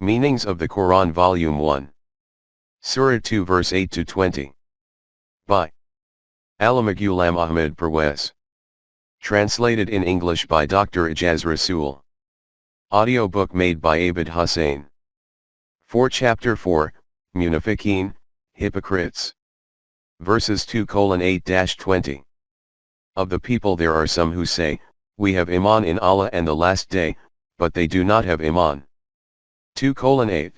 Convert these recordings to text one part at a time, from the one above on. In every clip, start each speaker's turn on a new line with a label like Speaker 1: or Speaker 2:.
Speaker 1: Meanings of the Quran Volume 1. Surah 2 verse 8 to 20. By Allama Ghulam Ahmed Parwez. Translated in English by Dr. Ejaz Rasool. Audiobook made by Abid Hussain. For Chapter 4, Munafiqeen, Hypocrites. Verses 2:8-20. Of the people there are some who say, we have Iman in Allah and the Last Day, but they do not have Iman. 2:8.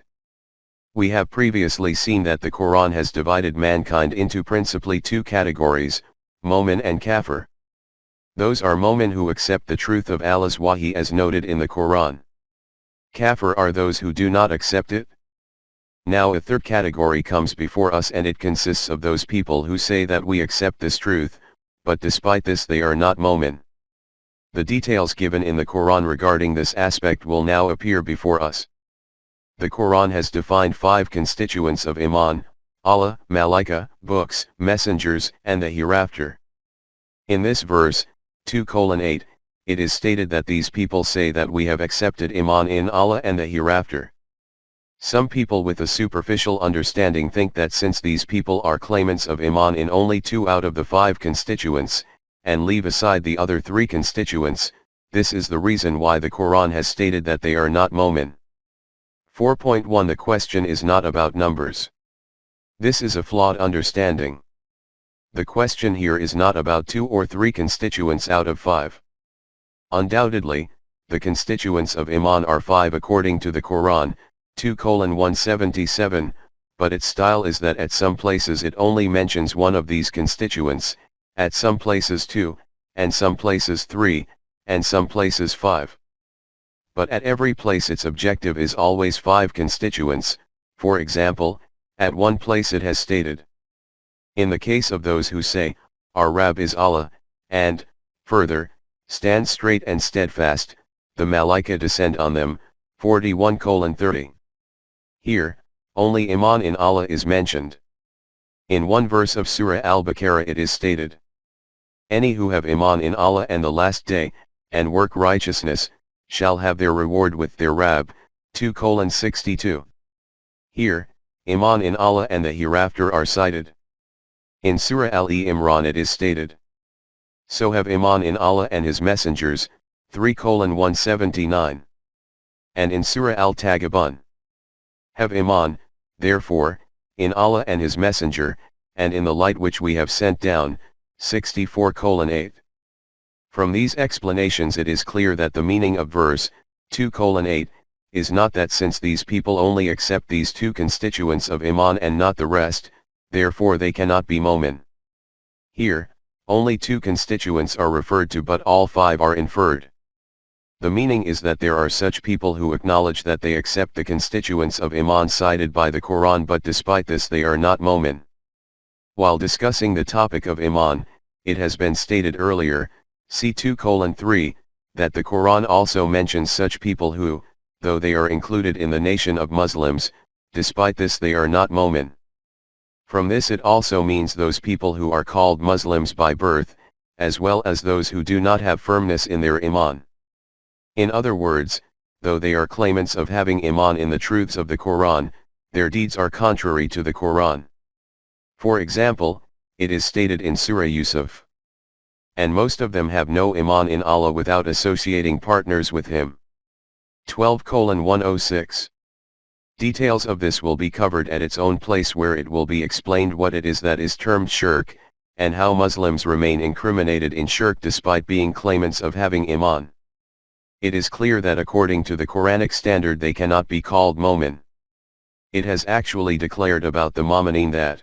Speaker 1: We have previously seen that the Quran has divided mankind into principally two categories, Momin and Kafir. Those are Momin who accept the truth of Allah's Wahi as noted in the Quran. Kafir are those who do not accept it. Now a third category comes before us, and it consists of those people who say that we accept this truth, but despite this they are not Momin. The details given in the Quran regarding this aspect will now appear before us. The Quran has defined 5 constituents of Iman: Allah, Malaika, books, messengers, and the hereafter. In this verse, 2:8, it is stated that these people say that we have accepted Iman in Allah and the hereafter. Some people with a superficial understanding think that since these people are claimants of Iman in only 2 out of the 5 constituents, and leave aside the other 3 constituents, this is the reason why the Quran has stated that they are not Momin. 4.1 The question is not about numbers. This is a flawed understanding. The question here is not about 2 or 3 constituents out of 5. Undoubtedly, the constituents of Iman are 5 according to the Quran, 2:177, but its style is that at some places it only mentions one of these constituents, at some places 2, and some places 3, and some places 5. But at every place its objective is always 5 constituents. For example, at one place it has stated, in the case of those who say, our Rabb is Allah, and, further, stand straight and steadfast, the Malaika descend on them, 41:30. Here, only Iman in Allah is mentioned. In one verse of Surah Al-Baqarah it is stated, any who have Iman in Allah and the Last Day, and work righteousness, shall have their reward with their Rabb, 2:62. Here, Iman in Allah and the hereafter are cited. In Surah Al-Imran it is stated, so have Iman in Allah and His messengers, 3:179. And in Surah Al-Taghabun, have Iman, therefore, in Allah and His messenger, and in the light which we have sent down, 64:8. From these explanations it is clear that the meaning of verse 2:8 is not that since these people only accept these 2 constituents of Iman and not the rest, therefore they cannot be Momin. Here, only 2 constituents are referred to, but all 5 are inferred. The meaning is that there are such people who acknowledge that they accept the constituents of Iman cited by the Quran, but despite this they are not Momin. While discussing the topic of Iman, it has been stated earlier, see 2:3, that the Quran also mentions such people who, though they are included in the nation of Muslims, despite this they are not Momin. From this it also means those people who are called Muslims by birth, as well as those who do not have firmness in their Iman. In other words, though they are claimants of having Iman in the truths of the Quran, their deeds are contrary to the Quran. For example, it is stated in Surah Yusuf, and most of them have no Iman in Allah without associating partners with Him. 12:106. Details of this will be covered at its own place, where it will be explained what it is that is termed shirk, and how Muslims remain incriminated in shirk despite being claimants of having Iman. It is clear that according to the Quranic standard they cannot be called Momin. It has actually declared about the Mu'mineen that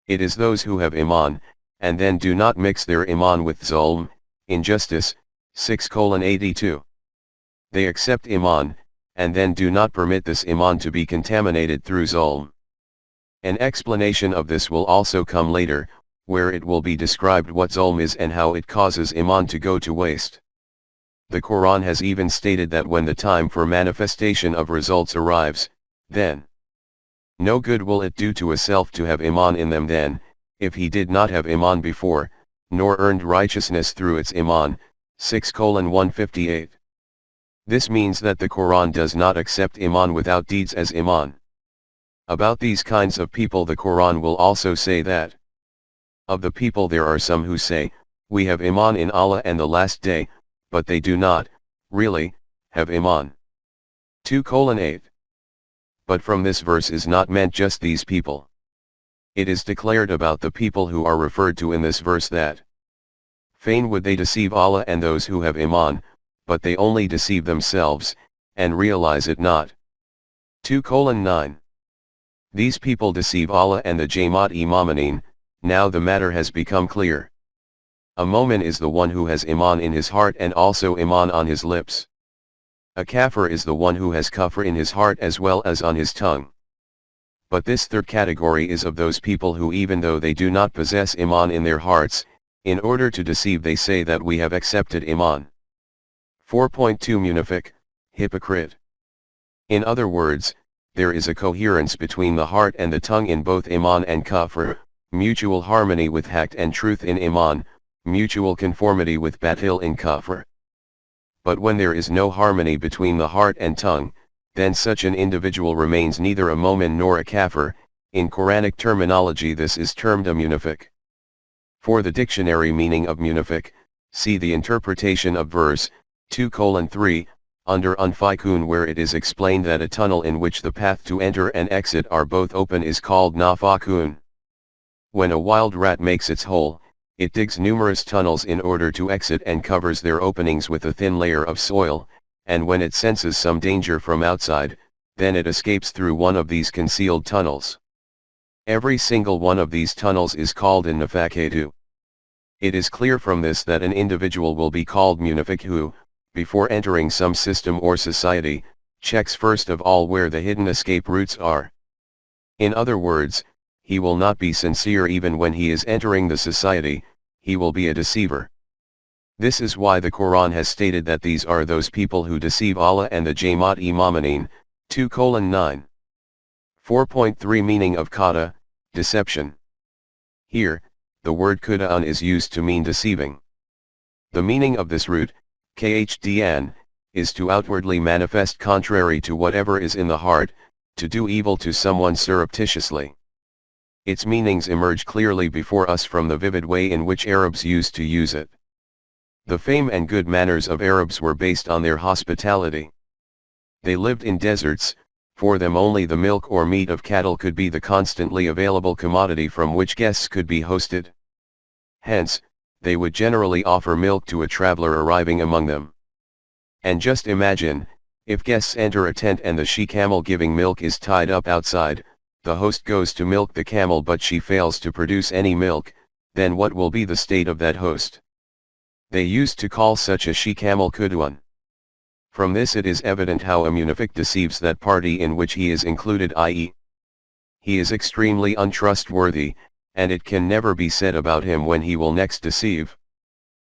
Speaker 1: it is those who have Iman, and then do not mix their Iman with zulm, injustice, 6:82. They accept Iman, and then do not permit this Iman to be contaminated through zulm. An explanation of this will also come later, where it will be described what zulm is and how it causes Iman to go to waste. The Quran has even stated that when the time for manifestation of results arrives, then no good will it do to a self to have Iman in them then, if he did not have Iman before, nor earned righteousness through its Iman, 6:158. This means that the Quran does not accept iman without deeds as iman. About these kinds of people the Quran will also say that of the people there are some who say, we have iman in Allah and the last day, but they do not, really, have iman. 2:8. But from this verse is not meant just these people. It is declared about the people who are referred to in this verse that fain would they deceive Allah and those who have iman, but they only deceive themselves, and realize it not. 2:9. These people deceive Allah and the Jamaat-e-Mu'minin. Now the matter has become clear. A mu'min is the one who has iman in his heart and also iman on his lips. A kafir is the one who has kufr in his heart as well as on his tongue. But this third category is of those people who, even though they do not possess iman in their hearts, in order to deceive they say that we have accepted iman. 4.2 Munafiq, hypocrite. In other words, there is a coherence between the heart and the tongue in both iman and kufr, mutual harmony with haqq and truth in iman, mutual conformity with batil in kufr. But when there is no harmony between the heart and tongue, then such an individual remains neither a mu'min nor a kafir. In Quranic terminology this is termed a munafiq. For the dictionary meaning of munafiq, see the interpretation of verse 2:3, under unfikun, where it is explained that a tunnel in which the path to enter and exit are both open is called nafakun. When a wild rat makes its hole, it digs numerous tunnels in order to exit and covers their openings with a thin layer of soil, and when it senses some danger from outside, then it escapes through one of these concealed tunnels. Every single one of these tunnels is called an nafakatu. It is clear from this that an individual will be called munafiq who, before entering some system or society, checks first of all where the hidden escape routes are. In other words, he will not be sincere even when he is entering the society, he will be a deceiver. This is why the Quran has stated that these are those people who deceive Allah and the Jamaat-e-Mu'minin. 2:9. 4.3 Meaning of khada, deception. Here, the word khuda'an is used to mean deceiving. The meaning of this root, khdn, is to outwardly manifest contrary to whatever is in the heart, to do evil to someone surreptitiously. Its meanings emerge clearly before us from the vivid way in which Arabs used to use it. The fame and good manners of Arabs were based on their hospitality. They lived in deserts. For them only the milk or meat of cattle could be the constantly available commodity from which guests could be hosted. Hence, they would generally offer milk to a traveler arriving among them. And just imagine, if guests enter a tent and the she-camel giving milk is tied up outside, the host goes to milk the camel but she fails to produce any milk, then what will be the state of that host? They used to call such a she-camel kuduan. From this it is evident how a munafiq deceives that party in which he is included, i.e., he is extremely untrustworthy, and it can never be said about him when he will next deceive.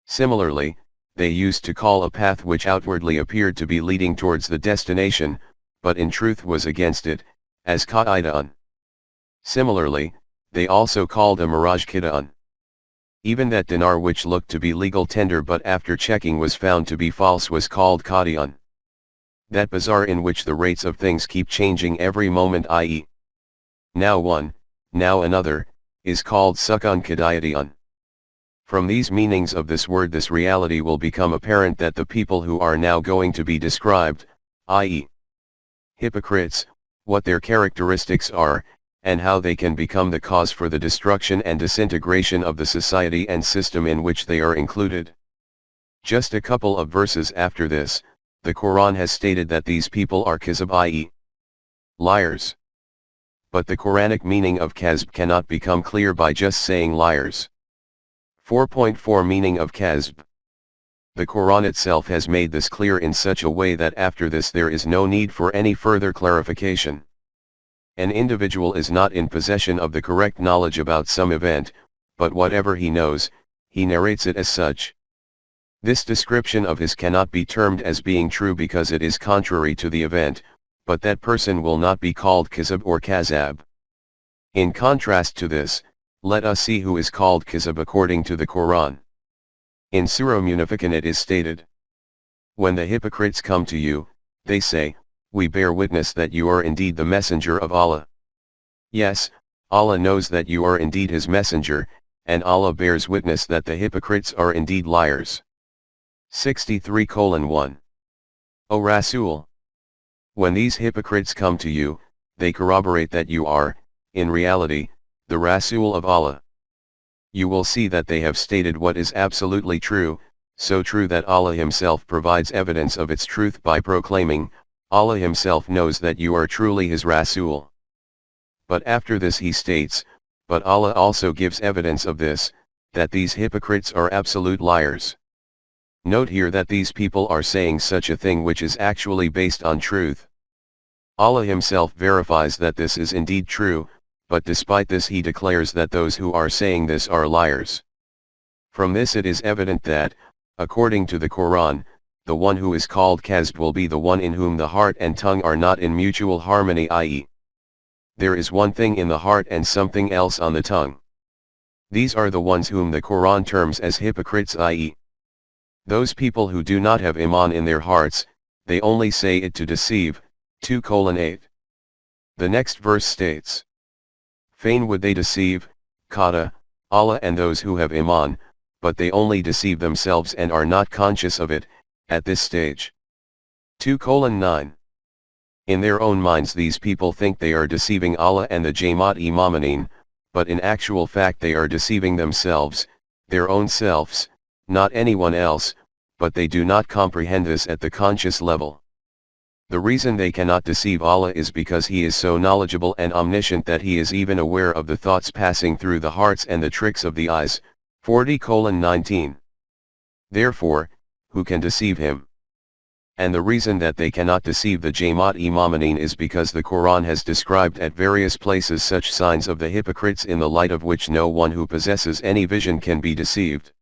Speaker 1: Similarly, they used to call a path which outwardly appeared to be leading towards the destination, but in truth was against it, as qa'ida'an. Similarly, they also called a miraj kida'an. Even that dinar which looked to be legal tender but after checking was found to be false was called qadi'an. That bazaar in which the rates of things keep changing every moment, i.e., now one, now another, is called sukan kadayati'an. From these meanings of this word this reality will become apparent that the people who are now going to be described, i.e., hypocrites, what their characteristics are, and how they can become the cause for the destruction and disintegration of the society and system in which they are included. Just a couple of verses after this, the Quran has stated that these people are kazib, i.e., liars. But the Quranic meaning of kazb cannot become clear by just saying liars. 4.4 Meaning of kazb. The Quran itself has made this clear in such a way that after this there is no need for any further clarification. An individual is not in possession of the correct knowledge about some event, but whatever he knows, he narrates it as such. This description of his cannot be termed as being true because it is contrary to the event, but that person will not be called kazib or kazab. In contrast to this, let us see who is called kazib according to the Quran. In Sura Munafiqun it is stated, When the hypocrites come to you, they say, "We bear witness that you are indeed the messenger of Allah." Yes, Allah knows that you are indeed his messenger, and Allah bears witness that the hypocrites are indeed liars. 63:1. O Rasool! When these hypocrites come to you, they corroborate that you are, in reality, the Rasool of Allah. You will see that they have stated what is absolutely true, so true that Allah himself provides evidence of its truth by proclaiming, Allah himself knows that you are truly his Rasool. But after this he states, but Allah also gives evidence of this, that these hypocrites are absolute liars. Note here that these people are saying such a thing which is actually based on truth. Allah himself verifies that this is indeed true, but despite this he declares that those who are saying this are liars. From this it is evident that, according to the Quran, the one who is called Kazb will be the one in whom the heart and tongue are not in mutual harmony, i.e., there is one thing in the heart and something else on the tongue. These are the ones whom the Quran terms as hypocrites, i.e., those people who do not have Iman in their hearts, they only say it to deceive. 2:8. The next verse states, fain would they deceive, Qada, Allah and those who have Iman, but they only deceive themselves and are not conscious of it, at this stage. 2:9. In their own minds these people think they are deceiving Allah and the Jamaat-e-Mu'minin, but in actual fact they are deceiving themselves, their own selves, not anyone else, but they do not comprehend this at the conscious level. The reason they cannot deceive Allah is because he is so knowledgeable and omniscient that he is even aware of the thoughts passing through the hearts and the tricks of the eyes. 40:19. Therefore, who can deceive him? And the reason that they cannot deceive the Jamaat-e-Mu'minin is because the Quran has described at various places such signs of the hypocrites in the light of which no one who possesses any vision can be deceived.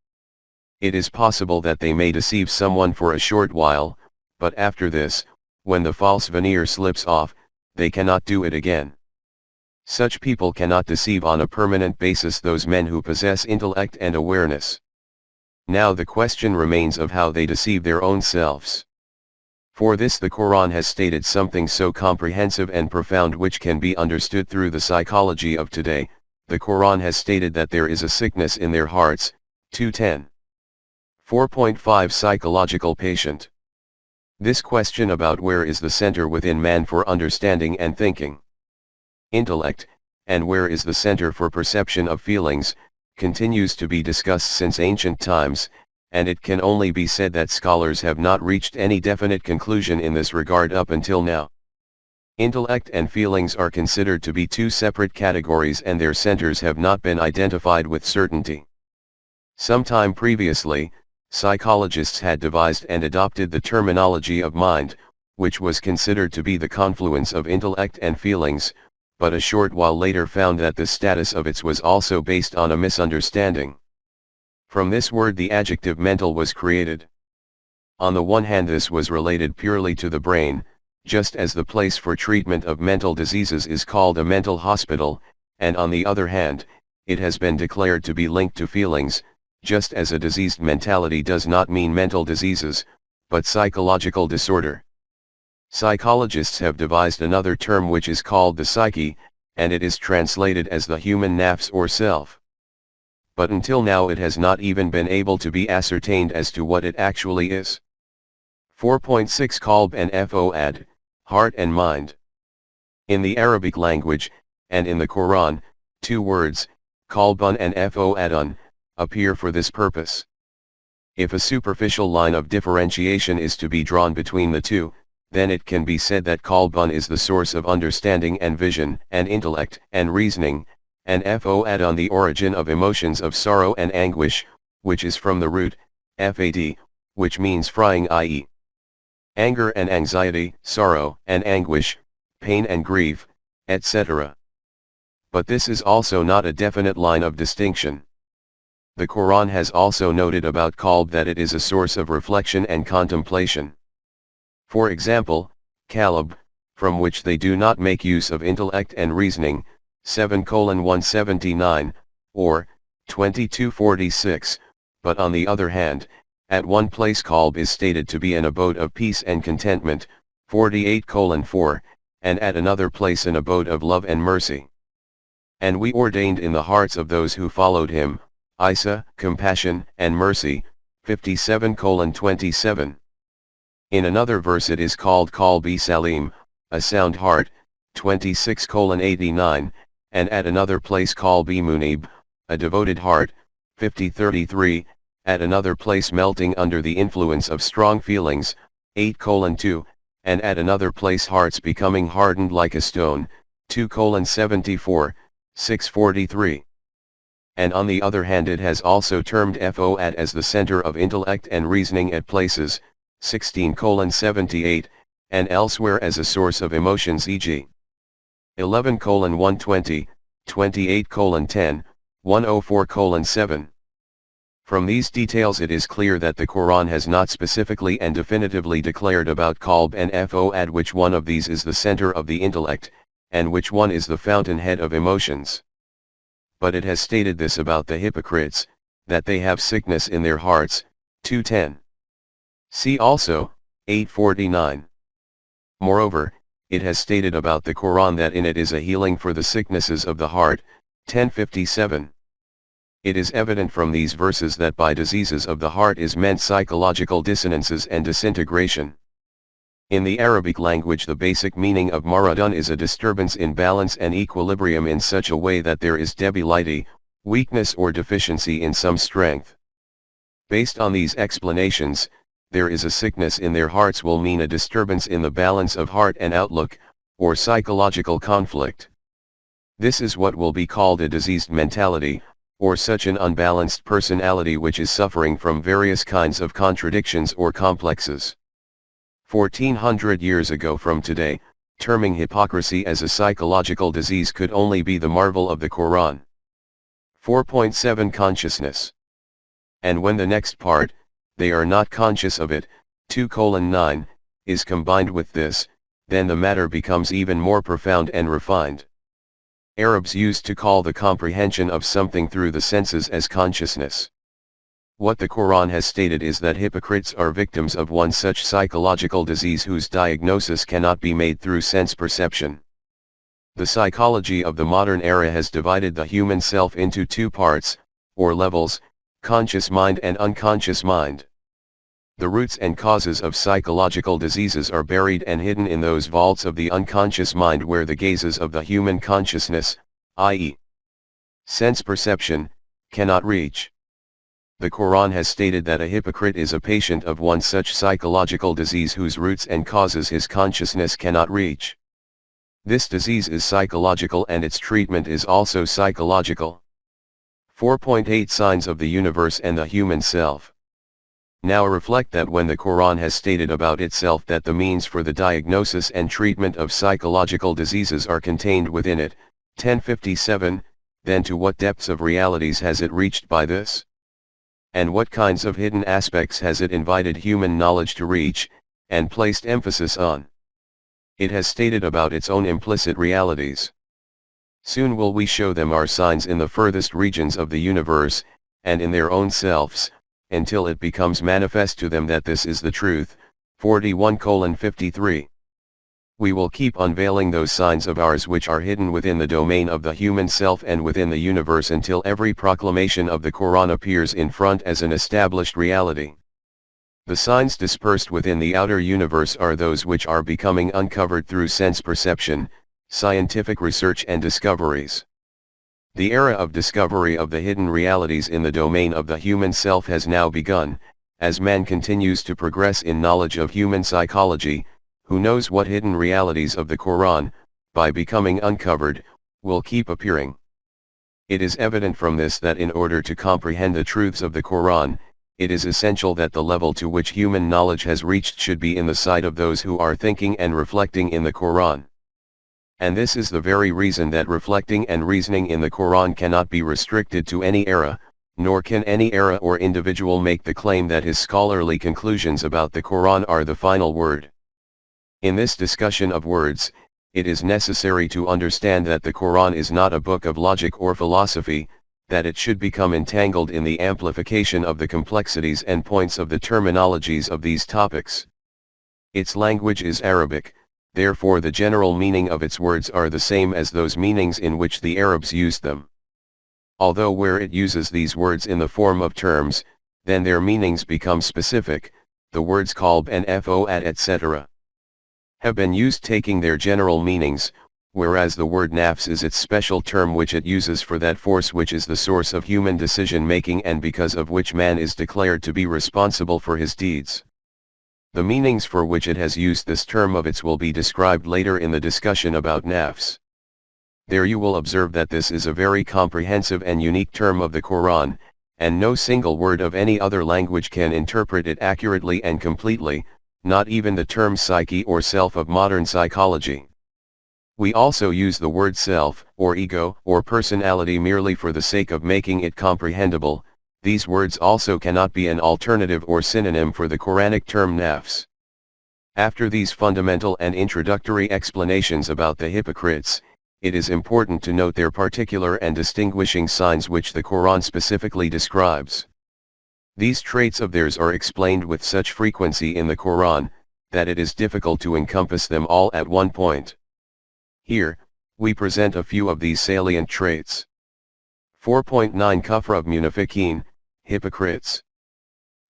Speaker 1: It is possible that they may deceive someone for a short while, but after this, when the false veneer slips off, they cannot do it again. Such people cannot deceive on a permanent basis those men who possess intellect and awareness. Now the question remains of how they deceive their own selves. For this the Quran has stated something so comprehensive and profound which can be understood through the psychology of today. The Quran has stated that there is a sickness in their hearts. 2:10. 4.5 Psychological patient. This question about where is the center within man for understanding and thinking, intellect, and where is the center for perception of feelings, continues to be discussed since ancient times, and it can only be said that scholars have not reached any definite conclusion in this regard up until now. Intellect and feelings are considered to be two separate categories and their centers have not been identified with certainty. Sometime previously, psychologists had devised and adopted the terminology of mind, which was considered to be the confluence of intellect and feelings, but a short while later found that the status of its was also based on a misunderstanding. From this word the adjective mental was created. On the one hand this was related purely to the brain, just as the place for treatment of mental diseases is called a mental hospital, and on the other hand, it has been declared to be linked to feelings, just as a diseased mentality does not mean mental diseases, but psychological disorder. Psychologists have devised another term which is called the psyche, and it is translated as the human nafs or self. But until now it has not even been able to be ascertained as to what it actually is. 4.6 Qalb and Fuad, heart and mind. In the Arabic language, and in the Quran, two words, qalbun and fuadun, appear for this purpose. If a superficial line of differentiation is to be drawn between the two, then it can be said that qalbun is the source of understanding and vision and intellect and reasoning, and fuadun the origin of emotions of sorrow and anguish, which is from the root, fad, which means frying, i.e. anger and anxiety, sorrow and anguish, pain and grief, etc. But this is also not a definite line of distinction. The Quran has also noted about qalb that it is a source of reflection and contemplation. For example, qalb, from which they do not make use of intellect and reasoning, 7:179, or 2246, but on the other hand, At one place Qalb is stated to be an abode of peace and contentment, 48:4, and at another place an abode of love and mercy. And we ordained in the hearts of those who followed him, Isa, compassion and mercy, 57:27. In another verse it is called Qalbi Salim, a sound heart, 26:89, and at another place Qalbi Munib, a devoted heart, 50:33, at another place melting under the influence of strong feelings, 8:2, and at another place hearts becoming hardened like a stone, 2:74, 6:43. And on the other hand it has also termed Foat as the center of intellect and reasoning at places, 16:78, and elsewhere as a source of emotions e.g. 11:120, 28:10, 104:7. From these details it is clear that the Quran has not specifically and definitively declared about Qalb and Foat which one of these is the center of the intellect, and which one is the fountainhead of emotions. But it has stated this about the hypocrites, that they have sickness in their hearts, 2:10. See also, 8:49. Moreover, it has stated about the Quran that in it is a healing for the sicknesses of the heart, 10:57. It is evident from these verses that by diseases of the heart is meant psychological dissonances and disintegration. In the Arabic language the basic meaning of maradun is a disturbance in balance and equilibrium in such a way that there is debility, weakness or deficiency in some strength. Based on these explanations, there is a sickness in their hearts will mean a disturbance in the balance of heart and outlook, or psychological conflict. This is what will be called a diseased mentality, or such an unbalanced personality which is suffering from various kinds of contradictions or complexes. 1400 years ago from today, terming hypocrisy as a psychological disease could only be the marvel of the Quran. 4.7 Consciousness. And when the next part, they are not conscious of it, 2:9, is combined with this, then the matter becomes even more profound and refined. Arabs used to call the comprehension of something through the senses as consciousness. What the Quran has stated is that hypocrites are victims of one such psychological disease whose diagnosis cannot be made through sense perception. The psychology of the modern era has divided the human self into two parts, or levels, conscious mind and unconscious mind. The roots and causes of psychological diseases are buried and hidden in those vaults of the unconscious mind where the gazes of the human consciousness, i.e., sense perception, cannot reach. The Quran has stated that a hypocrite is a patient of one such psychological disease whose roots and causes his consciousness cannot reach. This disease is psychological and its treatment is also psychological. 4.8 Signs of the Universe and the Human Self. Now reflect that when the Quran has stated about itself that the means for the diagnosis and treatment of psychological diseases are contained within it, 10:57, then to what depths of realities has it reached by this? And what kinds of hidden aspects has it invited human knowledge to reach, and placed emphasis on? It has stated about its own implicit realities. Soon will we show them our signs in the furthest regions of the universe, and in their own selves, until it becomes manifest to them that this is the truth, 41:53. We will keep unveiling those signs of ours which are hidden within the domain of the human self and within the universe until every proclamation of the Quran appears in front as an established reality. The signs dispersed within the outer universe are those which are becoming uncovered through sense perception, scientific research and discoveries. The era of discovery of the hidden realities in the domain of the human self has now begun, as man continues to progress in knowledge of human psychology. Who knows what hidden realities of the Quran, by becoming uncovered, will keep appearing. It is evident from this that in order to comprehend the truths of the Quran, it is essential that the level to which human knowledge has reached should be in the sight of those who are thinking and reflecting in the Quran. And this is the very reason that reflecting and reasoning in the Quran cannot be restricted to any era, nor can any era or individual make the claim that his scholarly conclusions about the Quran are the final word. In this discussion of words, it is necessary to understand that the Quran is not a book of logic or philosophy, that it should become entangled in the amplification of the complexities and points of the terminologies of these topics. Its language is Arabic, therefore the general meaning of its words are the same as those meanings in which the Arabs used them. Although where it uses these words in the form of terms, then their meanings become specific, the words qalb and fu'ad etc. have been used taking their general meanings, whereas the word nafs is its special term which it uses for that force which is the source of human decision-making and because of which man is declared to be responsible for his deeds. The meanings for which it has used this term of its will be described later in the discussion about nafs. There you will observe that this is a very comprehensive and unique term of the Quran, and no single word of any other language can interpret it accurately and completely, not even the term psyche or self of modern psychology. We also use the word self, or ego, or personality merely for the sake of making it comprehensible. These words also cannot be an alternative or synonym for the Quranic term nafs. After these fundamental and introductory explanations about the hypocrites, it is important to note their particular and distinguishing signs which the Quran specifically describes. These traits of theirs are explained with such frequency in the Quran, that it is difficult to encompass them all at one point. Here, we present a few of these salient traits. 4.9 Kufr of Munafiqeen, hypocrites.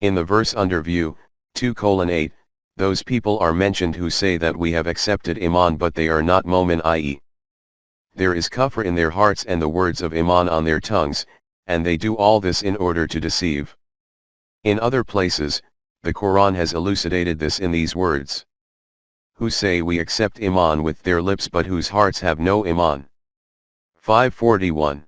Speaker 1: In the verse under view, 2:8, those people are mentioned who say that we have accepted Iman but they are not Momin, i.e. there is kufr in their hearts and the words of Iman on their tongues, and they do all this in order to deceive. In other places, the Quran has elucidated this in these words. Who say we accept Iman with their lips but whose hearts have no Iman. 5:41.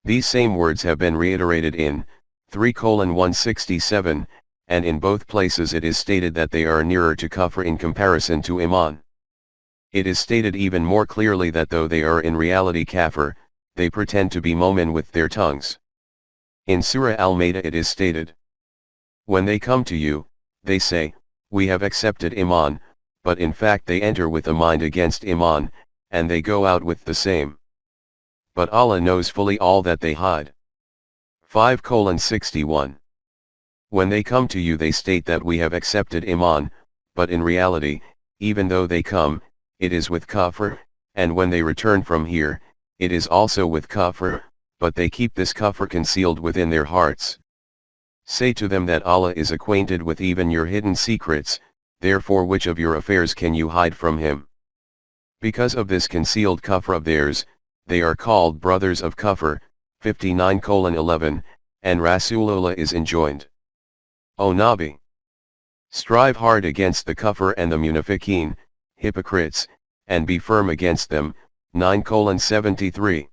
Speaker 1: These same words have been reiterated in 3:167, and in both places it is stated that they are nearer to kufr in comparison to Iman. It is stated even more clearly that though they are in reality kafir, they pretend to be momin with their tongues. In Surah Al-Ma'idah it is stated, when they come to you, they say, we have accepted Iman, but in fact they enter with a mind against Iman, and they go out with the same. But Allah knows fully all that they hide. 5:61. When they come to you they state that we have accepted Iman, but in reality, even though they come, it is with kufr, and when they return from here, it is also with kufr, but they keep this kufr concealed within their hearts. Say to them that Allah is acquainted with even your hidden secrets, therefore which of your affairs can you hide from him? Because of this concealed kufr of theirs, they are called brothers of kufr, 59:11, and Rasulullah is enjoined. O Nabi! Strive hard against the kufr and the munafiqeen, hypocrites, and be firm against them, 9:73.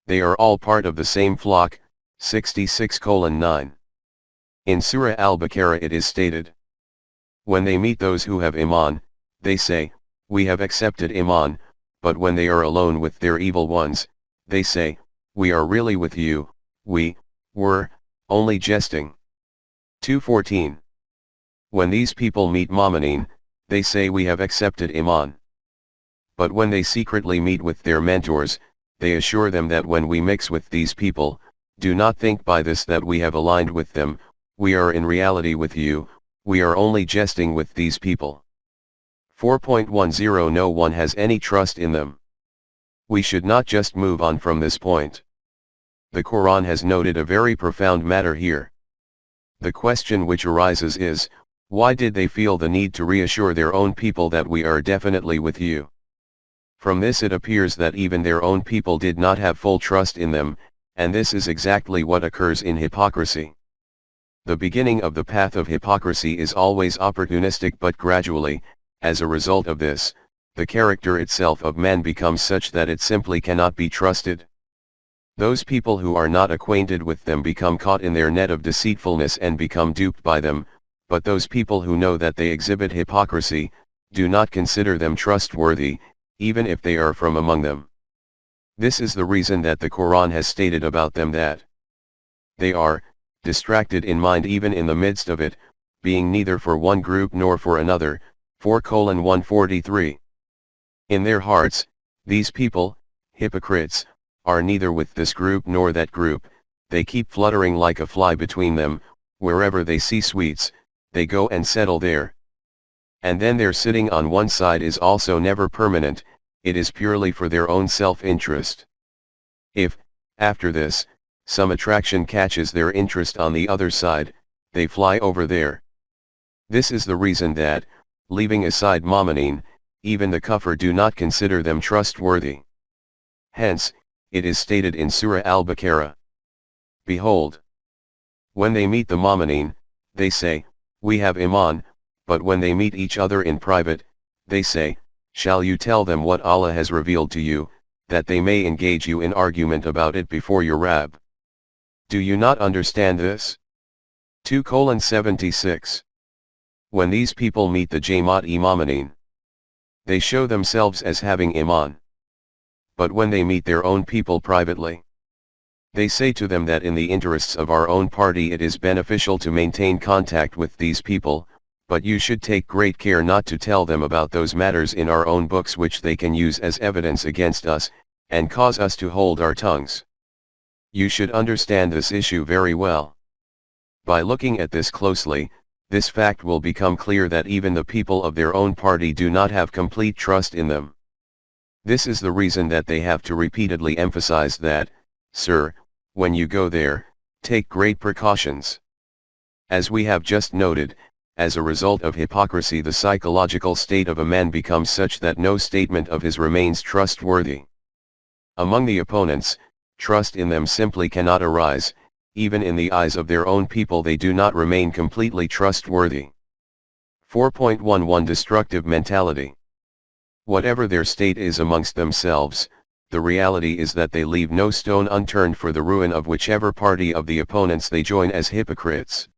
Speaker 1: They are all part of the same flock, 66:9. In Surah Al-Baqarah it is stated, when they meet those who have Iman, they say, we have accepted Iman, but when they are alone with their evil ones, they say, we are really with you, we were only jesting. 2:14. When these people meet Mu'mineen, they say we have accepted Iman. But when they secretly meet with their mentors, they assure them that when we mix with these people, do not think by this that we have aligned with them, we are in reality with you, we are only jesting with these people. 4.10 No one has any trust in them. We should not just move on from this point. The Quran has noted a very profound matter here. The question which arises is, why did they feel the need to reassure their own people that we are definitely with you? From this it appears that even their own people did not have full trust in them, and this is exactly what occurs in hypocrisy. The beginning of the path of hypocrisy is always opportunistic, but gradually, as a result of this, the character itself of man becomes such that it simply cannot be trusted. Those people who are not acquainted with them become caught in their net of deceitfulness and become duped by them, but those people who know that they exhibit hypocrisy, do not consider them trustworthy, even if they are from among them. This is the reason that the Quran has stated about them that they are distracted in mind even in the midst of it, being neither for one group nor for another. 4:143. In their hearts, these people, hypocrites, are neither with this group nor that group, they keep fluttering like a fly between them, wherever they see sweets, they go and settle there. And then their sitting on one side is also never permanent, it is purely for their own self-interest. If, after this, some attraction catches their interest on the other side, they fly over there. This is the reason that, leaving aside Mominine, even the kuffar do not consider them trustworthy. Hence, it is stated in Surah Al-Baqarah. Behold, when they meet the Mominine, they say, we have Iman, but when they meet each other in private, they say, shall you tell them what Allah has revealed to you, that they may engage you in argument about it before your Rabb? Do you not understand this? 2:76. When these people meet the Jamaat-e-Mominine, they show themselves as having Iman. But when they meet their own people privately, they say to them that in the interests of our own party it is beneficial to maintain contact with these people, but you should take great care not to tell them about those matters in our own books which they can use as evidence against us, and cause us to hold our tongues. You should understand this issue very well. By looking at this closely, this fact will become clear that even the people of their own party do not have complete trust in them. This is the reason that they have to repeatedly emphasize that, sir, when you go there, take great precautions. As we have just noted, as a result of hypocrisy the psychological state of a man becomes such that no statement of his remains trustworthy. Among the opponents, trust in them simply cannot arise, even in the eyes of their own people they do not remain completely trustworthy. 4.11 Destructive mentality. Whatever their state is amongst themselves, the reality is that they leave no stone unturned for the ruin of whichever party of the opponents they join as hypocrites.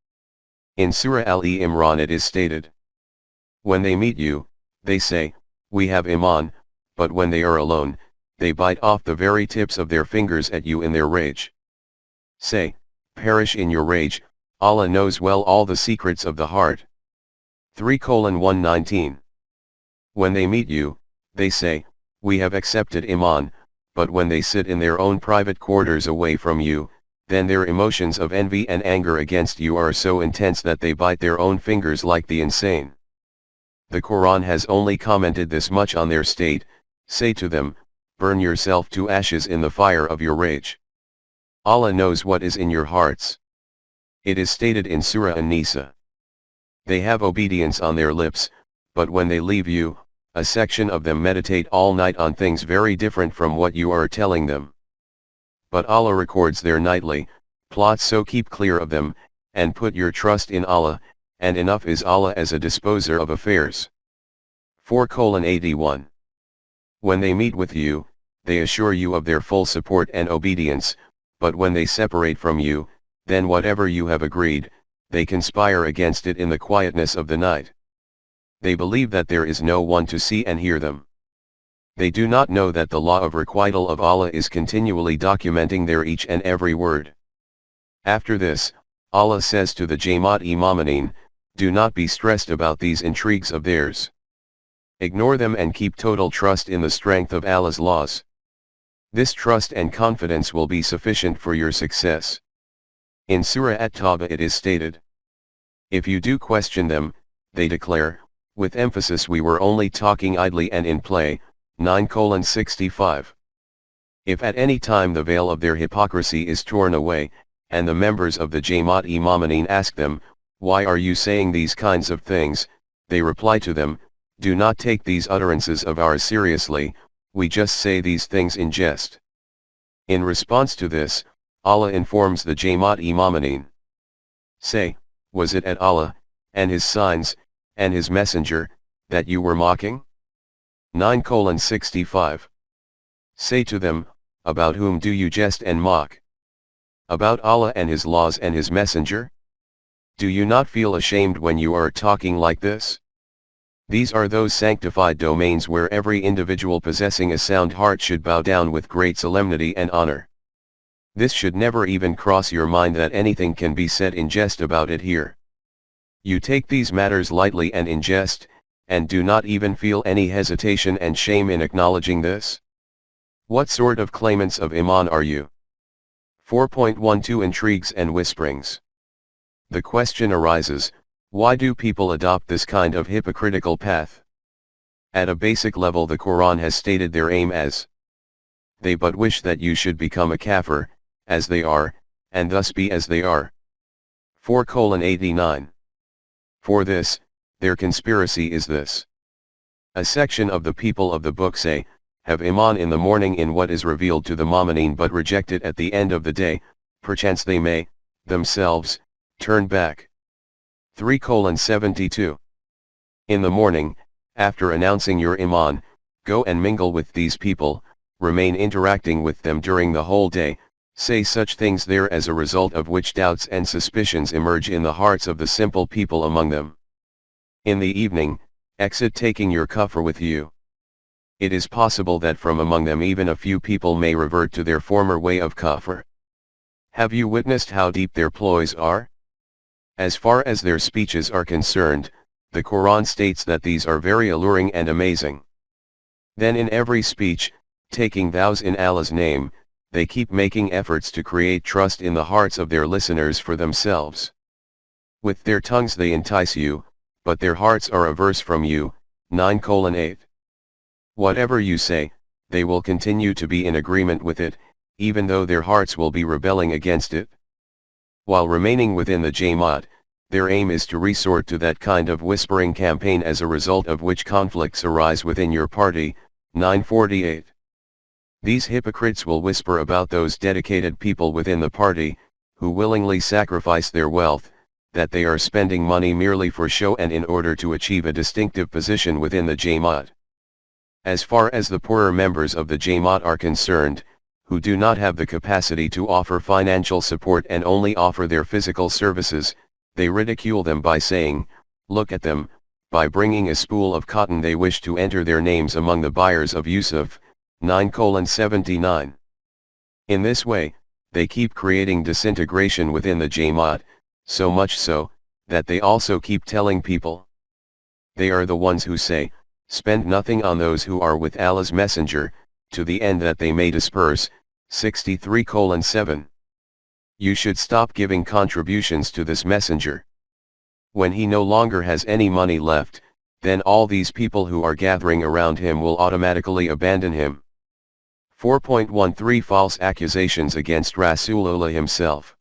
Speaker 1: In Surah Al-Imran it is stated, when they meet you, they say, we have Iman, but when they are alone, they bite off the very tips of their fingers at you in their rage. Say, perish in your rage, Allah knows well all the secrets of the heart. 3:119. When they meet you, they say, we have accepted Iman, but when they sit in their own private quarters away from you, then their emotions of envy and anger against you are so intense that they bite their own fingers like the insane. The Quran has only commented this much on their state, say to them, burn yourself to ashes in the fire of your rage. Allah knows what is in your hearts. It is stated in Surah An-Nisa. They have obedience on their lips, but when they leave you, a section of them meditate all night on things very different from what you are telling them. But Allah records their nightly plots, so keep clear of them, and put your trust in Allah, and enough is Allah as a disposer of affairs. 4:81. When they meet with you, they assure you of their full support and obedience, but when they separate from you, then whatever you have agreed, they conspire against it in the quietness of the night. They believe that there is no one to see and hear them. They do not know that the law of requital of Allah is continually documenting their each and every word. After this, Allah says to the Jamaat-e-Mominine, do not be stressed about these intrigues of theirs. Ignore them and keep total trust in the strength of Allah's laws. This trust and confidence will be sufficient for your success. In Surah At-Tawbah it is stated, if you do question them, they declare, with emphasis, we were only talking idly and in play. 9:65. If at any time the veil of their hypocrisy is torn away, and the members of the Jamaat-e-Mominine ask them, why are you saying these kinds of things, they reply to them, do not take these utterances of ours seriously, we just say these things in jest. In response to this, Allah informs the Jamaat-e-Mominine. Say, was it at Allah, and His signs, and His messenger, that you were mocking? 9:65. Say to them, about whom do you jest and mock? About Allah and His laws and His messenger? Do you not feel ashamed when you are talking like this? These are those sanctified domains where every individual possessing a sound heart should bow down with great solemnity and honor. This should never even cross your mind that anything can be said in jest about it here. You take these matters lightly and in jest, and do not even feel any hesitation and shame in acknowledging this? What sort of claimants of Iman are you? 4.12 Intrigues and Whisperings. The question arises, why do people adopt this kind of hypocritical path? At a basic level, the Quran has stated their aim as, they but wish that you should become a kafir, as they are, and thus be as they are. 4:89. For this, their conspiracy is this. A section of the people of the book say, have Iman in the morning in what is revealed to the Mu'mineen but reject it at the end of the day, perchance they may, themselves, turn back. 3:72. In the morning, after announcing your Iman, go and mingle with these people, remain interacting with them during the whole day, say such things there as a result of which doubts and suspicions emerge in the hearts of the simple people among them. In the evening, exit taking your kufr with you. It is possible that from among them even a few people may revert to their former way of kufr. Have you witnessed how deep their ploys are? As far as their speeches are concerned, the Quran states that these are very alluring and amazing. Then in every speech, taking vows in Allah's name, they keep making efforts to create trust in the hearts of their listeners for themselves. With their tongues they entice you, but their hearts are averse from you. 9:8. Whatever you say, they will continue to be in agreement with it, even though their hearts will be rebelling against it. While remaining within the Jamaat, their aim is to resort to that kind of whispering campaign as a result of which conflicts arise within your party. 9:48. These hypocrites will whisper about those dedicated people within the party, who willingly sacrifice their wealth, that they are spending money merely for show and in order to achieve a distinctive position within the Jamaat. As far as the poorer members of the Jamaat are concerned, who do not have the capacity to offer financial support and only offer their physical services, they ridicule them by saying, look at them, by bringing a spool of cotton they wish to enter their names among the buyers of Yusuf. 9:79. In this way, they keep creating disintegration within the Jamaat, so much so, that they also keep telling people. They are the ones who say, spend nothing on those who are with Allah's messenger, to the end that they may disperse. 63:7. You should stop giving contributions to this messenger. When he no longer has any money left, then all these people who are gathering around him will automatically abandon him. 4.13 False accusations against Rasulullah himself.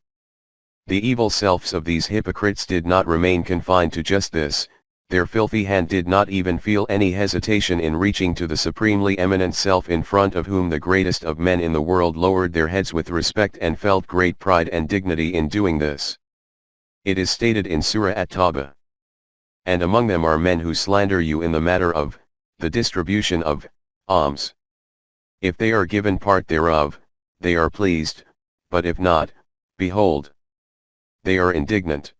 Speaker 1: The evil selves of these hypocrites did not remain confined to just this, their filthy hand did not even feel any hesitation in reaching to the supremely eminent self in front of whom the greatest of men in the world lowered their heads with respect and felt great pride and dignity in doing this. It is stated in Surah At-Tawbah. And among them are men who slander you in the matter of the distribution of alms. If they are given part thereof, they are pleased, but if not, behold, they are indignant.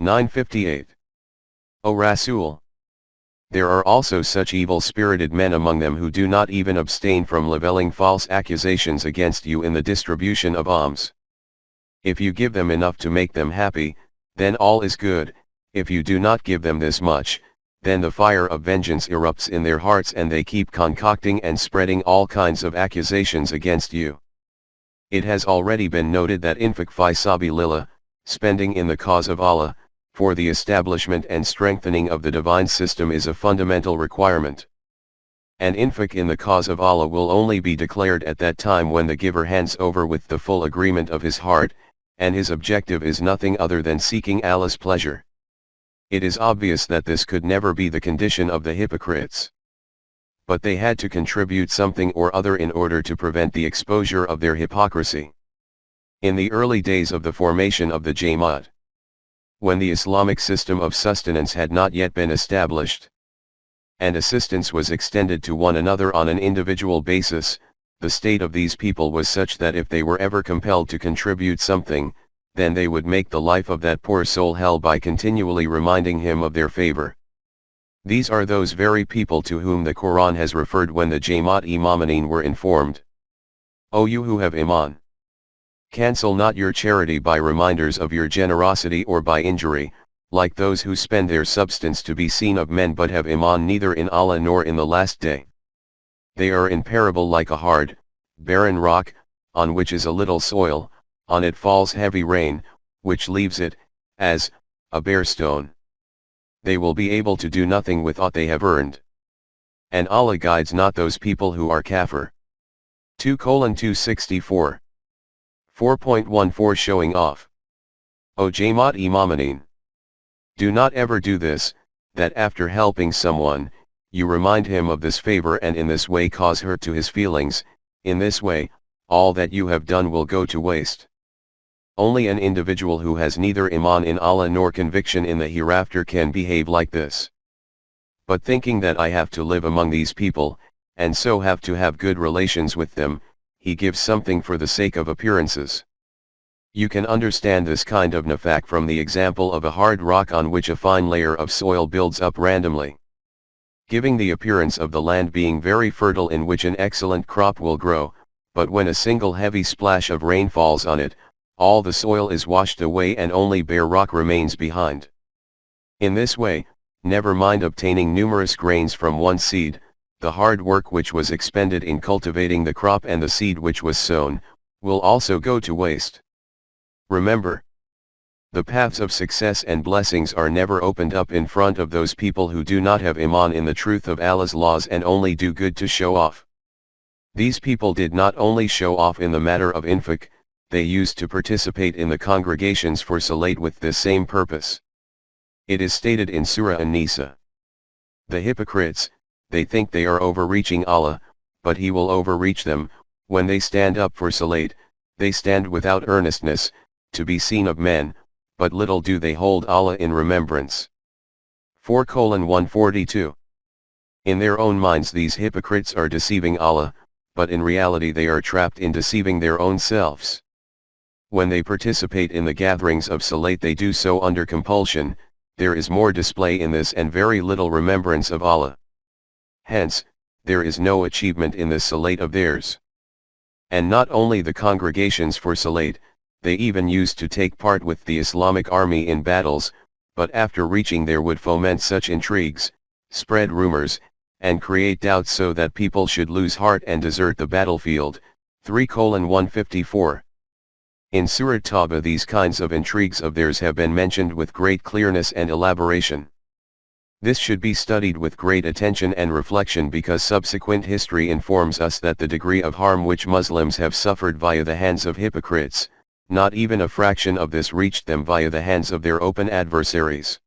Speaker 1: 9:58. O Rasool! There are also such evil-spirited men among them who do not even abstain from levelling false accusations against you in the distribution of alms. If you give them enough to make them happy, then all is good. If you do not give them this much, then the fire of vengeance erupts in their hearts and they keep concocting and spreading all kinds of accusations against you. It has already been noted that infaq fi sabilillah, spending in the cause of Allah, for the establishment and strengthening of the divine system is a fundamental requirement. And infaq in the cause of Allah will only be declared at that time when the giver hands over with the full agreement of his heart, and his objective is nothing other than seeking Allah's pleasure. It is obvious that this could never be the condition of the hypocrites. But they had to contribute something or other in order to prevent the exposure of their hypocrisy. In the early days of the formation of the Jamaat, when the Islamic system of sustenance had not yet been established, and assistance was extended to one another on an individual basis, the state of these people was such that if they were ever compelled to contribute something, then they would make the life of that poor soul hell by continually reminding him of their favor. These are those very people to whom the Quran has referred when the Jamaat-e-Mu'mineen were informed. O you who have Iman! Cancel not your charity by reminders of your generosity or by injury, like those who spend their substance to be seen of men but have Iman neither in Allah nor in the last day. They are in parable like a hard, barren rock, on which is a little soil, on it falls heavy rain, which leaves it, as, a bare stone. They will be able to do nothing with aught they have earned. And Allah guides not those people who are kafir. 2:264. 4.14 Showing off. O Jamaat Imamaneen. Do not ever do this, that after helping someone, you remind him of this favor and in this way cause hurt to his feelings. In this way, all that you have done will go to waste. Only an individual who has neither iman in Allah nor conviction in the hereafter can behave like this. But thinking that I have to live among these people, and so have to have good relations with them, he gives something for the sake of appearances. You can understand this kind of nifaq from the example of a hard rock on which a fine layer of soil builds up randomly, giving the appearance of the land being very fertile in which an excellent crop will grow, but when a single heavy splash of rain falls on it, all the soil is washed away and only bare rock remains behind. In this way, never mind obtaining numerous grains from one seed, the hard work which was expended in cultivating the crop and the seed which was sown, will also go to waste. Remember, the paths of success and blessings are never opened up in front of those people who do not have iman in the truth of Allah's laws and only do good to show off. These people did not only show off in the matter of infaq, they used to participate in the congregations for salat with this same purpose. It is stated in Surah An-Nisa. The hypocrites, they think they are overreaching Allah, but He will overreach them. When they stand up for salat, they stand without earnestness, to be seen of men, but little do they hold Allah in remembrance. 4:142. In their own minds these hypocrites are deceiving Allah, but in reality they are trapped in deceiving their own selves. When they participate in the gatherings of salat they do so under compulsion, there is more display in this and very little remembrance of Allah. Hence, there is no achievement in this salat of theirs. And not only the congregations for salat, they even used to take part with the Islamic army in battles, but after reaching there would foment such intrigues, spread rumors, and create doubts so that people should lose heart and desert the battlefield. 3:154. In Surah Tawbah these kinds of intrigues of theirs have been mentioned with great clearness and elaboration. This should be studied with great attention and reflection because subsequent history informs us that the degree of harm which Muslims have suffered via the hands of hypocrites, not even a fraction of this reached them via the hands of their open adversaries.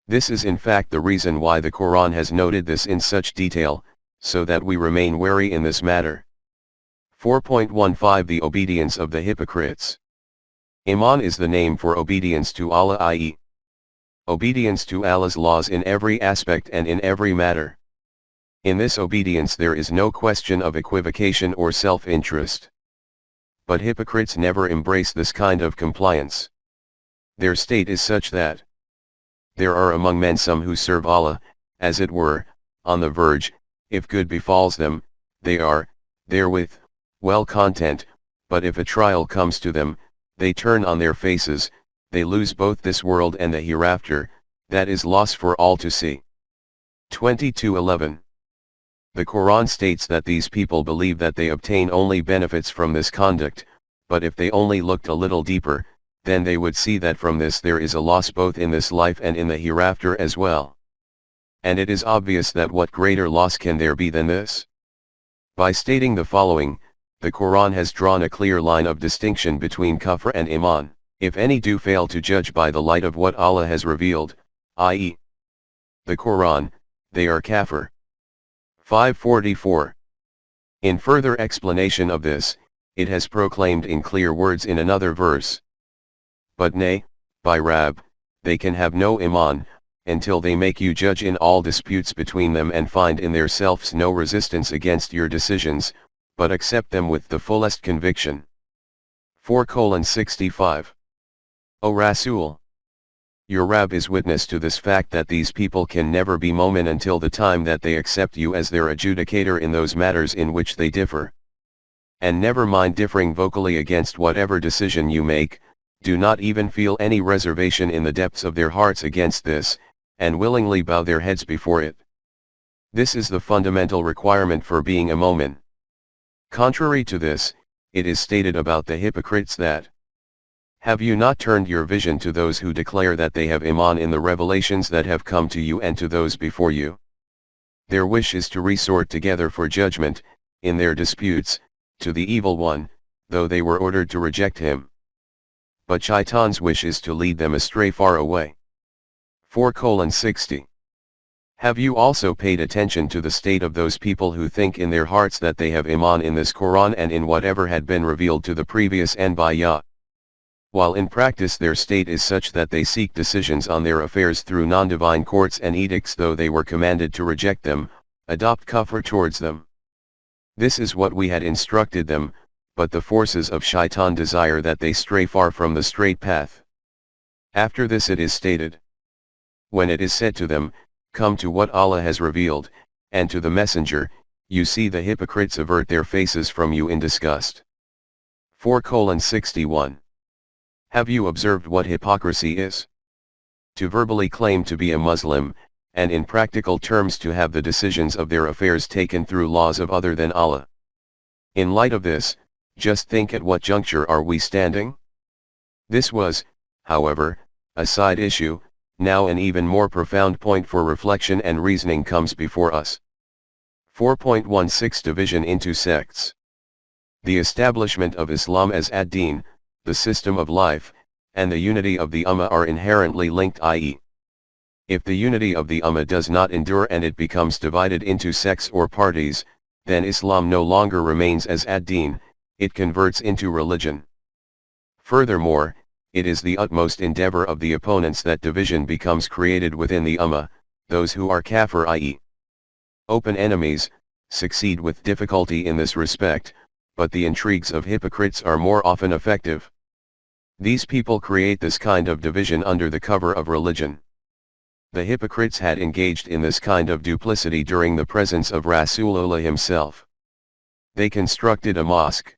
Speaker 1: This is in fact the reason why the Quran has noted this in such detail, so that we remain wary in this matter. 4.15 The obedience of the hypocrites. Iman is the name for obedience to Allah, i.e., obedience to Allah's laws in every aspect and in every matter. In this obedience there is no question of equivocation or self-interest. But hypocrites never embrace this kind of compliance. Their state is such that there are among men some who serve Allah, as it were, on the verge. If good befalls them, they are, therewith, well content, but if a trial comes to them, they turn on their faces, they lose both this world and the hereafter, that is loss for all to see. 22:11. The Quran states that these people believe that they obtain only benefits from this conduct, but if they only looked a little deeper, then they would see that from this there is a loss both in this life and in the hereafter as well. And it is obvious that what greater loss can there be than this? By stating the following, the Quran has drawn a clear line of distinction between kufr and iman. If any do fail to judge by the light of what Allah has revealed, i.e., the Quran, they are kafir. 544. In further explanation of this, it has proclaimed in clear words in another verse. But nay, by Rab, they can have no iman, until they make you judge in all disputes between them and find in their selves no resistance against your decisions, but accept them with the fullest conviction. 4:65. O Rasool! Your Rab is witness to this fact that these people can never be mu'min until the time that they accept you as their adjudicator in those matters in which they differ. And never mind differing vocally against whatever decision you make, do not even feel any reservation in the depths of their hearts against this, and willingly bow their heads before it. This is the fundamental requirement for being a mu'min. Contrary to this, it is stated about the hypocrites that, have you not turned your vision to those who declare that they have Iman in the revelations that have come to you and to those before you? Their wish is to resort together for judgment, in their disputes, to the evil one, though they were ordered to reject him. But Shaitan's wish is to lead them astray far away. 4:60. Have you also paid attention to the state of those people who think in their hearts that they have Iman in this Quran and in whatever had been revealed to the previous Anbiya? While in practice their state is such that they seek decisions on their affairs through non-divine courts and edicts, though they were commanded to reject them, adopt kufr towards them. This is what we had instructed them, but the forces of Shaitan desire that they stray far from the straight path. After this it is stated, when it is said to them, come to what Allah has revealed, and to the Messenger, you see the hypocrites avert their faces from you in disgust. 4:61. Have you observed what hypocrisy is? To verbally claim to be a Muslim, and in practical terms to have the decisions of their affairs taken through laws of other than Allah. In light of this, just think at what juncture are we standing? This was, however, a side issue. Now an even more profound point for reflection and reasoning comes before us. 4.16 Division into sects. The establishment of Islam as ad-din, the system of life, and the unity of the Ummah are inherently linked, i.e., if the unity of the Ummah does not endure and it becomes divided into sects or parties, then Islam no longer remains as ad-din, it converts into religion. Furthermore, it is the utmost endeavor of the opponents that division becomes created within the Ummah. Those who are kafir, i.e., open enemies, succeed with difficulty in this respect, but the intrigues of hypocrites are more often effective. These people create this kind of division under the cover of religion. The hypocrites had engaged in this kind of duplicity during the presence of Rasulullah himself. They constructed a mosque.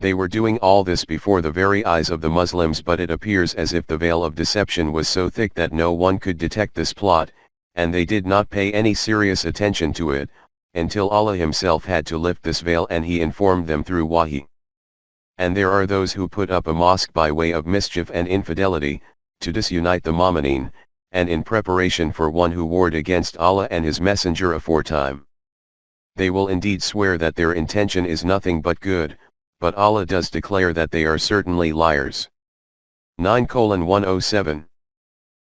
Speaker 1: They were doing all this before the very eyes of the Muslims, but it appears as if the veil of deception was so thick that no one could detect this plot, and they did not pay any serious attention to it, until Allah himself had to lift this veil and he informed them through wahi. And there are those who put up a mosque by way of mischief and infidelity, to disunite the Mu'mineen, and in preparation for one who warred against Allah and his messenger aforetime. They will indeed swear that their intention is nothing but good, but Allah does declare that they are certainly liars. 9:107.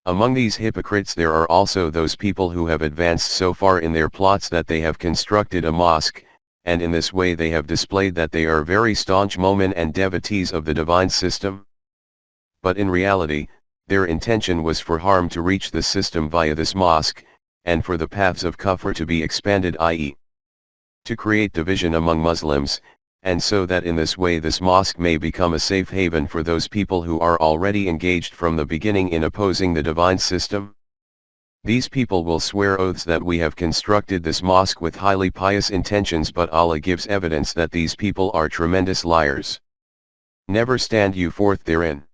Speaker 1: Among these hypocrites there are also those people who have advanced so far in their plots that they have constructed a mosque, and in this way they have displayed that they are very staunch mu'min and devotees of the divine system. But in reality, their intention was for harm to reach the system via this mosque, and for the paths of kufr to be expanded, i.e., to create division among Muslims, and so that in this way this mosque may become a safe haven for those people who are already engaged from the beginning in opposing the divine system. These people will swear oaths that we have constructed this mosque with highly pious intentions, but Allah gives evidence that these people are tremendous liars. Never stand you forth therein.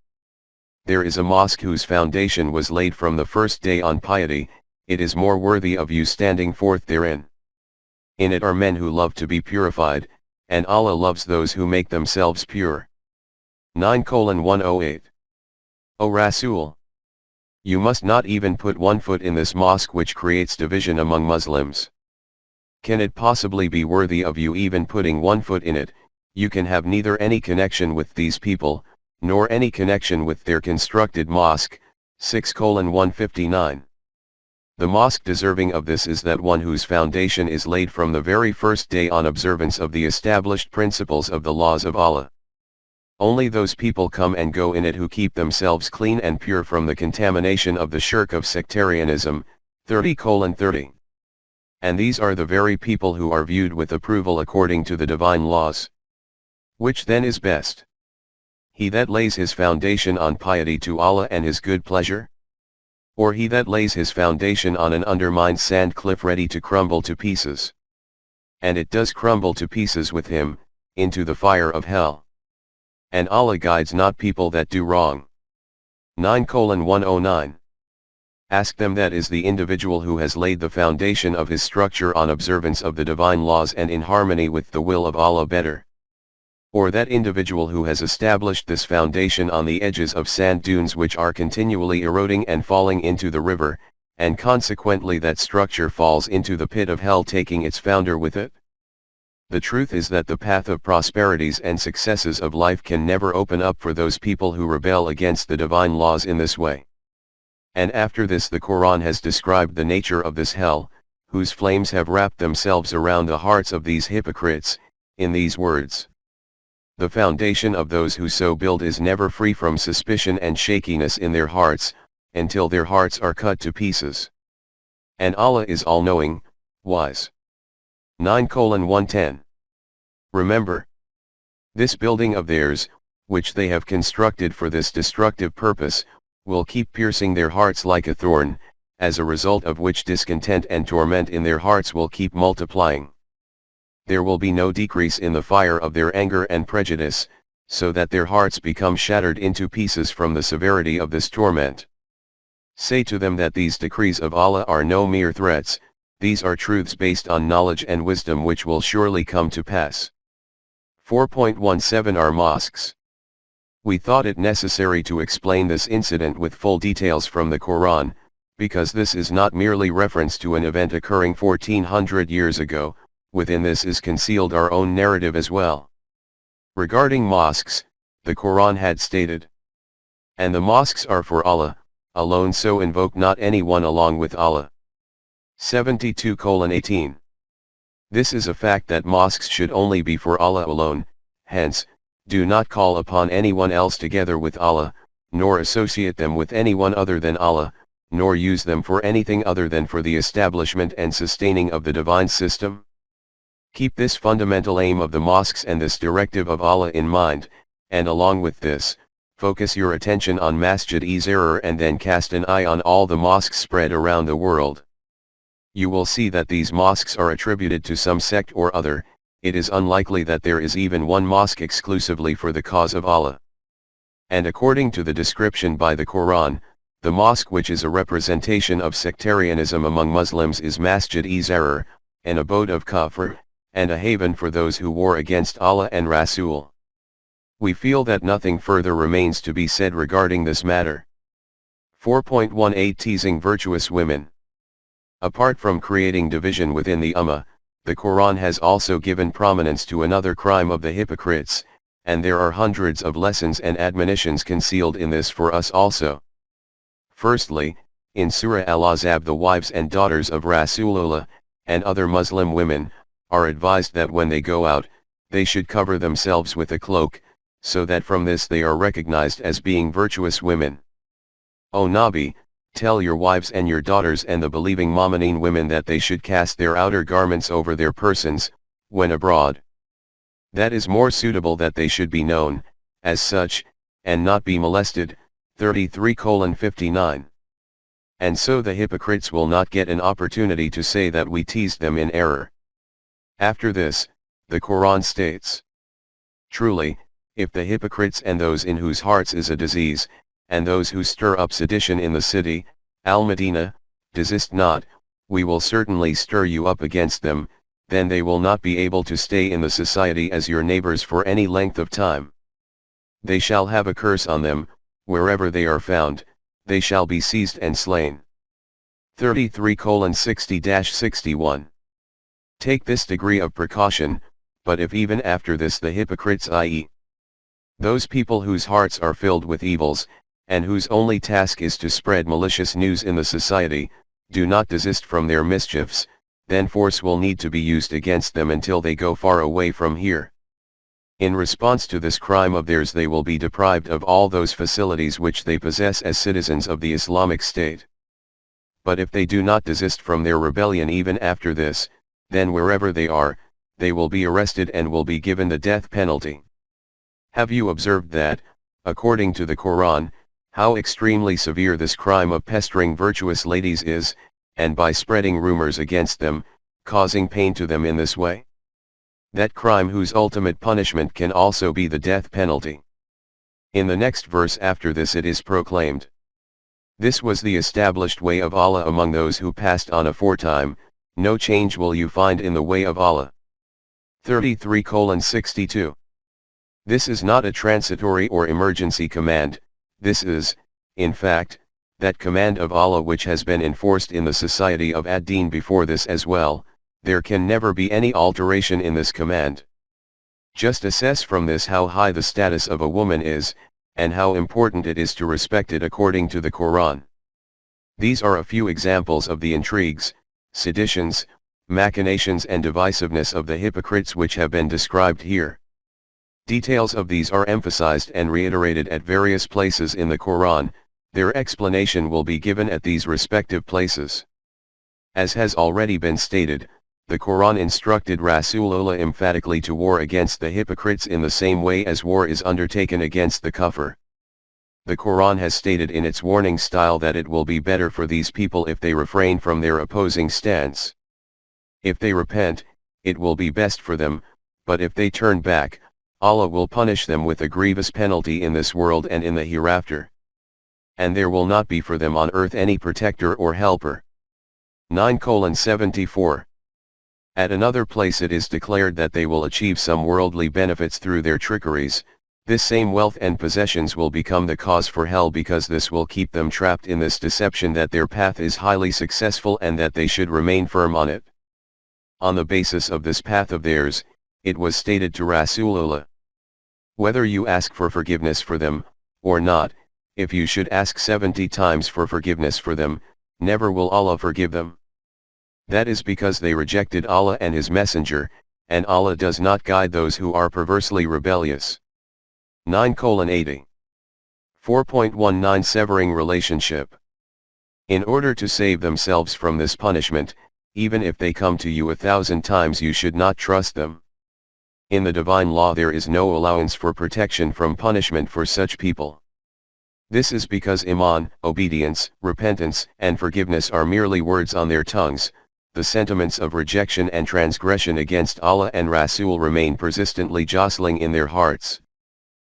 Speaker 1: There is a mosque whose foundation was laid from the first day on piety, it is more worthy of you standing forth therein. In it are men who love to be purified, and Allah loves those who make themselves pure. 9:108. O Rasool! You must not even put one foot in this mosque which creates division among Muslims. Can it possibly be worthy of you even putting one foot in it? You can have neither any connection with these people, nor any connection with their constructed mosque. 6:159. The mosque deserving of this is that one whose foundation is laid from the very first day on observance of the established principles of the laws of Allah. Only those people come and go in it who keep themselves clean and pure from the contamination of the shirk of sectarianism. 30:30. And these are the very people who are viewed with approval according to the divine laws. Which then is best? He that lays his foundation on piety to Allah and his good pleasure? Or he that lays his foundation on an undermined sand cliff ready to crumble to pieces? And it does crumble to pieces with him, into the fire of hell. And Allah guides not people that do wrong. 9:109. Ask them that is the individual who has laid the foundation of his structure on observance of the divine laws and in harmony with the will of Allah better. Or that individual who has established this foundation on the edges of sand dunes which are continually eroding and falling into the river, and consequently that structure falls into the pit of hell taking its founder with it? The truth is that the path of prosperities and successes of life can never open up for those people who rebel against the divine laws in this way. And after this the Quran has described the nature of this hell, whose flames have wrapped themselves around the hearts of these hypocrites, in these words. The foundation of those who so build is never free from suspicion and shakiness in their hearts, until their hearts are cut to pieces. And Allah is all-knowing, wise. 9:110. Remember, this building of theirs, which they have constructed for this destructive purpose, will keep piercing their hearts like a thorn, as a result of which discontent and torment in their hearts will keep multiplying. There will be no decrease in the fire of their anger and prejudice, so that their hearts become shattered into pieces from the severity of this torment. Say to them that these decrees of Allah are no mere threats, these are truths based on knowledge and wisdom which will surely come to pass. 4.17 Our mosques. We thought it necessary to explain this incident with full details from the Quran, because this is not merely reference to an event occurring 1400 years ago, within this is concealed our own narrative as well. Regarding mosques, the Quran had stated, "And the mosques are for Allah, alone, so invoke not anyone along with Allah." 72:18. This is a fact that mosques should only be for Allah alone, hence, do not call upon anyone else together with Allah, nor associate them with anyone other than Allah, nor use them for anything other than for the establishment and sustaining of the divine system. Keep this fundamental aim of the mosques and this directive of Allah in mind, and along with this, focus your attention on Masjid-e-Zarar and then cast an eye on all the mosques spread around the world. You will see that these mosques are attributed to some sect or other. It is unlikely that there is even one mosque exclusively for the cause of Allah. And according to the description by the Quran, the mosque which is a representation of sectarianism among Muslims is Masjid-e-Zarar, an abode of kufr, and a haven for those who war against Allah and Rasool. We feel that nothing further remains to be said regarding this matter. 4.18 Teasing virtuous women. Apart from creating division within the Ummah, the Quran has also given prominence to another crime of the hypocrites, and there are hundreds of lessons and admonitions concealed in this for us also. Firstly, in Surah Al-Ahzab the wives and daughters of Rasulullah, and other Muslim women, are advised that when they go out, they should cover themselves with a cloak, so that from this they are recognized as being virtuous women. O Nabi, tell your wives and your daughters and the believing Mu'mineen women that they should cast their outer garments over their persons, when abroad. That is more suitable that they should be known, as such, and not be molested. 33:59. And so the hypocrites will not get an opportunity to say that we teased them in error. After this, the Quran states, "Truly, if the hypocrites and those in whose hearts is a disease, and those who stir up sedition in the city, Al-Madinah, desist not, we will certainly stir you up against them, then they will not be able to stay in the society as your neighbors for any length of time. They shall have a curse on them, wherever they are found, they shall be seized and slain." 33:60-61. Take this degree of precaution, but if even after this the hypocrites, i.e., those people whose hearts are filled with evils, and whose only task is to spread malicious news in the society, do not desist from their mischiefs, then force will need to be used against them until they go far away from here. In response to this crime of theirs they will be deprived of all those facilities which they possess as citizens of the Islamic State. But if they do not desist from their rebellion even after this, then wherever they are, they will be arrested and will be given the death penalty. Have you observed that, according to the Quran, how extremely severe this crime of pestering virtuous ladies is, and by spreading rumors against them, causing pain to them in this way? That crime whose ultimate punishment can also be the death penalty. In the next verse after this it is proclaimed, This was the established way of Allah among those who passed on aforetime, no change will you find in the way of Allah. 33:62. This is not a transitory or emergency command, this is, in fact, that command of Allah which has been enforced in the society of ad-Din before this as well. There can never be any alteration in this command. Just assess from this how high the status of a woman is, and how important it is to respect it according to the Quran. These are a few examples of the intrigues, seditions, machinations and divisiveness of the hypocrites which have been described here. Details of these are emphasized and reiterated at various places in the Quran, their explanation will be given at these respective places. As has already been stated, the Quran instructed Rasulullah emphatically to war against the hypocrites in the same way as war is undertaken against the kuffar. The Quran has stated in its warning style that it will be better for these people if they refrain from their opposing stance. If they repent, it will be best for them, but if they turn back, Allah will punish them with a grievous penalty in this world and in the hereafter. And there will not be for them on earth any protector or helper. 9:74. At another place it is declared that they will achieve some worldly benefits through their trickeries. This same wealth and possessions will become the cause for hell because this will keep them trapped in this deception that their path is highly successful and that they should remain firm on it. On the basis of this path of theirs, it was stated to Rasulullah, whether you ask for forgiveness for them, or not, if you should ask 70 times for forgiveness for them, never will Allah forgive them. That is because they rejected Allah and His Messenger, and Allah does not guide those who are perversely rebellious. 9:80. 4.19 Severing relationship. In order to save themselves from this punishment, even if they come to you 1,000 times you should not trust them. In the divine law there is no allowance for protection from punishment for such people. This is because Iman, obedience, repentance, and forgiveness are merely words on their tongues. The sentiments of rejection and transgression against Allah and Rasool remain persistently jostling in their hearts.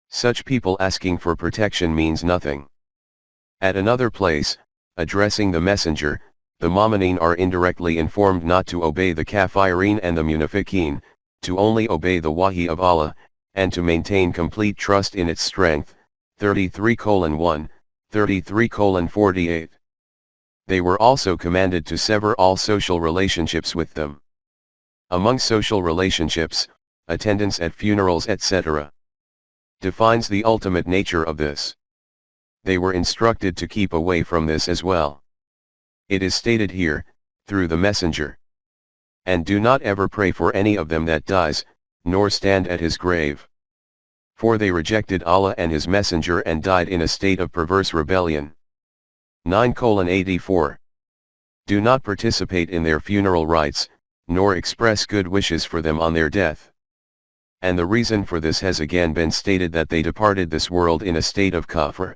Speaker 1: Such people asking for protection means nothing. At another place, addressing the Messenger, the Mu'mineen are indirectly informed not to obey the Kafirin and the Munafiqeen, to only obey the Wahi of Allah, and to maintain complete trust in its strength. 33:1, 33:48. They were also commanded to sever all social relationships with them. Among social relationships, attendance at funerals etc. defines the ultimate nature of this. They were instructed to keep away from this as well. It is stated here, through the Messenger. And do not ever pray for any of them that dies, nor stand at his grave. For they rejected Allah and His Messenger and died in a state of perverse rebellion. 9:84. Do not participate in their funeral rites, nor express good wishes for them on their death. And the reason for this has again been stated that they departed this world in a state of kufr.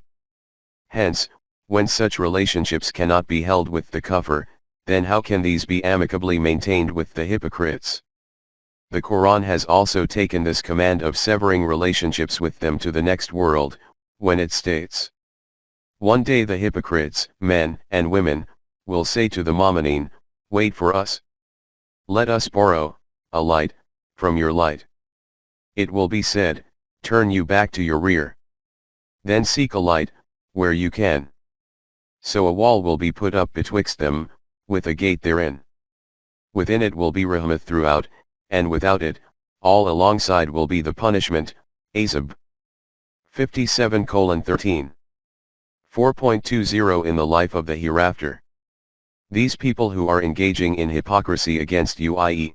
Speaker 1: Hence, when such relationships cannot be held with the kufr, then how can these be amicably maintained with the hypocrites? The Quran has also taken this command of severing relationships with them to the next world, when it states, one day the hypocrites, men and women, will say to the Mu'mineen, wait for us. Let us borrow a light from your light. It will be said, turn you back to your rear. Then seek a light, where you can. So a wall will be put up betwixt them, with a gate therein. Within it will be rahmah throughout, and without it, all alongside will be the punishment. Azab. 57:13. 4.20 In the life of the hereafter. These people who are engaging in hypocrisy against you, i.e.,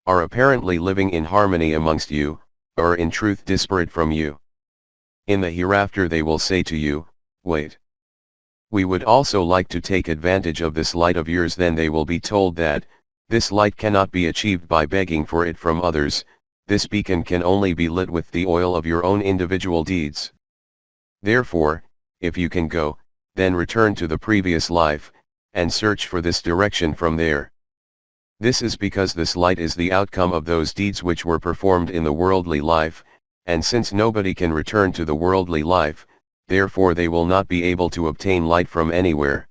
Speaker 1: are apparently living in harmony amongst you, are in truth disparate from you. In the hereafter they will say to you, wait. We would also like to take advantage of this light of yours. Then they will be told that, this light cannot be achieved by begging for it from others, this beacon can only be lit with the oil of your own individual deeds. Therefore, if you can go, then return to the previous life, and search for this direction from there. This is because this light is the outcome of those deeds which were performed in the worldly life, and since nobody can return to the worldly life, therefore they will not be able to obtain light from anywhere.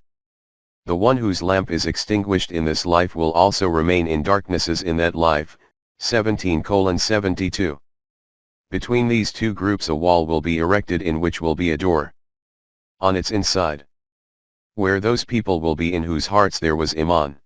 Speaker 1: The one whose lamp is extinguished in this life will also remain in darknesses in that life. 17:72. Between these two groups a wall will be erected in which will be a door on its inside, where those people will be in whose hearts there was Iman.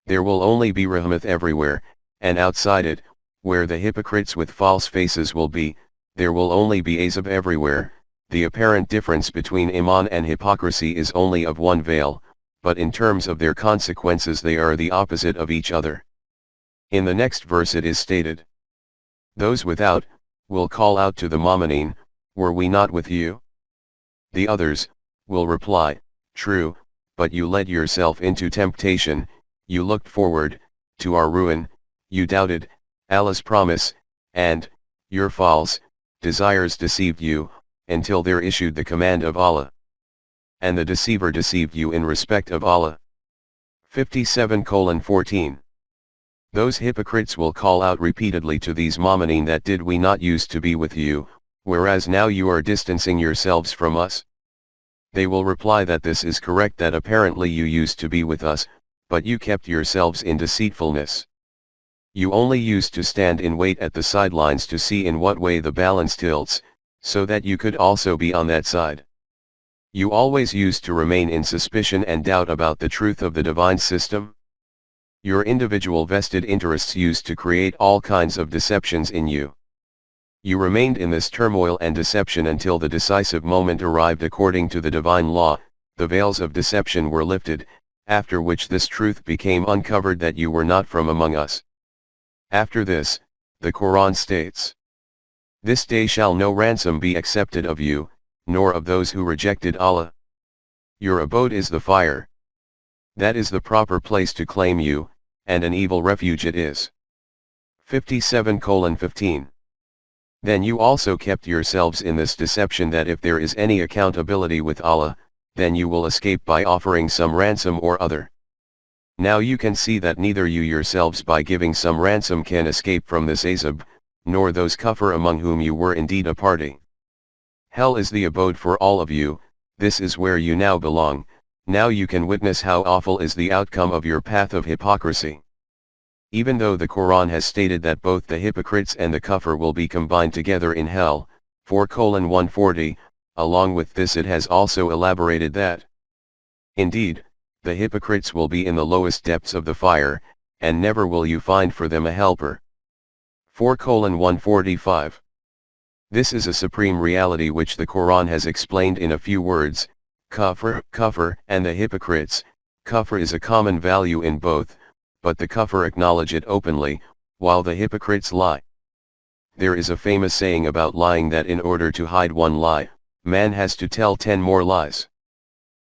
Speaker 1: There will only be rahmat everywhere, and outside it, where the hypocrites with false faces will be, there will only be azab everywhere. The apparent difference between Iman and hypocrisy is only of one veil, but in terms of their consequences they are the opposite of each other. In the next verse it is stated, "Those without will call out to the Mu'mineen, were we not with you?" The others will reply, "True, but you led yourself into temptation, you looked forward to our ruin, you doubted Allah's promise, and your false desires deceived you, until there issued the command of Allah. And the deceiver deceived you in respect of Allah." 57:14. Those hypocrites will call out repeatedly to these Mu'mineen that did we not used to be with you, whereas now you are distancing yourselves from us? They will reply that this is correct, that apparently you used to be with us, but you kept yourselves in deceitfulness. You only used to stand in wait at the sidelines to see in what way the balance tilts, so that you could also be on that side. You always used to remain in suspicion and doubt about the truth of the divine system. Your individual vested interests used to create all kinds of deceptions in you. You remained in this turmoil and deception until the decisive moment arrived according to the divine law, the veils of deception were lifted, after which this truth became uncovered that you were not from among us. After this, the Quran states, "This day shall no ransom be accepted of you, nor of those who rejected Allah. Your abode is the fire. That is the proper place to claim you, and an evil refuge it is." 57:15. Then you also kept yourselves in this deception that if there is any accountability with Allah, then you will escape by offering some ransom or other. Now you can see that neither you yourselves by giving some ransom can escape from this azab, nor those kuffar among whom you were indeed a party. Hell is the abode for all of you, this is where you now belong. Now you can witness how awful is the outcome of your path of hypocrisy. Even though the Quran has stated that both the hypocrites and the kuffar will be combined together in hell, 4:140, along with this it has also elaborated that, indeed, the hypocrites will be in the lowest depths of the fire, and never will you find for them a helper. 4:145. This is a supreme reality which the Quran has explained in a few words, kuffar, and the hypocrites. Kuffar is a common value in both, but the kuffar acknowledge it openly, while the hypocrites lie. There is a famous saying about lying that in order to hide one lie, man has to tell 10 more lies.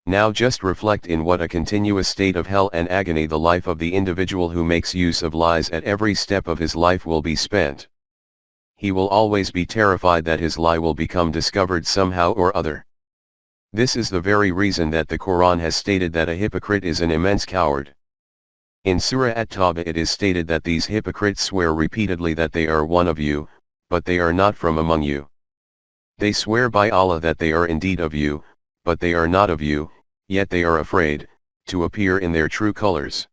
Speaker 1: Now just reflect in what a continuous state of hell and agony the life of the individual who makes use of lies at every step of his life will be spent. He will always be terrified that his lie will become discovered somehow or other. This is the very reason that the Quran has stated that a hypocrite is an immense coward. In Surah At-Tawbah it is stated that these hypocrites swear repeatedly that they are one of you, but they are not from among you. They swear by Allah that they are indeed of you, but they are not of you, yet they are afraid to appear in their true colors.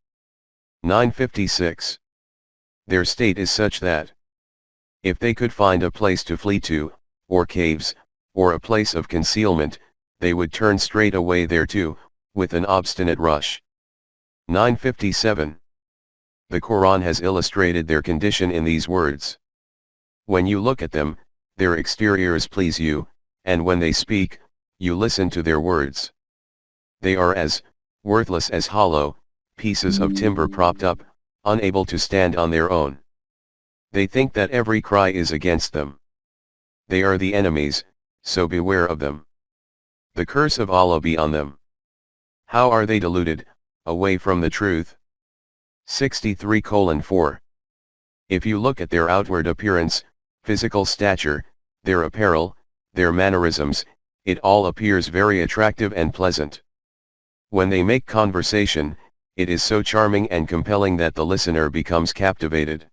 Speaker 1: 9:56. Their state is such that, if they could find a place to flee to, or caves, or a place of concealment, they would turn straight away thereto, with an obstinate rush. 9:57. The Quran has illustrated their condition in these words. When you look at them, their exteriors please you, and when they speak, you listen to their words. They are as worthless as hollow pieces of timber propped up, unable to stand on their own. They think that every cry is against them. They are the enemies, so beware of them. The curse of Allah be on them. How are they deluded, away from the truth? 63:4. If you look at their outward appearance, physical stature, their apparel, their mannerisms, it all appears very attractive and pleasant. When they make conversation, it is so charming and compelling that the listener becomes captivated.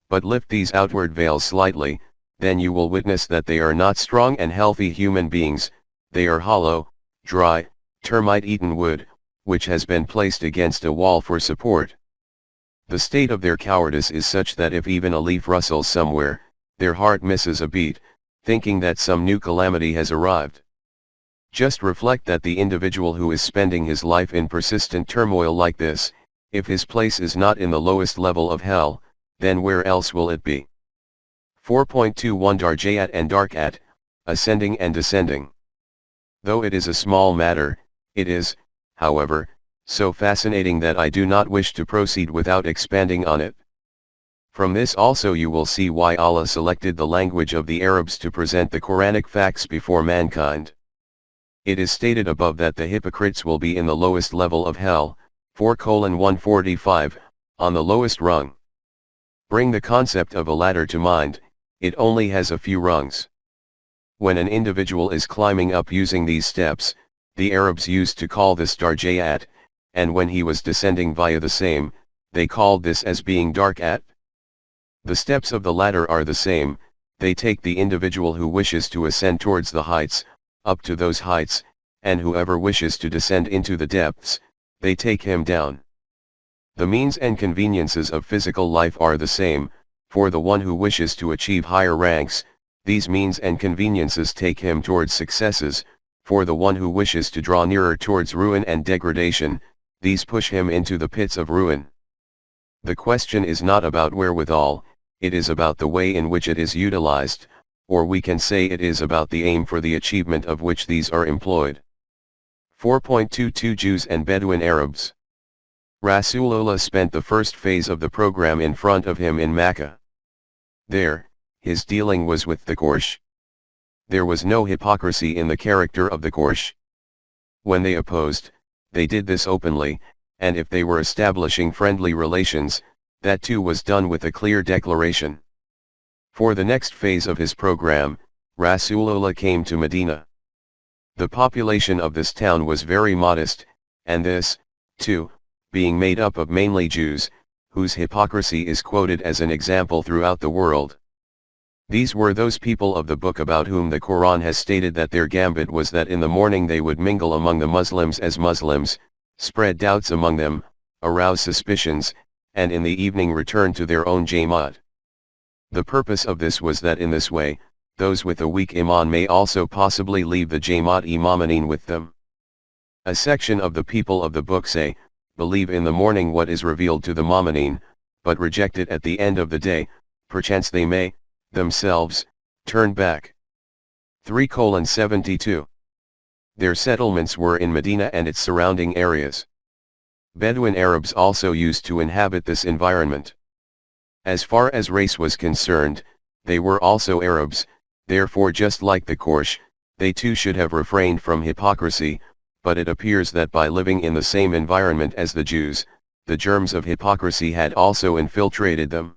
Speaker 1: But lift these outward veils slightly, then you will witness that they are not strong and healthy human beings, they are hollow, dry, termite-eaten wood, which has been placed against a wall for support. The state of their cowardice is such that if even a leaf rustles somewhere, their heart misses a beat, thinking that some new calamity has arrived. Just reflect that the individual who is spending his life in persistent turmoil like this, if his place is not in the lowest level of hell, then where else will it be? 4.21 Darjayat and Darkat, ascending and descending. Though it is a small matter, it is, however, so fascinating that I do not wish to proceed without expanding on it. From this also you will see why Allah selected the language of the Arabs to present the Quranic facts before mankind. It is stated above that the hypocrites will be in the lowest level of hell, 4:145, on the lowest rung. Bring the concept of a ladder to mind, it only has a few rungs. When an individual is climbing up using these steps, the Arabs used to call this Darjayat, and when he was descending via the same, they called this as being Darkat. The steps of the ladder are the same, they take the individual who wishes to ascend towards the heights, up to those heights, and whoever wishes to descend into the depths, they take him down. The means and conveniences of physical life are the same, for the one who wishes to achieve higher ranks, these means and conveniences take him towards successes, for the one who wishes to draw nearer towards ruin and degradation, these push him into the pits of ruin. The question is not about wherewithal, it is about the way in which it is utilized, or we can say it is about the aim for the achievement of which these are employed. 4.22 Jews and Bedouin Arabs. Rasulullah spent the first phase of the program in front of him in Mecca. There, his dealing was with the Quraysh. There was no hypocrisy in the character of the Quraysh. When they opposed, they did this openly, and if they were establishing friendly relations, that too was done with a clear declaration. For the next phase of his program, Rasulullah came to Medina. The population of this town was very modest, and this, too, being made up of mainly Jews, whose hypocrisy is quoted as an example throughout the world. These were those people of the book about whom the Quran has stated that their gambit was that in the morning they would mingle among the Muslims as Muslims, spread doubts among them, arouse suspicions, and in the evening return to their own Jamaat. The purpose of this was that in this way, those with a weak iman may also possibly leave the Jamaat Imamanin with them. A section of the people of the book say, believe in the morning what is revealed to the Mu'minin, but reject it at the end of the day, perchance they may, themselves, turn back. 3:72. Their settlements were in Medina and its surrounding areas. Bedouin Arabs also used to inhabit this environment. As far as race was concerned, they were also Arabs, therefore just like the Quraysh, they too should have refrained from hypocrisy, but it appears that by living in the same environment as the Jews, the germs of hypocrisy had also infiltrated them.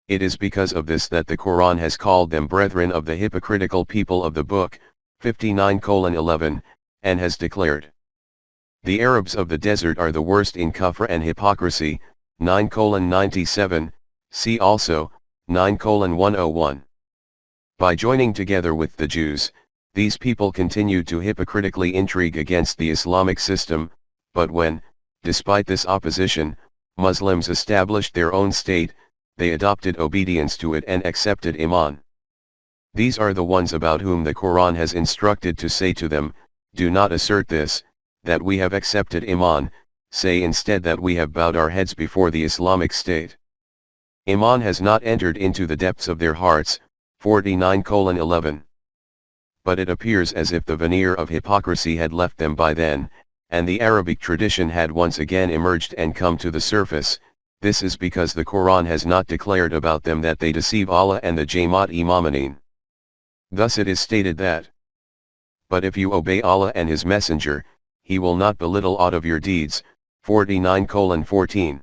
Speaker 1: It is because of this that the Quran has called them brethren of the hypocritical people of the book, 59:11, and has declared, the Arabs of the desert are the worst in kufr and hypocrisy, 9:97, see also, 9:101. By joining together with the Jews, these people continued to hypocritically intrigue against the Islamic system, but when, despite this opposition, Muslims established their own state, they adopted obedience to it and accepted Iman. These are the ones about whom the Quran has instructed to say to them, do not assert this, that we have accepted Iman, say instead that we have bowed our heads before the Islamic State. Iman has not entered into the depths of their hearts, 49:11. But it appears as if the veneer of hypocrisy had left them by then, and the Arabic tradition had once again emerged and come to the surface. This is because the Quran has not declared about them that they deceive Allah and the Jamaat Imamanin. Thus it is stated that, but if you obey Allah and His Messenger, He will not belittle aught of your deeds, 49:14.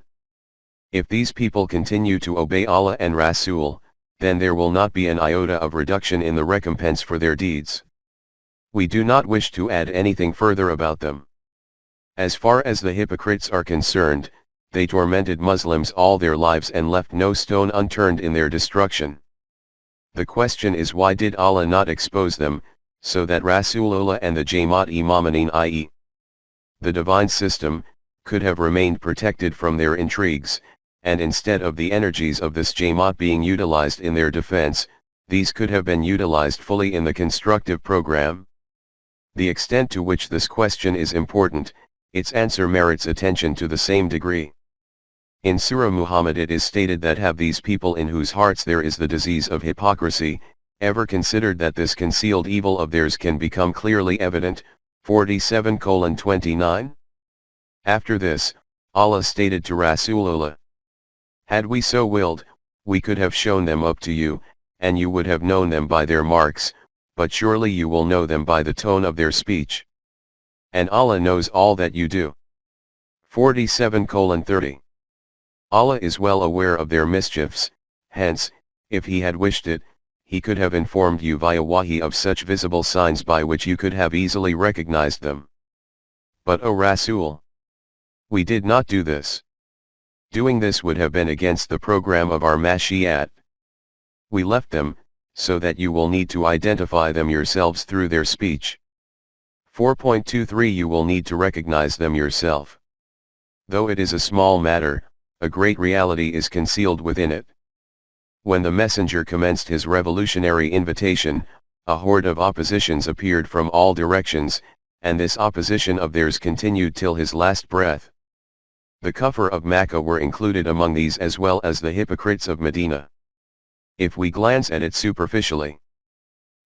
Speaker 1: If these people continue to obey Allah and Rasool, then there will not be an iota of reduction in the recompense for their deeds. We do not wish to add anything further about them. As far as the hypocrites are concerned, they tormented Muslims all their lives and left no stone unturned in their destruction. The question is, why did Allah not expose them, so that Rasulullah and the Jamaat-e-Momineen, i.e. the divine system, could have remained protected from their intrigues, and instead of the energies of this Jamaat being utilized in their defense, these could have been utilized fully in the constructive program? The extent to which this question is important, its answer merits attention to the same degree. In Surah Muhammad it is stated that have these people in whose hearts there is the disease of hypocrisy, ever considered that this concealed evil of theirs can become clearly evident, 47:29? After this, Allah stated to Rasulullah, had we so willed, we could have shown them up to you, and you would have known them by their marks, but surely you will know them by the tone of their speech. And Allah knows all that you do. 47:30. Allah is well aware of their mischiefs, hence, if He had wished it, He could have informed you via wahi of such visible signs by which you could have easily recognized them. But O Rasool, we did not do this. Doing this would have been against the program of our Mashi'at. We left them, so that you will need to identify them yourselves through their speech. 4.23 You will need to recognize them yourself. Though it is a small matter, a great reality is concealed within it. When the messenger commenced his revolutionary invitation, a horde of oppositions appeared from all directions, and this opposition of theirs continued till his last breath. The Kuffar of Makkah were included among these, as well as the hypocrites of Medina. If we glance at it superficially,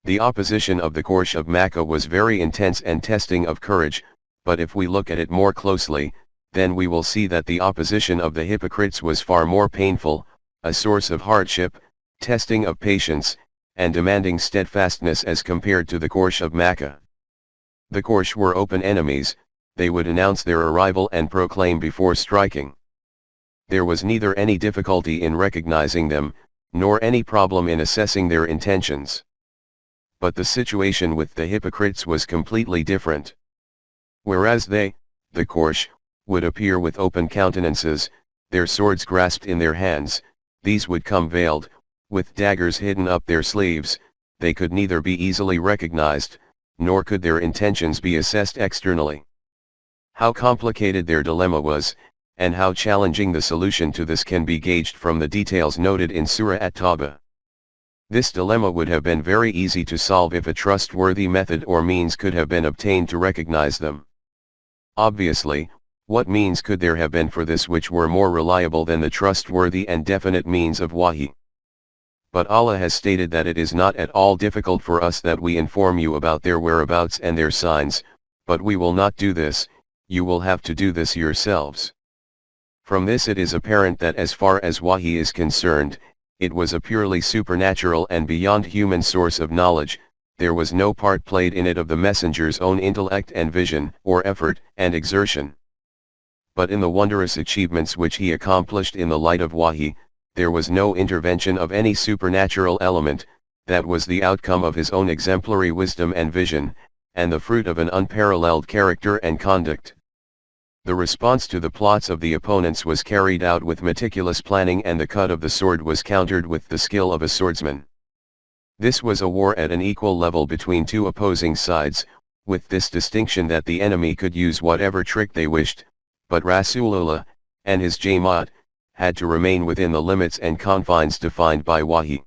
Speaker 1: the opposition of the Quraysh of Makkah was very intense and testing of courage, but if we look at it more closely, then we will see that the opposition of the hypocrites was far more painful, a source of hardship, testing of patience, and demanding steadfastness as compared to the Quraysh of Makkah. The Quraysh were open enemies, they would announce their arrival and proclaim before striking. There was neither any difficulty in recognizing them, nor any problem in assessing their intentions. But the situation with the hypocrites was completely different. Whereas they, the Quraysh, would appear with open countenances, their swords grasped in their hands, these would come veiled, with daggers hidden up their sleeves, they could neither be easily recognized, nor could their intentions be assessed externally. How complicated their dilemma was, and how challenging the solution to this can be gauged from the details noted in Surah At-Tawbah. This dilemma would have been very easy to solve if a trustworthy method or means could have been obtained to recognize them. Obviously, what means could there have been for this which were more reliable than the trustworthy and definite means of wahi? But Allah has stated that it is not at all difficult for us that we inform you about their whereabouts and their signs, but we will not do this, you will have to do this yourselves. From this it is apparent that as far as wahi is concerned, it was a purely supernatural and beyond human source of knowledge, there was no part played in it of the messenger's own intellect and vision, or effort and exertion. But in the wondrous achievements which he accomplished in the light of wahi, there was no intervention of any supernatural element, that was the outcome of his own exemplary wisdom and vision, and the fruit of an unparalleled character and conduct. The response to the plots of the opponents was carried out with meticulous planning, and the cut of the sword was countered with the skill of a swordsman. This was a war at an equal level between two opposing sides, with this distinction that the enemy could use whatever trick they wished, but Rasulullah, and his Jamaat, had to remain within the limits and confines defined by wahi.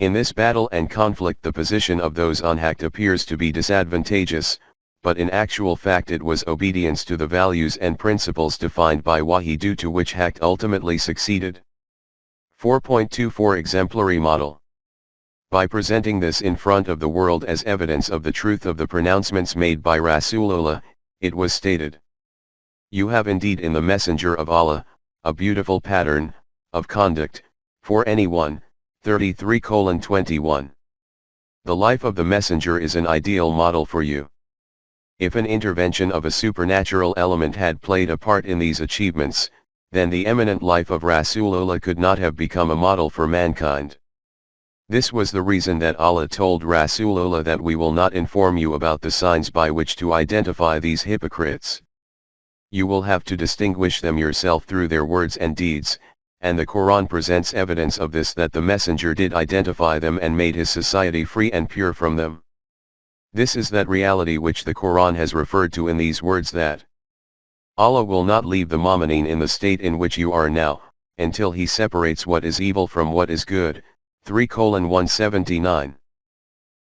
Speaker 1: In this battle and conflict the position of those on Haqq appears to be disadvantageous, but in actual fact it was obedience to the values and principles defined by wahi due to which Haqq ultimately succeeded. 4.24 Exemplary Model. By presenting this in front of the world as evidence of the truth of the pronouncements made by Rasulullah, it was stated, "You have indeed in the Messenger of Allah, a beautiful pattern of conduct for anyone." 33:21. The life of the Messenger is an ideal model for you. If an intervention of a supernatural element had played a part in these achievements, then the eminent life of Rasulullah could not have become a model for mankind. This was the reason that Allah told Rasulullah that we will not inform you about the signs by which to identify these hypocrites. You will have to distinguish them yourself through their words and deeds, and the Quran presents evidence of this, that the messenger did identify them and made his society free and pure from them. This is that reality which the Quran has referred to in these words, that Allah will not leave the mu'mineen in the state in which you are now, until he separates what is evil from what is good. 3:179.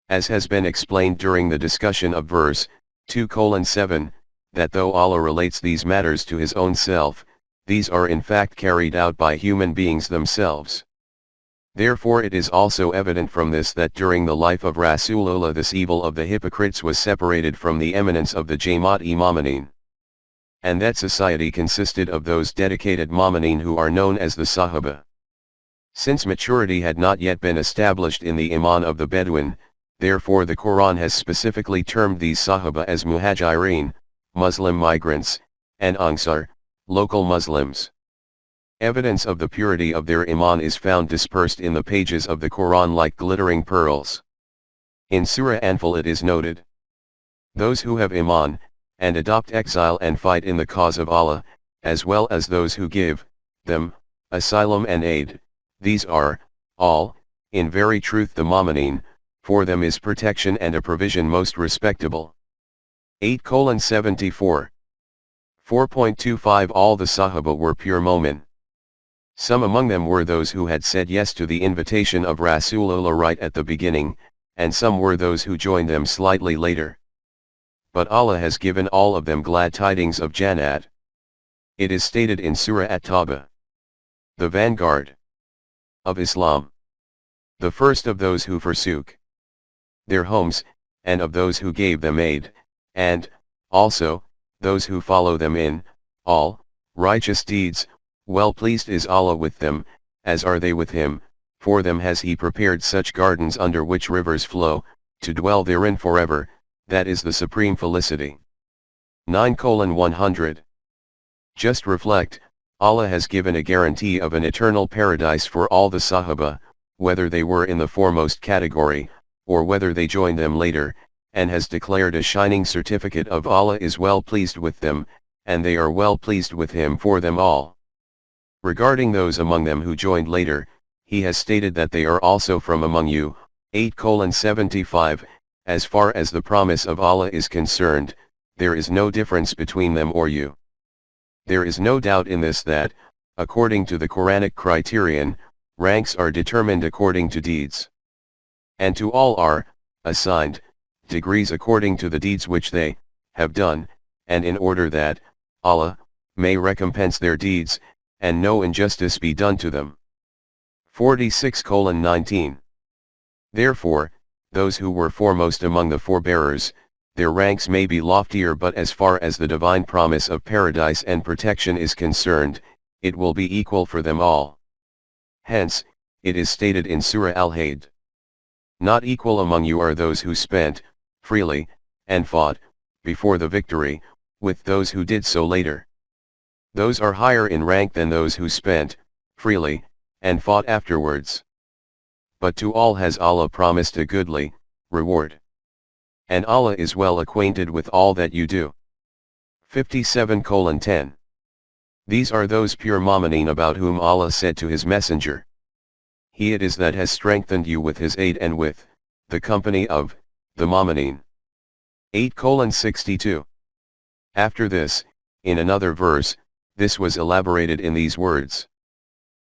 Speaker 1: As has been explained during the discussion of verse 2:7, that though Allah relates these matters to his own self, these are in fact carried out by human beings themselves. Therefore it is also evident from this that during the life of Rasulullah this evil of the hypocrites was separated from the eminence of the Jamaat-e-Mu'mineen. And that society consisted of those dedicated mu'mineen who are known as the Sahaba. Since maturity had not yet been established in the Iman of the Bedouin, therefore the Quran has specifically termed these Sahaba as Muhajireen, Muslim migrants, and Ansar, local Muslims. Evidence of the purity of their Iman is found dispersed in the pages of the Quran like glittering pearls. In Surah Anfal it is noted, those who have Iman, and adopt exile and fight in the cause of Allah, as well as those who give them asylum and aid, these are all, in very truth, the mu'mineen, for them is protection and a provision most respectable. 8:74. 4.25 All the Sahaba were pure mu'min. Some among them were those who had said yes to the invitation of Rasulullah right at the beginning, and some were those who joined them slightly later. But Allah has given all of them glad tidings of Jannat. It is stated in Surah At-Tawbah, the vanguard of Islam, the first of those who forsook their homes, and of those who gave them aid, and, also, those who follow them in all righteous deeds, well pleased is Allah with them, as are they with him, for them has he prepared such gardens under which rivers flow, to dwell therein forever, that is the supreme felicity. 9:100. Just reflect, Allah has given a guarantee of an eternal paradise for all the Sahaba, whether they were in the foremost category, or whether they joined them later, and has declared a shining certificate of Allah is well pleased with them, and they are well pleased with him for them all. Regarding those among them who joined later, he has stated that they are also from among you. 8:75. As far as the promise of Allah is concerned, there is no difference between them or you. There is no doubt in this that, according to the Quranic criterion, ranks are determined according to deeds. And to all are assigned degrees according to the deeds which they have done, and in order that Allah may recompense their deeds, and no injustice be done to them. 46:19. Therefore, those who were foremost among the forebearers, their ranks may be loftier, but as far as the divine promise of paradise and protection is concerned, it will be equal for them all. Hence, it is stated in Surah Al-Hayd, not equal among you are those who spent freely and fought before the victory, with those who did so later. Those are higher in rank than those who spent freely and fought afterwards. But to all has Allah promised a goodly reward. And Allah is well acquainted with all that you do. 57:10. These are those pure mu'mineen about whom Allah said to his messenger, he it is that has strengthened you with his aid and with the company of the mu'mineen. 8:62. After this, in another verse, this was elaborated in these words: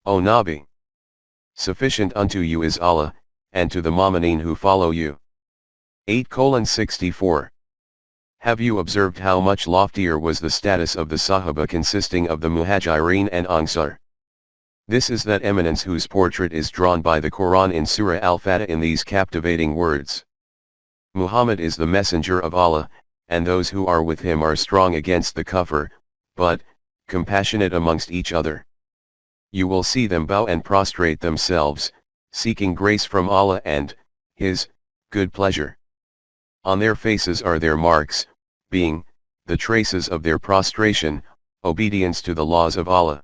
Speaker 1: O Nabi, sufficient unto you is Allah, and to the mu'mineen who follow you. 8:64. Have you observed how much loftier was the status of the Sahaba consisting of the Muhajireen and Ansar? This is that eminence whose portrait is drawn by the Quran in Surah Al-Fatih in these captivating words: Muhammad is the messenger of Allah, and those who are with him are strong against the kuffar, but compassionate amongst each other. You will see them bow and prostrate themselves, seeking grace from Allah and his good pleasure. On their faces are their marks, being the traces of their prostration, obedience to the laws of Allah.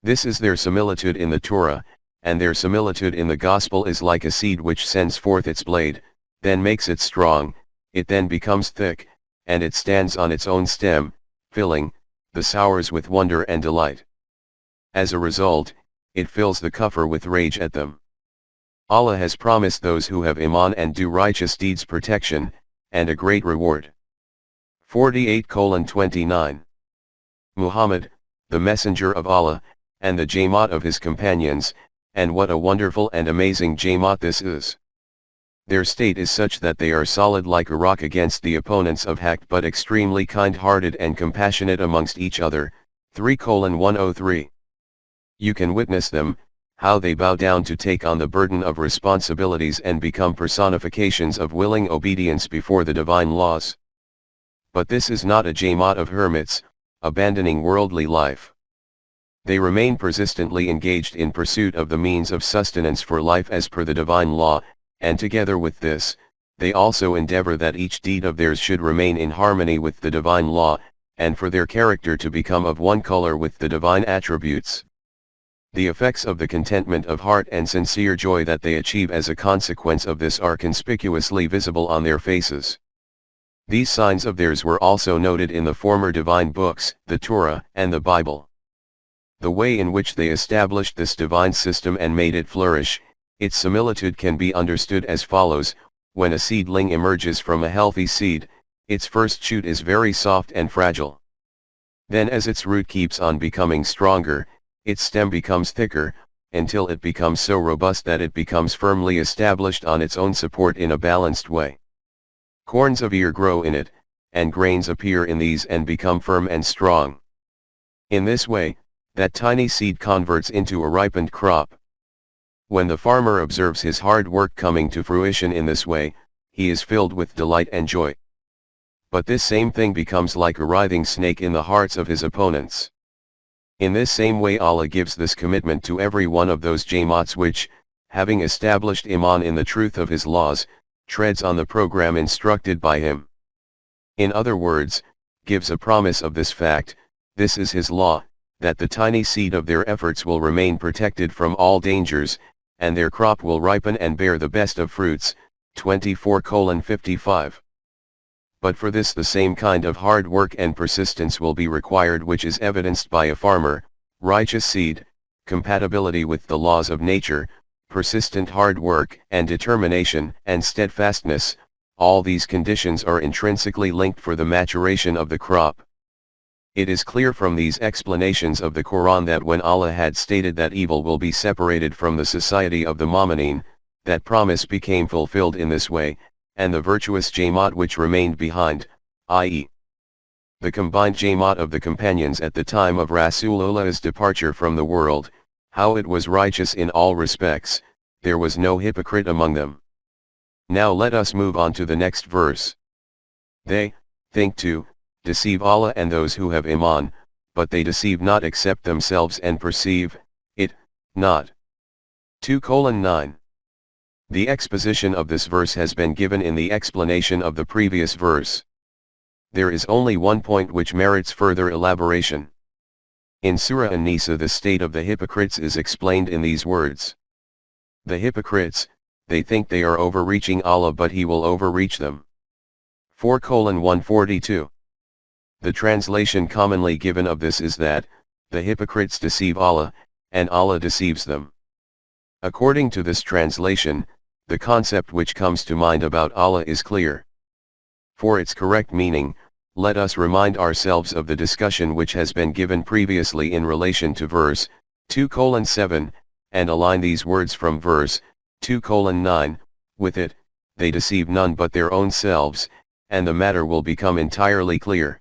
Speaker 1: This is their similitude in the Torah, and their similitude in the Gospel is like a seed which sends forth its blade, then makes it strong, it then becomes thick, and it stands on its own stem, filling the sowers with wonder and delight. As a result, it fills the kufr with rage at them. Allah has promised those who have iman and do righteous deeds protection, and a great reward. 48:29 Muhammad, the messenger of Allah, and the Jamaat of his companions, and what a wonderful and amazing Jamaat this is. Their state is such that they are solid like a rock against the opponents of haqq, but extremely kind-hearted and compassionate amongst each other. 3:103 You can witness them, how they bow down to take on the burden of responsibilities and become personifications of willing obedience before the divine laws. But this is not a Jamaat of hermits, abandoning worldly life. They remain persistently engaged in pursuit of the means of sustenance for life as per the divine law, and together with this, they also endeavor that each deed of theirs should remain in harmony with the divine law, and for their character to become of one color with the divine attributes. The effects of the contentment of heart and sincere joy that they achieve as a consequence of this are conspicuously visible on their faces. These signs of theirs were also noted in the former divine books, the Torah and the Bible. The way in which they established this divine system and made it flourish, its similitude can be understood as follows: when a seedling emerges from a healthy seed, its first shoot is very soft and fragile. Then as its root keeps on becoming stronger, its stem becomes thicker, until it becomes so robust that it becomes firmly established on its own support in a balanced way. Corns of ear grow in it, and grains appear in these and become firm and strong. In this way, that tiny seed converts into a ripened crop. When the farmer observes his hard work coming to fruition in this way, he is filled with delight and joy. But this same thing becomes like a writhing snake in the hearts of his opponents. In this same way Allah gives this commitment to every one of those Jamaats which, having established iman in the truth of his laws, treads on the program instructed by him. In other words, gives a promise of this fact: this is his law, that the tiny seed of their efforts will remain protected from all dangers, and their crop will ripen and bear the best of fruits. 24:55 But for this the same kind of hard work and persistence will be required which is evidenced by a farmer: righteous seed, compatibility with the laws of nature, persistent hard work and determination and steadfastness. All these conditions are intrinsically linked for the maturation of the crop. It is clear from these explanations of the Quran that when Allah had stated that evil will be separated from the society of the Mu'mineen, that promise became fulfilled in this way, and the virtuous Jamaat which remained behind, i.e., the combined Jamaat of the companions at the time of Rasulullah's departure from the world, how it was righteous in all respects, there was no hypocrite among them. Now let us move on to the next verse. They think to deceive Allah and those who have iman, but they deceive not except themselves and perceive it not. 2:9 The exposition of this verse has been given in the explanation of the previous verse. There is only one point which merits further elaboration. In Surah An-Nisa the state of the hypocrites is explained in these words. The hypocrites, they think they are overreaching Allah but He will overreach them. 4:142 The translation commonly given of this is that, the hypocrites deceive Allah, and Allah deceives them. According to this translation, the concept which comes to mind about Allah is clear. For its correct meaning, let us remind ourselves of the discussion which has been given previously in relation to verse 2:7, and align these words from verse 2:9, with it: they deceive none but their own selves, and the matter will become entirely clear.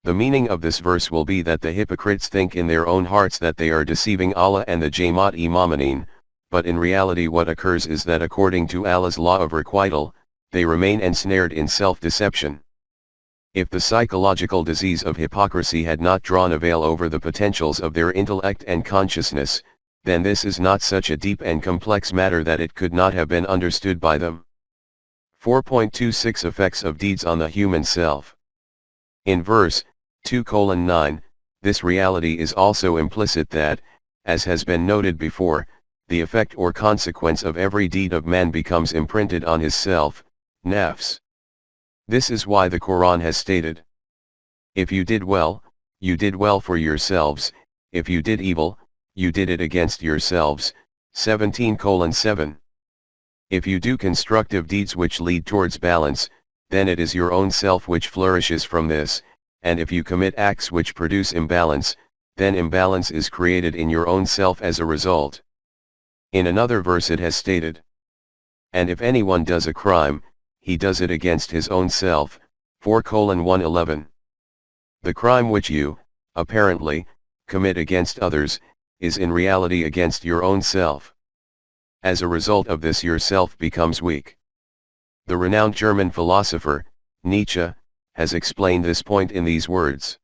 Speaker 1: The meaning of this verse will be that the hypocrites think in their own hearts that they are deceiving Allah and the Jamaat-e Mu'mineen, but in reality what occurs is that according to Allah's law of requital, they remain ensnared in self-deception. If the psychological disease of hypocrisy had not drawn a veil over the potentials of their intellect and consciousness, then this is not such a deep and complex matter that it could not have been understood by them. 4.26 Effects of deeds on the human self. In verse 2:9, this reality is also implicit that, as has been noted before, the effect or consequence of every deed of man becomes imprinted on his self, nafs. This is why the Quran has stated, if you did well for yourselves; if you did evil, you did it against yourselves, 17:7. If you do constructive deeds which lead towards balance, then it is your own self which flourishes from this, and if you commit acts which produce imbalance, then imbalance is created in your own self as a result. In another verse it has stated, and if anyone does a crime, he does it against his own self, 4:111. The crime which you, apparently, commit against others, is in reality against your own self. As a result of this your self becomes weak. The renowned German philosopher, Nietzsche, has explained this point in these words.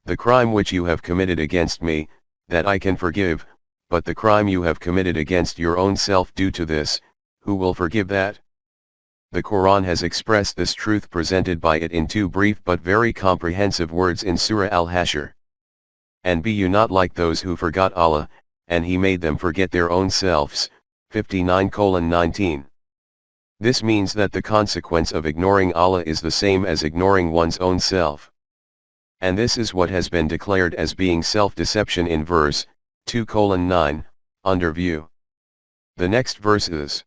Speaker 1: The crime which you have committed against me, that I can forgive, but the crime you have committed against your own self due to this, who will forgive that? The Quran has expressed this truth presented by it in two brief but very comprehensive words in Surah Al-Hashr. And be you not like those who forgot Allah, and He made them forget their own selves, 59:19. This means that the consequence of ignoring Allah is the same as ignoring one's own self. And this is what has been declared as being self-deception in verse 2:9, under view. The next verse is,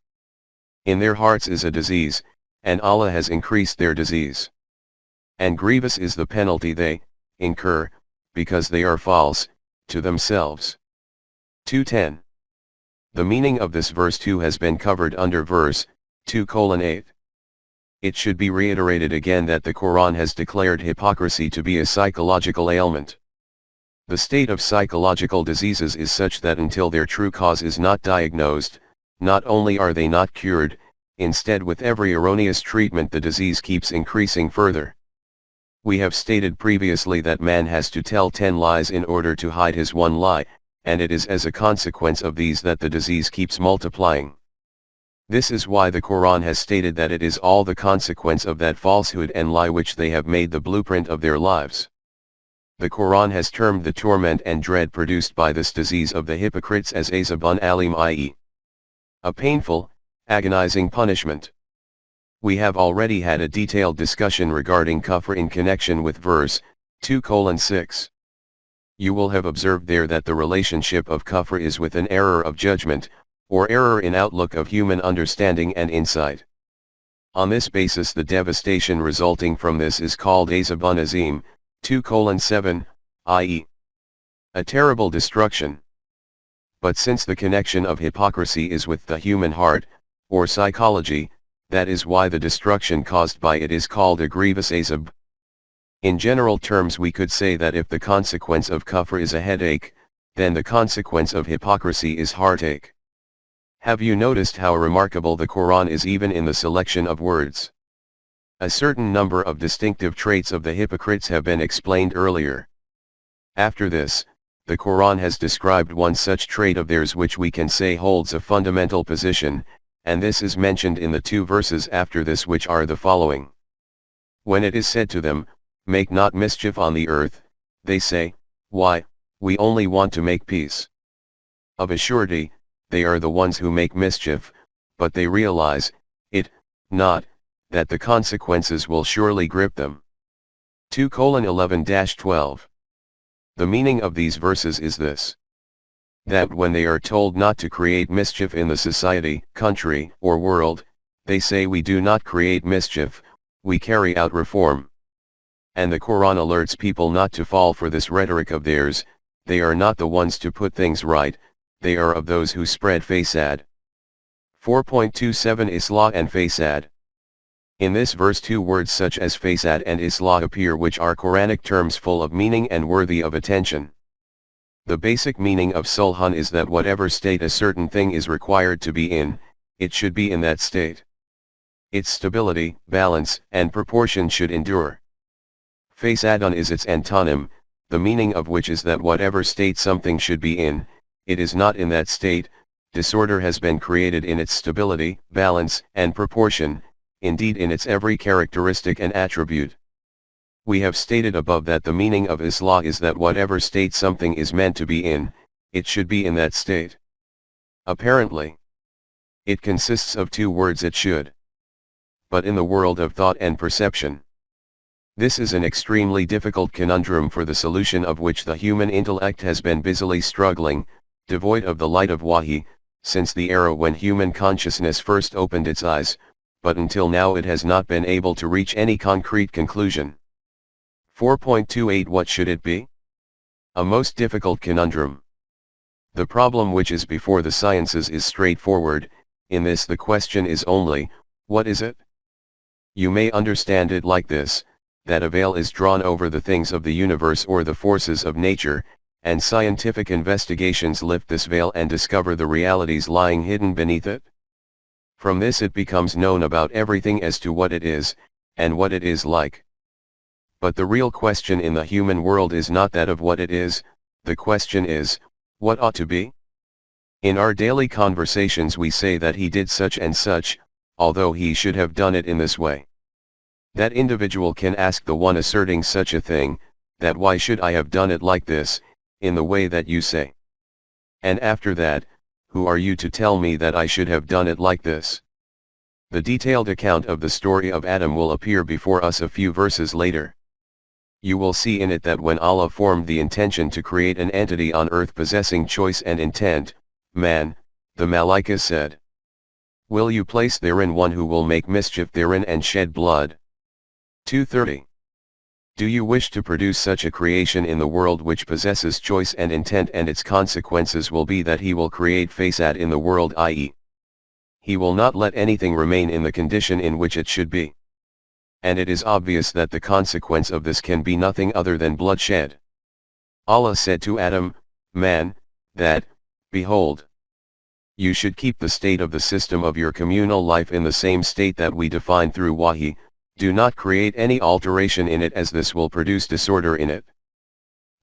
Speaker 1: in their hearts is a disease, and Allah has increased their disease. And grievous is the penalty they incur, because they are false to themselves. 2:10. The meaning of this verse 2 has been covered under verse 2:8. It should be reiterated again that the Quran has declared hypocrisy to be a psychological ailment. The state of psychological diseases is such that until their true cause is not diagnosed, not only are they not cured, instead with every erroneous treatment the disease keeps increasing further. We have stated previously that man has to tell 10 lies in order to hide his one lie, and it is as a consequence of these that the disease keeps multiplying. This is why the Quran has stated that it is all the consequence of that falsehood and lie which they have made the blueprint of their lives. The Quran has termed the torment and dread produced by this disease of the hypocrites as azabun alim, i.e., a painful, agonizing punishment. We have already had a detailed discussion regarding kufr in connection with verse 2:6. You will have observed there that the relationship of kufr is with an error of judgment, or error in outlook of human understanding and insight. On this basis the devastation resulting from this is called azabun azim, 2:7, i.e., a terrible destruction. But since the connection of hypocrisy is with the human heart, or psychology, that is why the destruction caused by it is called a grievous azab. In general terms we could say that if the consequence of kufr is a headache, then the consequence of hypocrisy is heartache. Have you noticed how remarkable the Quran is even in the selection of words? A certain number of distinctive traits of the hypocrites have been explained earlier. After this, the Quran has described one such trait of theirs which we can say holds a fundamental position, and this is mentioned in the two verses after this, which are the following. When it is said to them, make not mischief on the earth, they say, why, we only want to make peace. Of a surety, they are the ones who make mischief, but they realize, it, not, that the consequences will surely grip them. 2:11-12. The meaning of these verses is this: that when they are told not to create mischief in the society, country, or world, they say we do not create mischief, we carry out reform. And the Quran alerts people not to fall for this rhetoric of theirs. They are not the ones to put things right, they are of those who spread fasad. 4.27 Islah and fasad. In this verse two words such as fasad and islah appear, which are Quranic terms full of meaning and worthy of attention. The basic meaning of sulhan is that whatever state a certain thing is required to be in, it should be in that state. Its stability, balance, and proportion should endure. Fasadun is its antonym, the meaning of which is that whatever state something should be in, it is not in that state, disorder has been created in its stability, balance, and proportion, indeed in its every characteristic and attribute. We have stated above that the meaning of islah is that whatever state something is meant to be in, it should be in that state. Apparently, it consists of two words, it should. But in the world of thought and perception, This is an extremely difficult conundrum for the solution of which the human intellect has been busily struggling, devoid of the light of Wahi, since the era when human consciousness first opened its eyes, but until now it has not been able to reach any concrete conclusion. 4.28 What should it be? A most difficult conundrum. The problem which is before the sciences is straightforward. In this the question is only, what is it? You may understand it like this, that a veil is drawn over the things of the universe or the forces of nature, and scientific investigations lift this veil and discover the realities lying hidden beneath it. From this it becomes known about everything as to what it is, and what it is like. But the real question in the human world is not that of what it is, the question is, what ought to be? In our daily conversations we say that he did such and such, although he should have done it in this way. That individual can ask the one asserting such a thing, that why should I have done it like this, in the way that you say? And after that, who are you to tell me that I should have done it like this? The detailed account of the story of Adam will appear before us a few verses later. You will see in it that when Allah formed the intention to create an entity on earth possessing choice and intent, man, the Malaika said, will you place therein one who will make mischief therein and shed blood? 2:30. Do you wish to produce such a creation in the world which possesses choice and intent, and its consequences will be that he will create fasad in the world, i.e., he will not let anything remain in the condition in which it should be. And it is obvious that the consequence of this can be nothing other than bloodshed. Allah said to Adam, man, that, behold, you should keep the state of the system of your communal life in the same state that we define through Wahi, do not create any alteration in it, as this will produce disorder in it.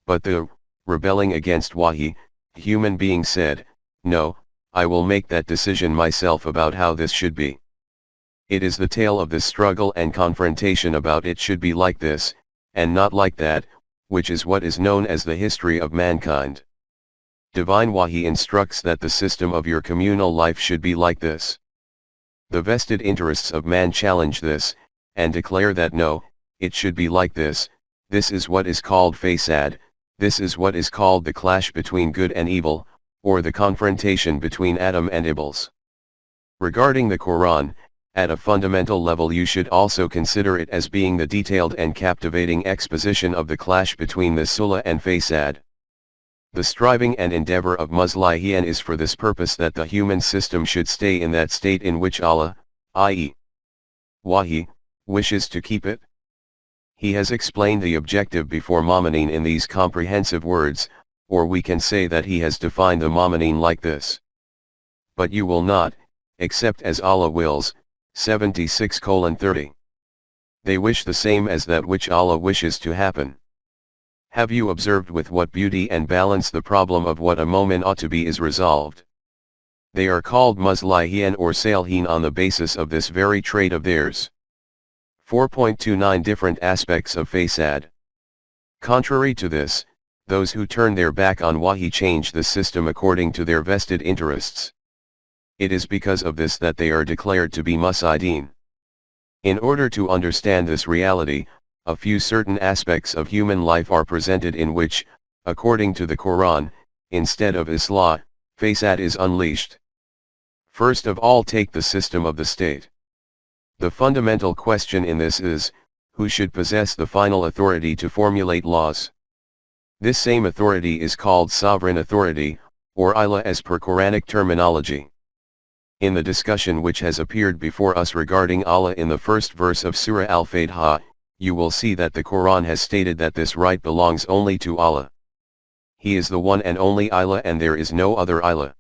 Speaker 1: But the, rebelling against Wahi, human being said, no, I will make that decision myself about how this should be. It is the tale of this struggle and confrontation about it should be like this, and not like that, which is what is known as the history of mankind. Divine Wahi instructs that the system of your communal life should be like this. The vested interests of man challenge this, and declare that no, it should be like this. This is what is called fasad, this is what is called the clash between good and evil, or the confrontation between Adam and Iblis. Regarding the Quran, at a fundamental level you should also consider it as being the detailed and captivating exposition of the clash between the Sulah and fasad. The striving and endeavor of Muslihin is for this purpose, that the human system should stay in that state in which Allah, i.e., Wahi, wishes to keep it. He has explained the objective before Ma'manin in these comprehensive words, or we can say that he has defined the Ma'manin like this. But you will not, except as Allah wills, 76:30. They wish the same as that which Allah wishes to happen. Have you observed with what beauty and balance the problem of what a moment ought to be is resolved? They are called Muslihin or Salihin on the basis of this very trait of theirs. 4.29 Different aspects of fasad. Contrary to this, those who turn their back on Wahi change the system according to their vested interests. It is because of this that they are declared to be Musaidin. In order to understand this reality, a few certain aspects of human life are presented in which, according to the Quran, instead of Islah, fasad is unleashed. First of all, take the system of the state. The fundamental question in this is, who should possess the final authority to formulate laws? This same authority is called sovereign authority, or ilah as per Quranic terminology. In the discussion which has appeared before us regarding Allah in the first verse of Surah Al-Fatiha, you will see that the Quran has stated that this right belongs only to Allah. He is the one and only ilah, and there is no other ilah.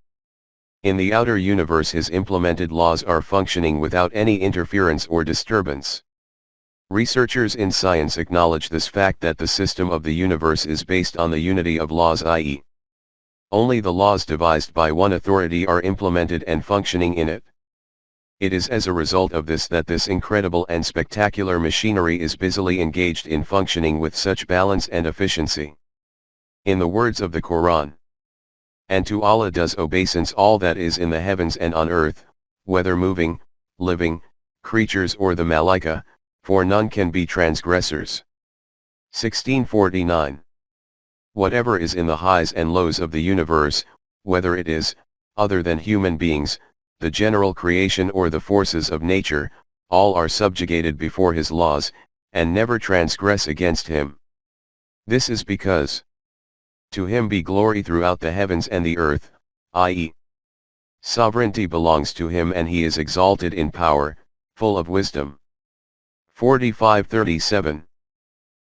Speaker 1: In the outer universe his implemented laws are functioning without any interference or disturbance. Researchers in science acknowledge this fact, that the system of the universe is based on the unity of laws, i.e., only the laws devised by one authority are implemented and functioning in it. It is as a result of this that this incredible and spectacular machinery is busily engaged in functioning with such balance and efficiency. In the words of the Quran, and to Allah does obeisance all that is in the heavens and on earth, whether moving, living, creatures or the Malaika, for none can be transgressors. 1649. Whatever is in the highs and lows of the universe, whether it is, other than human beings, the general creation or the forces of nature, all are subjugated before his laws, and never transgress against him. This is because to him be glory throughout the heavens and the earth, i.e., sovereignty belongs to him and he is exalted in power, full of wisdom. 45:37.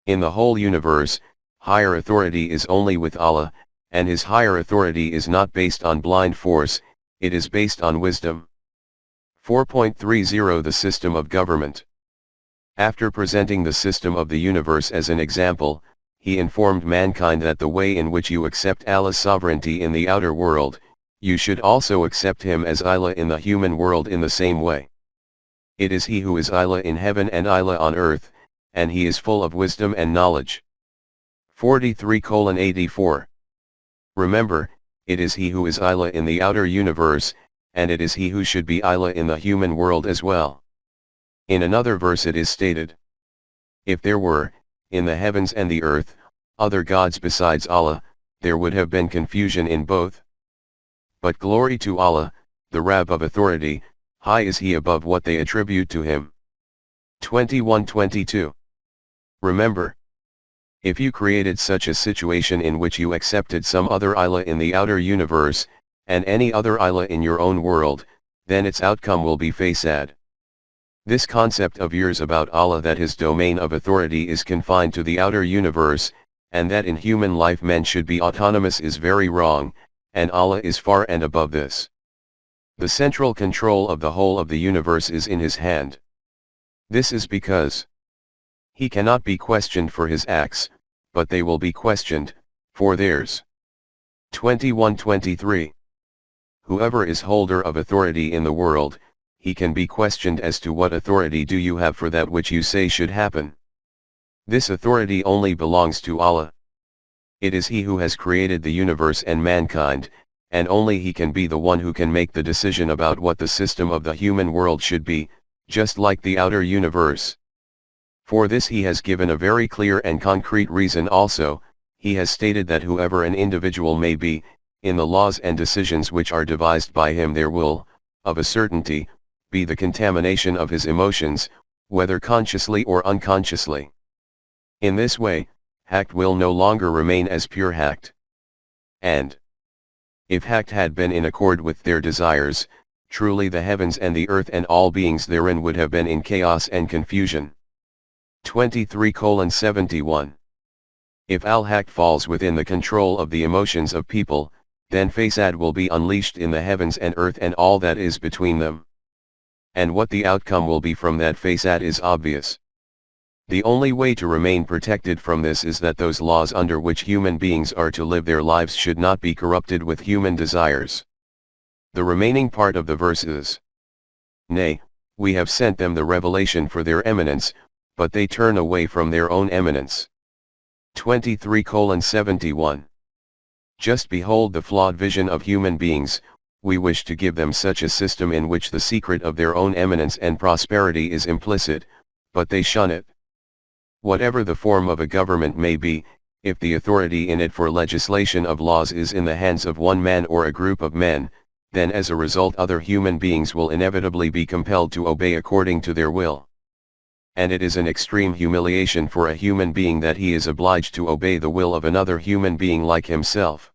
Speaker 1: In the whole universe, higher authority is only with Allah, and his higher authority is not based on blind force, it is based on wisdom. 4.30 The system of government. After presenting the system of the universe as an example, he informed mankind that the way in which you accept Allah's sovereignty in the outer world, you should also accept him as Allah in the human world in the same way. It is he who is Allah in heaven and Allah on earth, and he is full of wisdom and knowledge. 43:84. Remember, it is he who is Allah in the outer universe, and it is he who should be Allah in the human world as well. In another verse it is stated, if there were, in the heavens and the earth, other gods besides Allah, there would have been confusion in both. But glory to Allah, the Rabb of authority, high is he above what they attribute to him. 21:22. Remember, if you created such a situation in which you accepted some other Allah in the outer universe, and any other Allah in your own world, then its outcome will be fasad. This concept of yours about Allah that his domain of authority is confined to the outer universe, and that in human life men should be autonomous is very wrong, and Allah is far and above this. The central control of the whole of the universe is in his hand. This is because he cannot be questioned for his acts, but they will be questioned for theirs. 21:23. Whoever is holder of authority in the world, he can be questioned as to what authority do you have for that which you say should happen. This authority only belongs to Allah. It is he who has created the universe and mankind, and only he can be the one who can make the decision about what the system of the human world should be, just like the outer universe. For this he has given a very clear and concrete reason also. He has stated that whoever an individual may be, in the laws and decisions which are devised by him there will, of a certainty, be the contamination of his emotions, whether consciously or unconsciously. In this way, Haqq will no longer remain as pure Haqq. And if Haqq had been in accord with their desires, truly the heavens and the earth and all beings therein would have been in chaos and confusion. 23:71. If al-Haqq falls within the control of the emotions of people, then fasad will be unleashed in the heavens and earth and all that is between them. And what the outcome will be from that fasad is obvious. The only way to remain protected from this is that those laws under which human beings are to live their lives should not be corrupted with human desires. The remaining part of the verse is, nay, we have sent them the revelation for their eminence, but they turn away from their own eminence. 23:71. Just behold the flawed vision of human beings. We wish to give them such a system in which the secret of their own eminence and prosperity is implicit, but they shun it. Whatever the form of a government may be, if the authority in it for legislation of laws is in the hands of one man or a group of men, then as a result other human beings will inevitably be compelled to obey according to their will. And it is an extreme humiliation for a human being that he is obliged to obey the will of another human being like himself.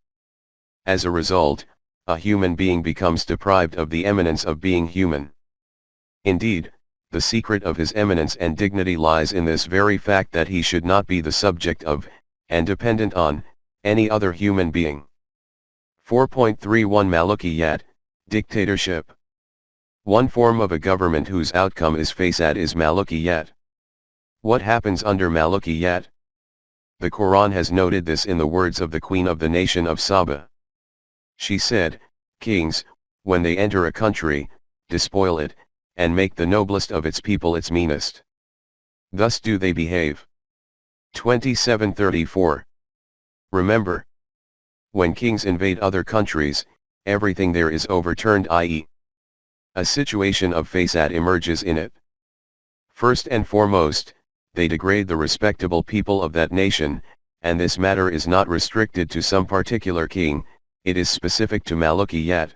Speaker 1: As a result, a human being becomes deprived of the eminence of being human. Indeed, the secret of his eminence and dignity lies in this very fact that he should not be the subject of, and dependent on, any other human being. 4.31 Malukiyat, dictatorship. One form of a government whose outcome is fasad is Malukiyat. What happens under Malukiyat? The Quran has noted this in the words of the queen of the nation of Saba. She said, kings, when they enter a country, despoil it, and make the noblest of its people its meanest. Thus do they behave. 27:34. Remember, when kings invade other countries, everything there is overturned, i.e., a situation of fasad emerges in it. First and foremost, they degrade the respectable people of that nation, and this matter is not restricted to some particular king, it is specific to Malukiyat.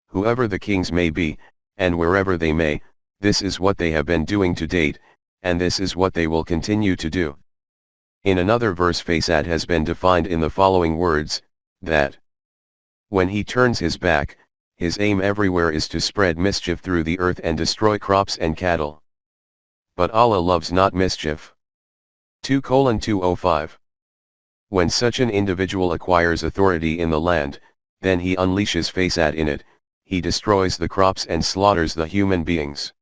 Speaker 1: Whoever the kings may be, and wherever they may, this is what they have been doing to date, and this is what they will continue to do. In another verse Fasad has been defined in the following words, that when he turns his back, his aim everywhere is to spread mischief through the earth and destroy crops and cattle. But Allah loves not mischief. 2:205. When such an individual acquires authority in the land, then he unleashes Fasad in it, he destroys the crops and slaughters the human beings.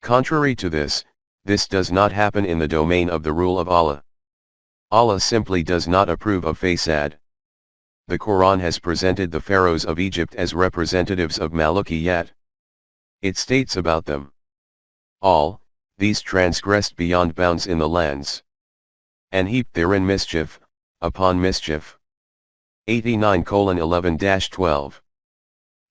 Speaker 1: Contrary to this does not happen in the domain of the rule of Allah. Allah simply does not approve of Fasad. The Quran has presented the pharaohs of Egypt as representatives of Malukiyat. It states about them, all these transgressed beyond bounds in the lands, and heaped therein mischief, upon mischief. 89:11-12.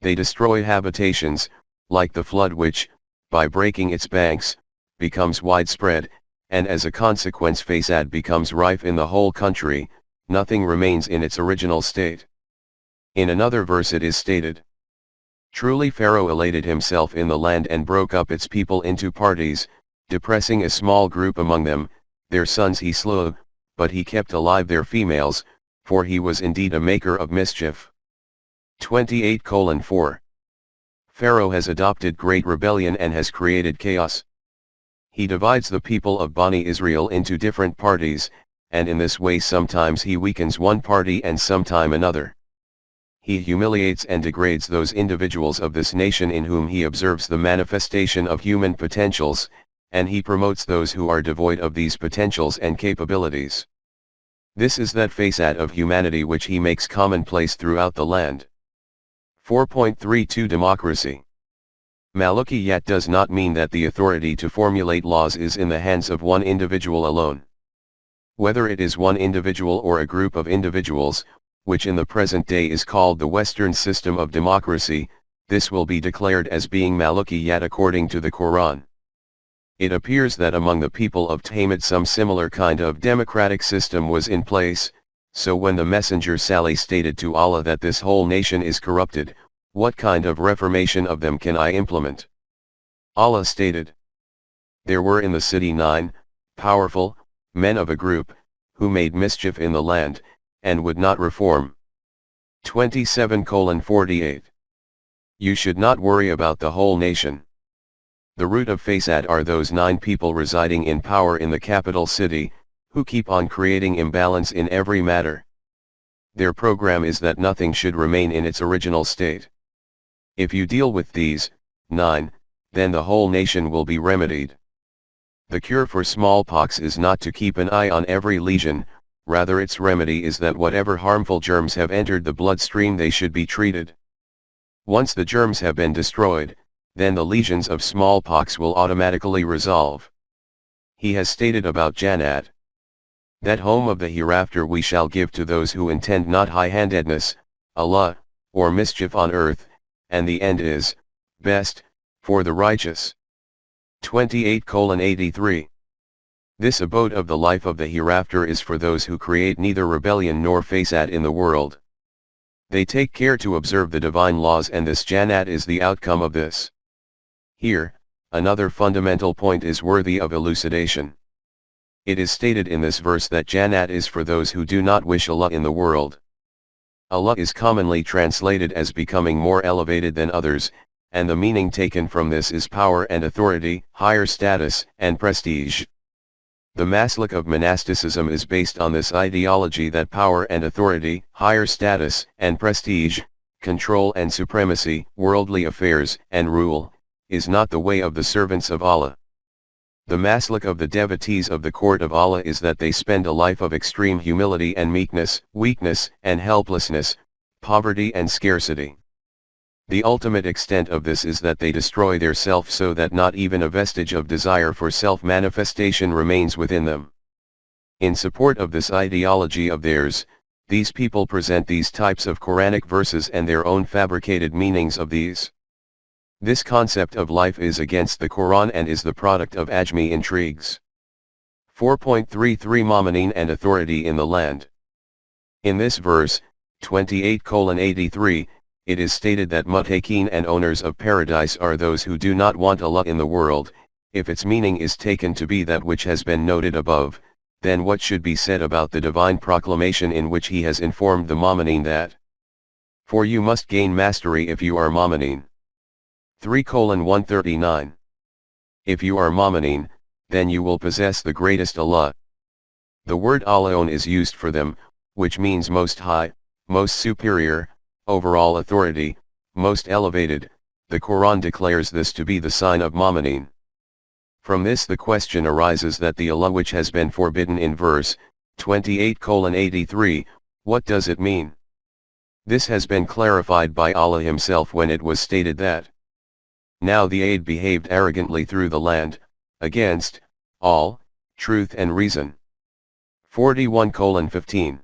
Speaker 1: They destroy habitations, like the flood which, by breaking its banks, becomes widespread, and as a consequence Fasad becomes rife in the whole country, nothing remains in its original state. In another verse it is stated, truly Pharaoh elated himself in the land and broke up its people into parties, depressing a small group among them, their sons he slew, but he kept alive their females, for he was indeed a maker of mischief. 28:4. Pharaoh has adopted great rebellion and has created chaos. He divides the people of Bani Israel into different parties, and in this way sometimes he weakens one party and sometime another. He humiliates and degrades those individuals of this nation in whom he observes the manifestation of human potentials, and he promotes those who are devoid of these potentials and capabilities. This is that Fasad of humanity which he makes commonplace throughout the land. 4.32 Democracy. Malukiyat does not mean that the authority to formulate laws is in the hands of one individual alone. Whether it is one individual or a group of individuals, which in the present day is called the Western system of democracy, this will be declared as being Malukiyat according to the Quran. It appears that among the people of Thamud some similar kind of democratic system was in place, so when the messenger Salih stated to Allah that this whole nation is corrupted, what kind of reformation of them can I implement? Allah stated, there were in the city 9, powerful, men of a group, who made mischief in the land, and would not reform. 27:48. You should not worry about the whole nation. The root of Fasad are those 9 people residing in power in the capital city, who keep on creating imbalance in every matter. Their program is that nothing should remain in its original state. If you deal with these 9, then the whole nation will be remedied. The cure for smallpox is not to keep an eye on every lesion, rather its remedy is that whatever harmful germs have entered the bloodstream they should be treated. Once the germs have been destroyed, then the lesions of smallpox will automatically resolve. He has stated about Jannat, that home of the hereafter we shall give to those who intend not high-handedness, Allah, or mischief on earth, and the end is best for the righteous. 28:83. This abode of the life of the hereafter is for those who create neither rebellion nor Fasad in the world. They take care to observe the divine laws, and this Jannat is the outcome of this. Here, another fundamental point is worthy of elucidation. It is stated in this verse that Jannat is for those who do not wish Allah in the world. Allah is commonly translated as becoming more elevated than others, and the meaning taken from this is power and authority, higher status, and prestige. The maslak of monasticism is based on this ideology that power and authority, higher status and prestige, control and supremacy, worldly affairs and rule, is not the way of the servants of Allah. The maslak of the devotees of the court of Allah is that they spend a life of extreme humility and meekness, weakness and helplessness, poverty and scarcity. The ultimate extent of this is that they destroy their self so that not even a vestige of desire for self-manifestation remains within them. In support of this ideology of theirs, these people present these types of Quranic verses and their own fabricated meanings of these. This concept of life is against the Quran and is the product of Ajami intrigues. 4.33 Momineen and authority in the land. In this verse, 28:83, it is stated that muttaqeen and owners of paradise are those who do not want Allah in the world. If its meaning is taken to be that which has been noted above, then what should be said about the divine proclamation in which he has informed the Momineen that, for you must gain mastery if you are Momineen. 3:139. If you are Momineen, then you will possess the greatest Allah. The word Alaon is used for them, which means most high, most superior, overall authority, most elevated. The Quran declares this to be the sign of Momineen. From this the question arises that the Allah which has been forbidden in verse 28:83, what does it mean? This has been clarified by Allah himself when it was stated that, now the Aid behaved arrogantly through the land, against all truth and reason. 41:15.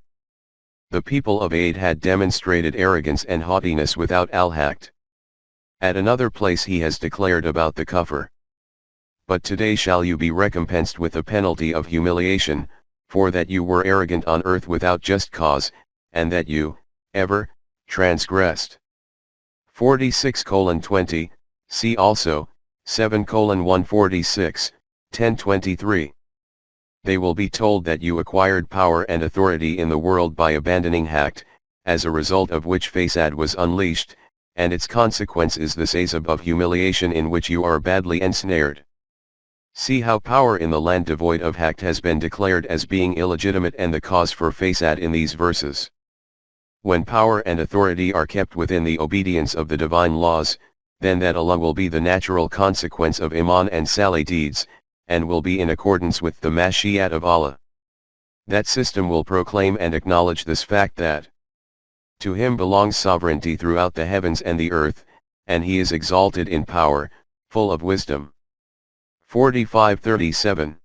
Speaker 1: The people of Aid had demonstrated arrogance and haughtiness without al-haqq. At another place he has declared about the kufr, but today shall you be recompensed with a penalty of humiliation, for that you were arrogant on earth without just cause, and that you, ever, transgressed. 46:20, see also, 7:146, 10:23. They will be told that you acquired power and authority in the world by abandoning haqq, as a result of which fasad was unleashed, and its consequence is this azab of humiliation in which you are badly ensnared. See how power in the land devoid of haqq has been declared as being illegitimate and the cause for fasad in these verses. When power and authority are kept within the obedience of the divine laws, then that Allah will be the natural consequence of iman and salih deeds, and will be in accordance with the mashiat of Allah. That system will proclaim and acknowledge this fact that to him belongs sovereignty throughout the heavens and the earth, and he is exalted in power, full of wisdom. 45:37.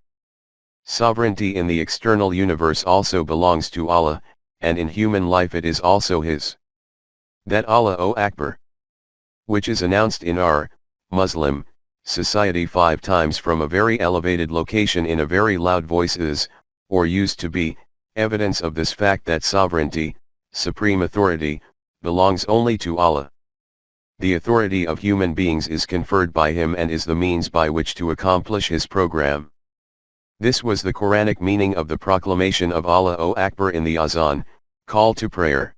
Speaker 1: Sovereignty in the external universe also belongs to Allah, and in human life it is also his. That Allahu Akbar, which is announced in our Muslim society 5 times from a very elevated location in a very loud voice is, or used to be, evidence of this fact that sovereignty, supreme authority, belongs only to Allah. The authority of human beings is conferred by him and is the means by which to accomplish his program. This was the Quranic meaning of the proclamation of Allahu Akbar in the Azan, call to prayer.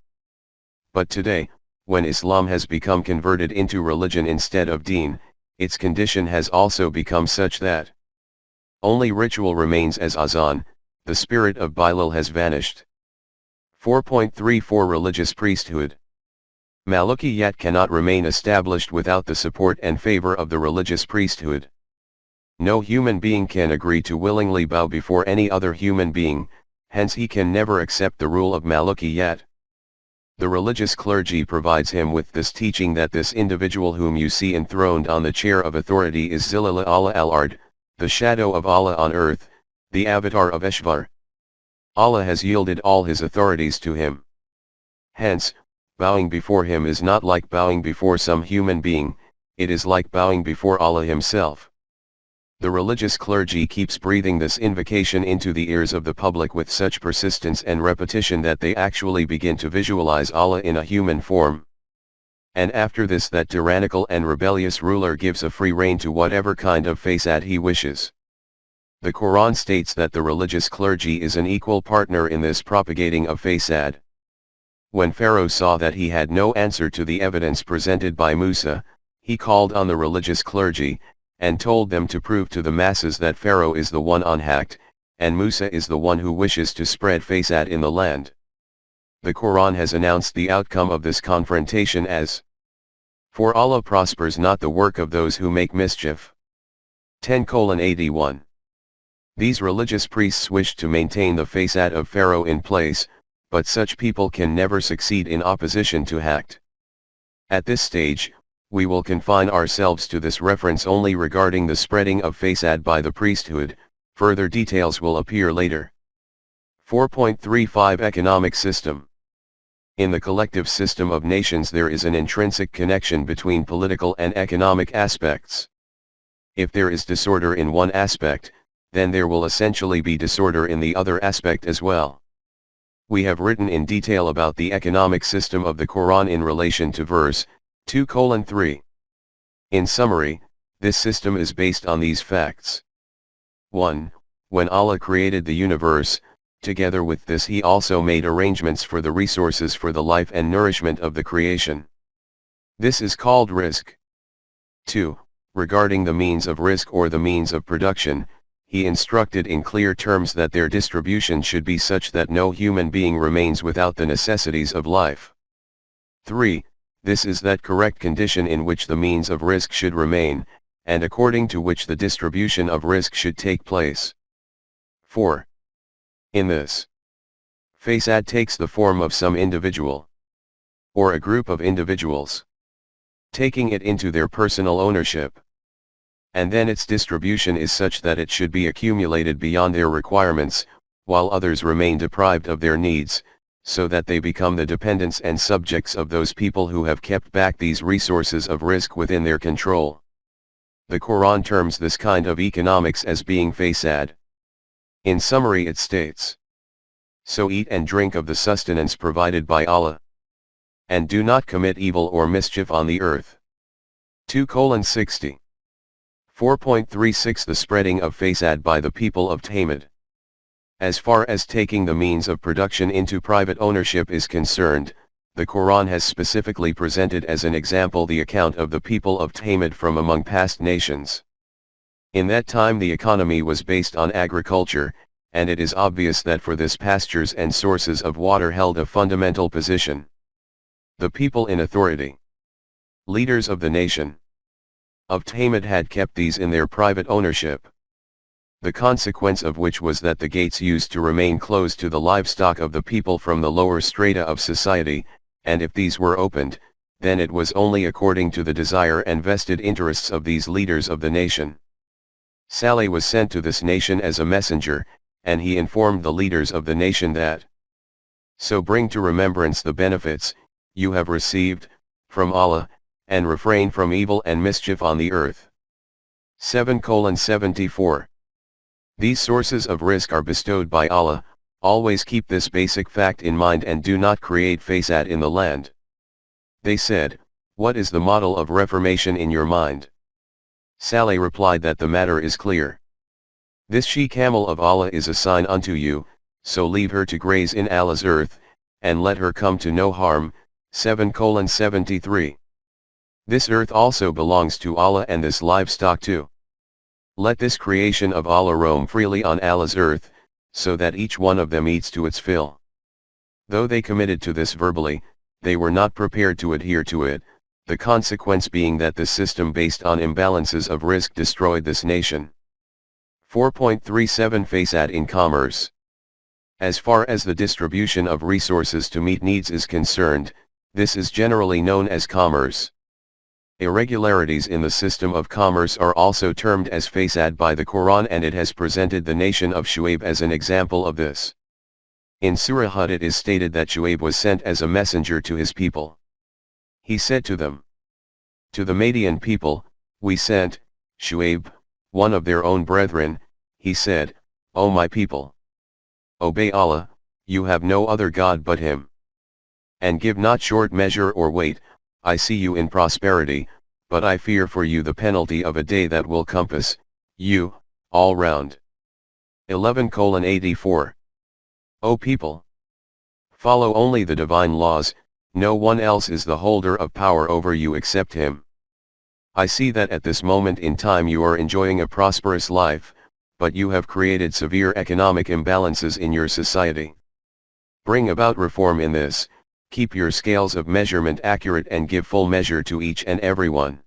Speaker 1: But today, when Islam has become converted into religion instead of deen, its condition has also become such that only ritual remains as Azan, the spirit of Bilal has vanished. 4.34 Religious priesthood. Malikiyat cannot remain established without the support and favor of the religious priesthood. No human being can agree to willingly bow before any other human being, hence he can never accept the rule of Malikiyat. The religious clergy provides him with this teaching that this individual whom you see enthroned on the chair of authority is Zilal Allah al-Ard, the shadow of Allah on earth, the avatar of Eshvar. Allah has yielded all his authorities to him. Hence, bowing before him is not like bowing before some human being, it is like bowing before Allah himself. The religious clergy keeps breathing this invocation into the ears of the public with such persistence and repetition that they actually begin to visualize Allah in a human form. And after this that tyrannical and rebellious ruler gives a free rein to whatever kind of fasad he wishes. The Quran states that the religious clergy is an equal partner in this propagating of fasad. When Pharaoh saw that he had no answer to the evidence presented by Musa, he called on the religious clergy, and told them to prove to the masses that Pharaoh is the one on haqq, and Musa is the one who wishes to spread fasad in the land. The Quran has announced the outcome of this confrontation as, for Allah prospers not the work of those who make mischief. 10:81. These religious priests wish to maintain the fasad of Pharaoh in place, but such people can never succeed in opposition to haqq. At this stage, we will confine ourselves to this reference only regarding the spreading of fasad by the priesthood, further details will appear later. 4.35 Economic system. In the collective system of nations there is an intrinsic connection between political and economic aspects. If there is disorder in one aspect, then there will essentially be disorder in the other aspect as well. We have written in detail about the economic system of the Quran in relation to verse 2:3. In summary, this system is based on these facts. 1. When Allah created the universe, together with this He also made arrangements for the resources for the life and nourishment of the creation. This is called rizq. 2. Regarding the means of rizq or the means of production, He instructed in clear terms that their distribution should be such that no human being remains without the necessities of life. 3. This is that correct condition in which the means of rizq should remain, and according to which the distribution of rizq should take place. 4. In this, fasad takes the form of some individual, or a group of individuals, taking it into their personal ownership. And then its distribution is such that it should be accumulated beyond their requirements, while others remain deprived of their needs, so that they become the dependents and subjects of those people who have kept back these resources of rizq within their control. The Quran terms this kind of economics as being fasad. In summary it states, "So eat and drink of the sustenance provided by Allah. And do not commit evil or mischief on the earth." 2:60. 4.36 The spreading of fasad by the people of Tamid. As far as taking the means of production into private ownership is concerned, the Quran has specifically presented as an example the account of the people of Tamid from among past nations. In that time the economy was based on agriculture, and it is obvious that for this pastures and sources of water held a fundamental position. The people in authority, leaders of the nation of Tamid, had kept these in their private ownership. The consequence of which was that the gates used to remain closed to the livestock of the people from the lower strata of society, and if these were opened, then it was only according to the desire and vested interests of these leaders of the nation. Saleh was sent to this nation as a messenger, and he informed the leaders of the nation that, "So bring to remembrance the benefits you have received from Allah, and refrain from evil and mischief on the earth." 7:74. These sources of rizq are bestowed by Allah. Always keep this basic fact in mind and do not create fasad in the land. They said, "What is the model of reformation in your mind?" Saleh replied that the matter is clear. "This she-camel of Allah is a sign unto you, so leave her to graze in Allah's earth, and let her come to no harm." 7:73. This earth also belongs to Allah and this livestock too. Let this creation of Allah roam freely on Allah's earth, so that each one of them eats to its fill. Though they committed to this verbally, they were not prepared to adhere to it, the consequence being that the system based on imbalances of rizq destroyed this nation. 4.37 Fasad in commerce. As far as the distribution of resources to meet needs is concerned, this is generally known as commerce. Irregularities in the system of commerce are also termed as fasad by the Quran, and it has presented the nation of Shu'aib as an example of this. In Surah Hud it is stated that Shu'aib was sent as a messenger to his people. He said to them, "To the Madian people, we sent Shu'aib, one of their own brethren. He said, O my people, obey Allah, you have no other God but Him. And give not short measure or weight. I see you in prosperity, but I fear for you the penalty of a day that will compass you all round." 11:84. O people, follow only the divine laws. No one else is the holder of power over you except Him. I see that at this moment in time you are enjoying a prosperous life, but you have created severe economic imbalances in your society. Bring about reform in this. Keep your scales of measurement accurate and give full measure to each and every one.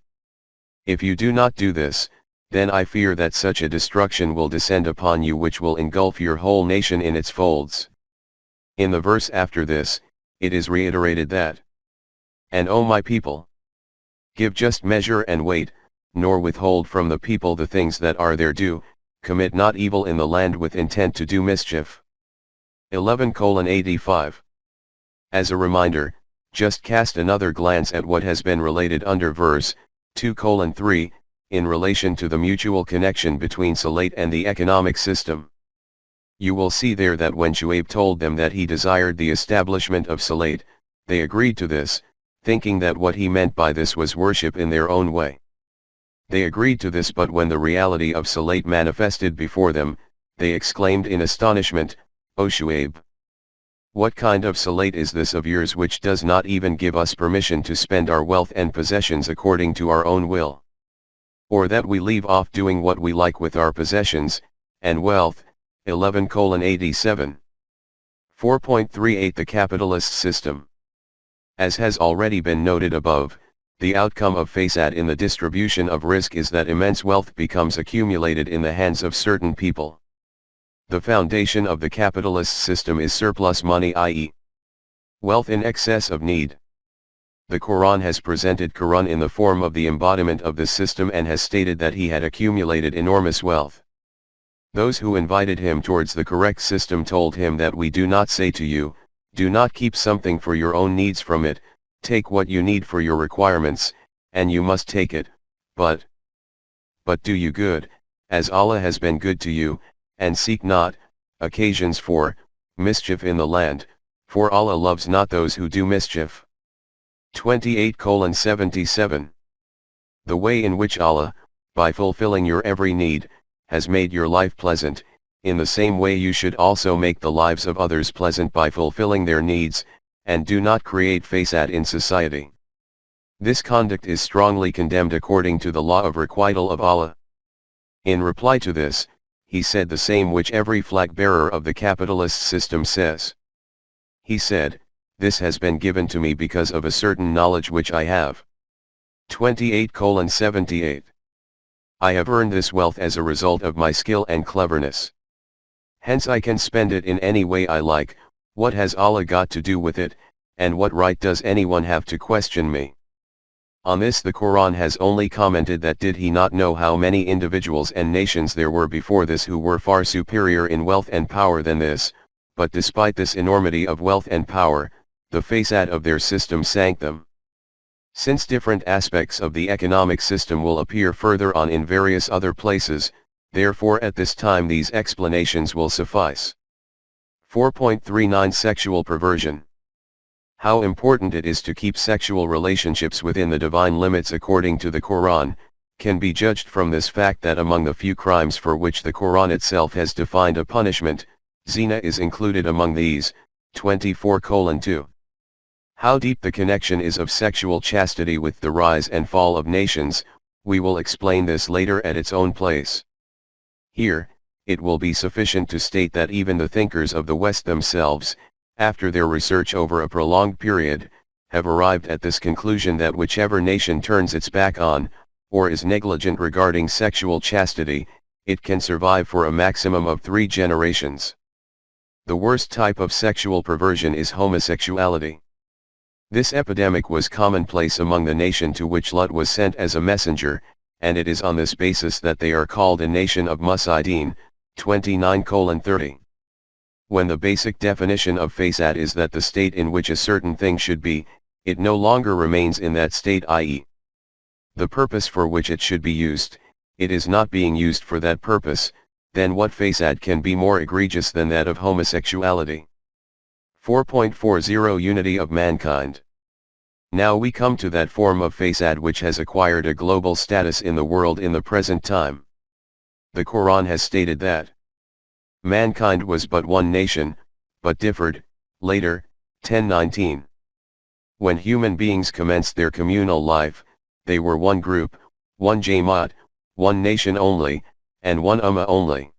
Speaker 1: If you do not do this, then I fear that such a destruction will descend upon you which will engulf your whole nation in its folds. In the verse after this, it is reiterated that, "And O my people, give just measure and weight, nor withhold from the people the things that are their due, commit not evil in the land with intent to do mischief." 11:85. As a reminder, just cast another glance at what has been related under verse 2:3, in relation to the mutual connection between Salat and the economic system. You will see there that when Shuaib told them that he desired the establishment of Salat, they agreed to this, thinking that what he meant by this was worship in their own way. They agreed to this, but when the reality of Salat manifested before them, they exclaimed in astonishment, "O Shuaib! What kind of Salat is this of yours which does not even give us permission to spend our wealth and possessions according to our own will? Or that we leave off doing what we like with our possessions and wealth?" 11:87. 4.38 The capitalist system. As has already been noted above, the outcome of fasad in the distribution of risk is that immense wealth becomes accumulated in the hands of certain people. The foundation of the capitalist system is surplus money, i.e., wealth in excess of need. The Quran has presented Qarun in the form of the embodiment of this system and has stated that he had accumulated enormous wealth. Those who invited him towards the correct system told him that we do not say to you, do not keep something for your own needs from it, take what you need for your requirements, and you must take it, but do you good, as Allah has been good to you, and seek not occasions for mischief in the land, for Allah loves not those who do mischief. 28:77. The way in which Allah, by fulfilling your every need, has made your life pleasant, in the same way you should also make the lives of others pleasant by fulfilling their needs, and do not create fasad in society. This conduct is strongly condemned according to the law of requital of Allah. In reply to this, he said the same which every flag-bearer of the capitalist system says. He said, "This has been given to me because of a certain knowledge which I have." 28:78. I have earned this wealth as a result of my skill and cleverness. Hence I can spend it in any way I like. What has Allah got to do with it, and what right does anyone have to question me? On this the Quran has only commented that did he not know how many individuals and nations there were before this who were far superior in wealth and power than this, but despite this enormity of wealth and power, the fasad of their system sank them. Since different aspects of the economic system will appear further on in various other places, therefore at this time these explanations will suffice. 4.39 Sexual perversion. How important it is to keep sexual relationships within the divine limits according to the Quran, can be judged from this fact that among the few crimes for which the Quran itself has defined a punishment, zina is included among these. 24:2. How deep the connection is of sexual chastity with the rise and fall of nations, we will explain this later at its own place. Here, it will be sufficient to state that even the thinkers of the West themselves, after their research over a prolonged period, have arrived at this conclusion that whichever nation turns its back on, or is negligent regarding sexual chastity, it can survive for a maximum of 3 generations. The worst type of sexual perversion is homosexuality. This epidemic was commonplace among the nation to which Lut was sent as a messenger, and it is on this basis that they are called a nation of Musaideen. 29:30. When the basic definition of fasad is that the state in which a certain thing should be, it no longer remains in that state, i.e., the purpose for which it should be used, it is not being used for that purpose, then what fasad can be more egregious than that of homosexuality? 4.40 Unity of mankind. Now we come to that form of fasad which has acquired a global status in the world in the present time. The Quran has stated that mankind was but one nation, but differed, later. 10:19. When human beings commenced their communal life, they were one group, one Jamaat, one nation only, and one ummah only.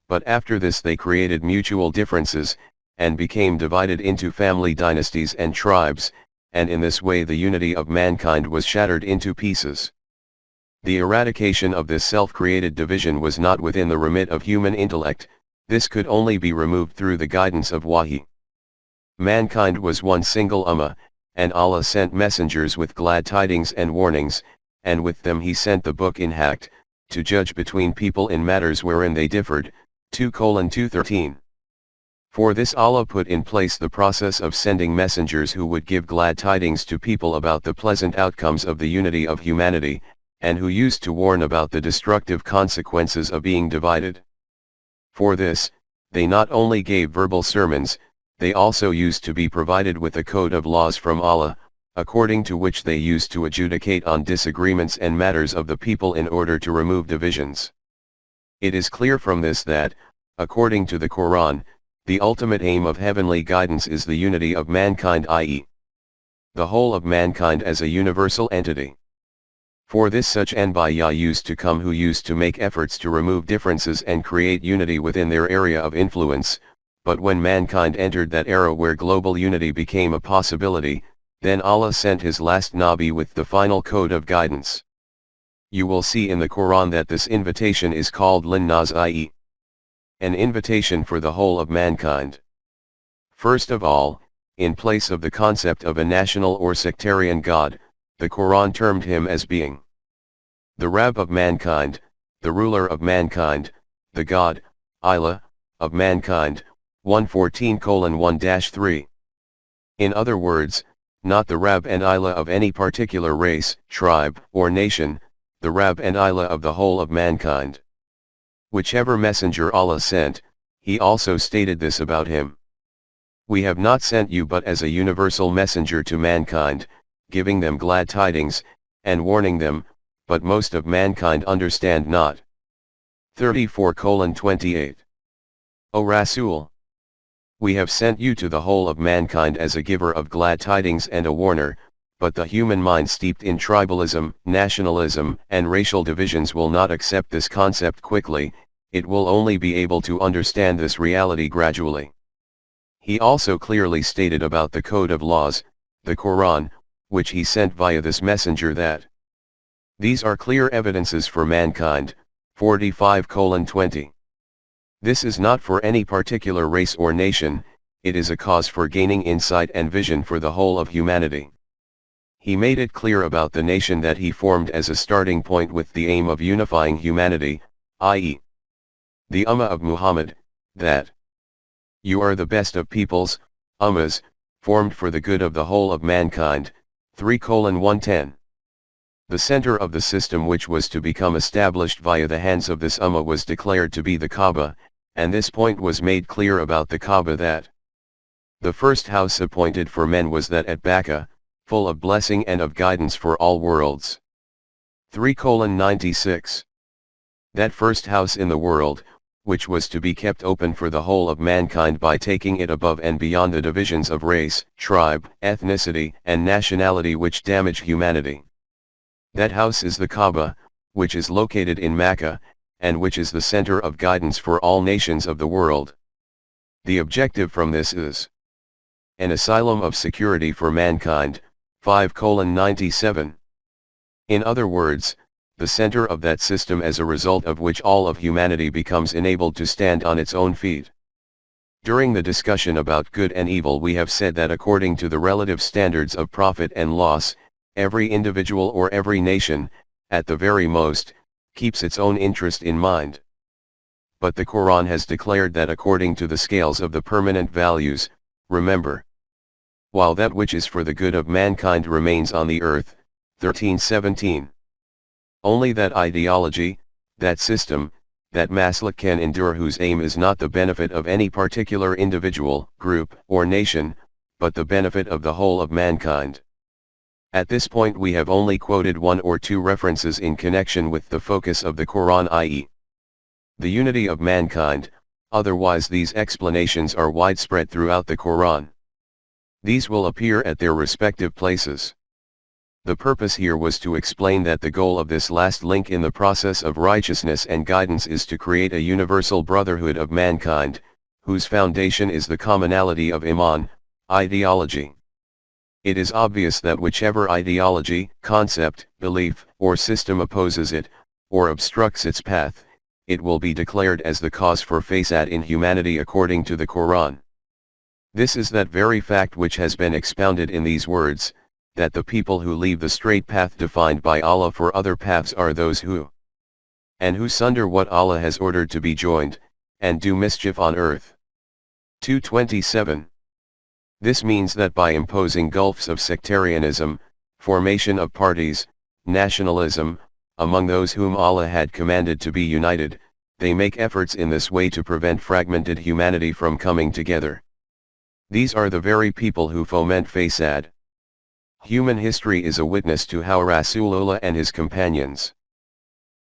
Speaker 1: But after this they created mutual differences, and became divided into family dynasties and tribes, and in this way the unity of mankind was shattered into pieces. The eradication of this self-created division was not within the remit of human intellect, this could only be removed through the guidance of Wahi. Mankind was one single ummah, and Allah sent messengers with glad tidings and warnings, and with them he sent the book in Haqq, to judge between people in matters wherein they differed. 2:213. For this Allah put in place the process of sending messengers who would give glad tidings to people about the pleasant outcomes of the unity of humanity, and who used to warn about the destructive consequences of being divided. For this, they not only gave verbal sermons, they also used to be provided with a code of laws from Allah, according to which they used to adjudicate on disagreements and matters of the people in order to remove divisions. It is clear from this that, according to the Quran, the ultimate aim of heavenly guidance is the unity of mankind, i.e., the whole of mankind as a universal entity. For this such Anbiya used to come who used to make efforts to remove differences and create unity within their area of influence, but when mankind entered that era where global unity became a possibility, then Allah sent his last Nabi with the final code of guidance. You will see in the Quran that this invitation is called Lin-Nas, i.e., an invitation for the whole of mankind. First of all, in place of the concept of a national or sectarian God, the Quran termed him as being the Rabb of mankind, the ruler of mankind, the God, Ilah, of mankind, 114:1-3. In other words, not the Rabb and Ilah of any particular race, tribe, or nation, the Rabb and Ilah of the whole of mankind. Whichever messenger Allah sent, he also stated this about him. We have not sent you but as a universal messenger to mankind, giving them glad tidings, and warning them, but most of mankind understand not. 34:28. O Rasool! We have sent you to the whole of mankind as a giver of glad tidings and a warner, but the human mind steeped in tribalism, nationalism, and racial divisions will not accept this concept quickly, it will only be able to understand this reality gradually. He also clearly stated about the code of laws, the Quran, which he sent via this messenger that these are clear evidences for mankind, 45:20. This is not for any particular race or nation, it is a cause for gaining insight and vision for the whole of humanity. He made it clear about the nation that he formed as a starting point with the aim of unifying humanity, i.e., the Ummah of Muhammad, that you are the best of peoples, Ummahs, formed for the good of the whole of mankind, 3:110. The center of the system which was to become established via the hands of this Ummah was declared to be the Kaaba, and this point was made clear about the Kaaba that the first house appointed for men was that at Bakka, full of blessing and of guidance for all worlds. 3:96. That first house in the world, which was to be kept open for the whole of mankind by taking it above and beyond the divisions of race, tribe, ethnicity, and nationality which damage humanity. That house is the Kaaba, which is located in Mecca, and which is the center of guidance for all nations of the world. The objective from this is an asylum of security for mankind, 5:97. In other words, the center of that system as a result of which all of humanity becomes enabled to stand on its own feet. During the discussion about good and evil we have said that according to the relative standards of profit and loss, every individual or every nation, at the very most, keeps its own interest in mind. But the Quran has declared that according to the scales of the permanent values, remember, while that which is for the good of mankind remains on the earth, 13:17. Only that ideology, that system, that maslak can endure whose aim is not the benefit of any particular individual, group, or nation, but the benefit of the whole of mankind. At this point we have only quoted one or two references in connection with the focus of the Quran, i.e., the unity of mankind, otherwise these explanations are widespread throughout the Quran. These will appear at their respective places. The purpose here was to explain that the goal of this last link in the process of righteousness and guidance is to create a universal brotherhood of mankind, whose foundation is the commonality of Iman, ideology. It is obvious that whichever ideology, concept, belief, or system opposes it, or obstructs its path, it will be declared as the cause for fasad in humanity according to the Quran. This is that very fact which has been expounded in these words, that the people who leave the straight path defined by Allah for other paths are those who sunder what Allah has ordered to be joined, and do mischief on earth. 227. This means that by imposing gulfs of sectarianism, formation of parties, nationalism, among those whom Allah had commanded to be united, they make efforts in this way to prevent fragmented humanity from coming together. These are the very people who foment fasad. Human history is a witness to how Rasulullah and his companions,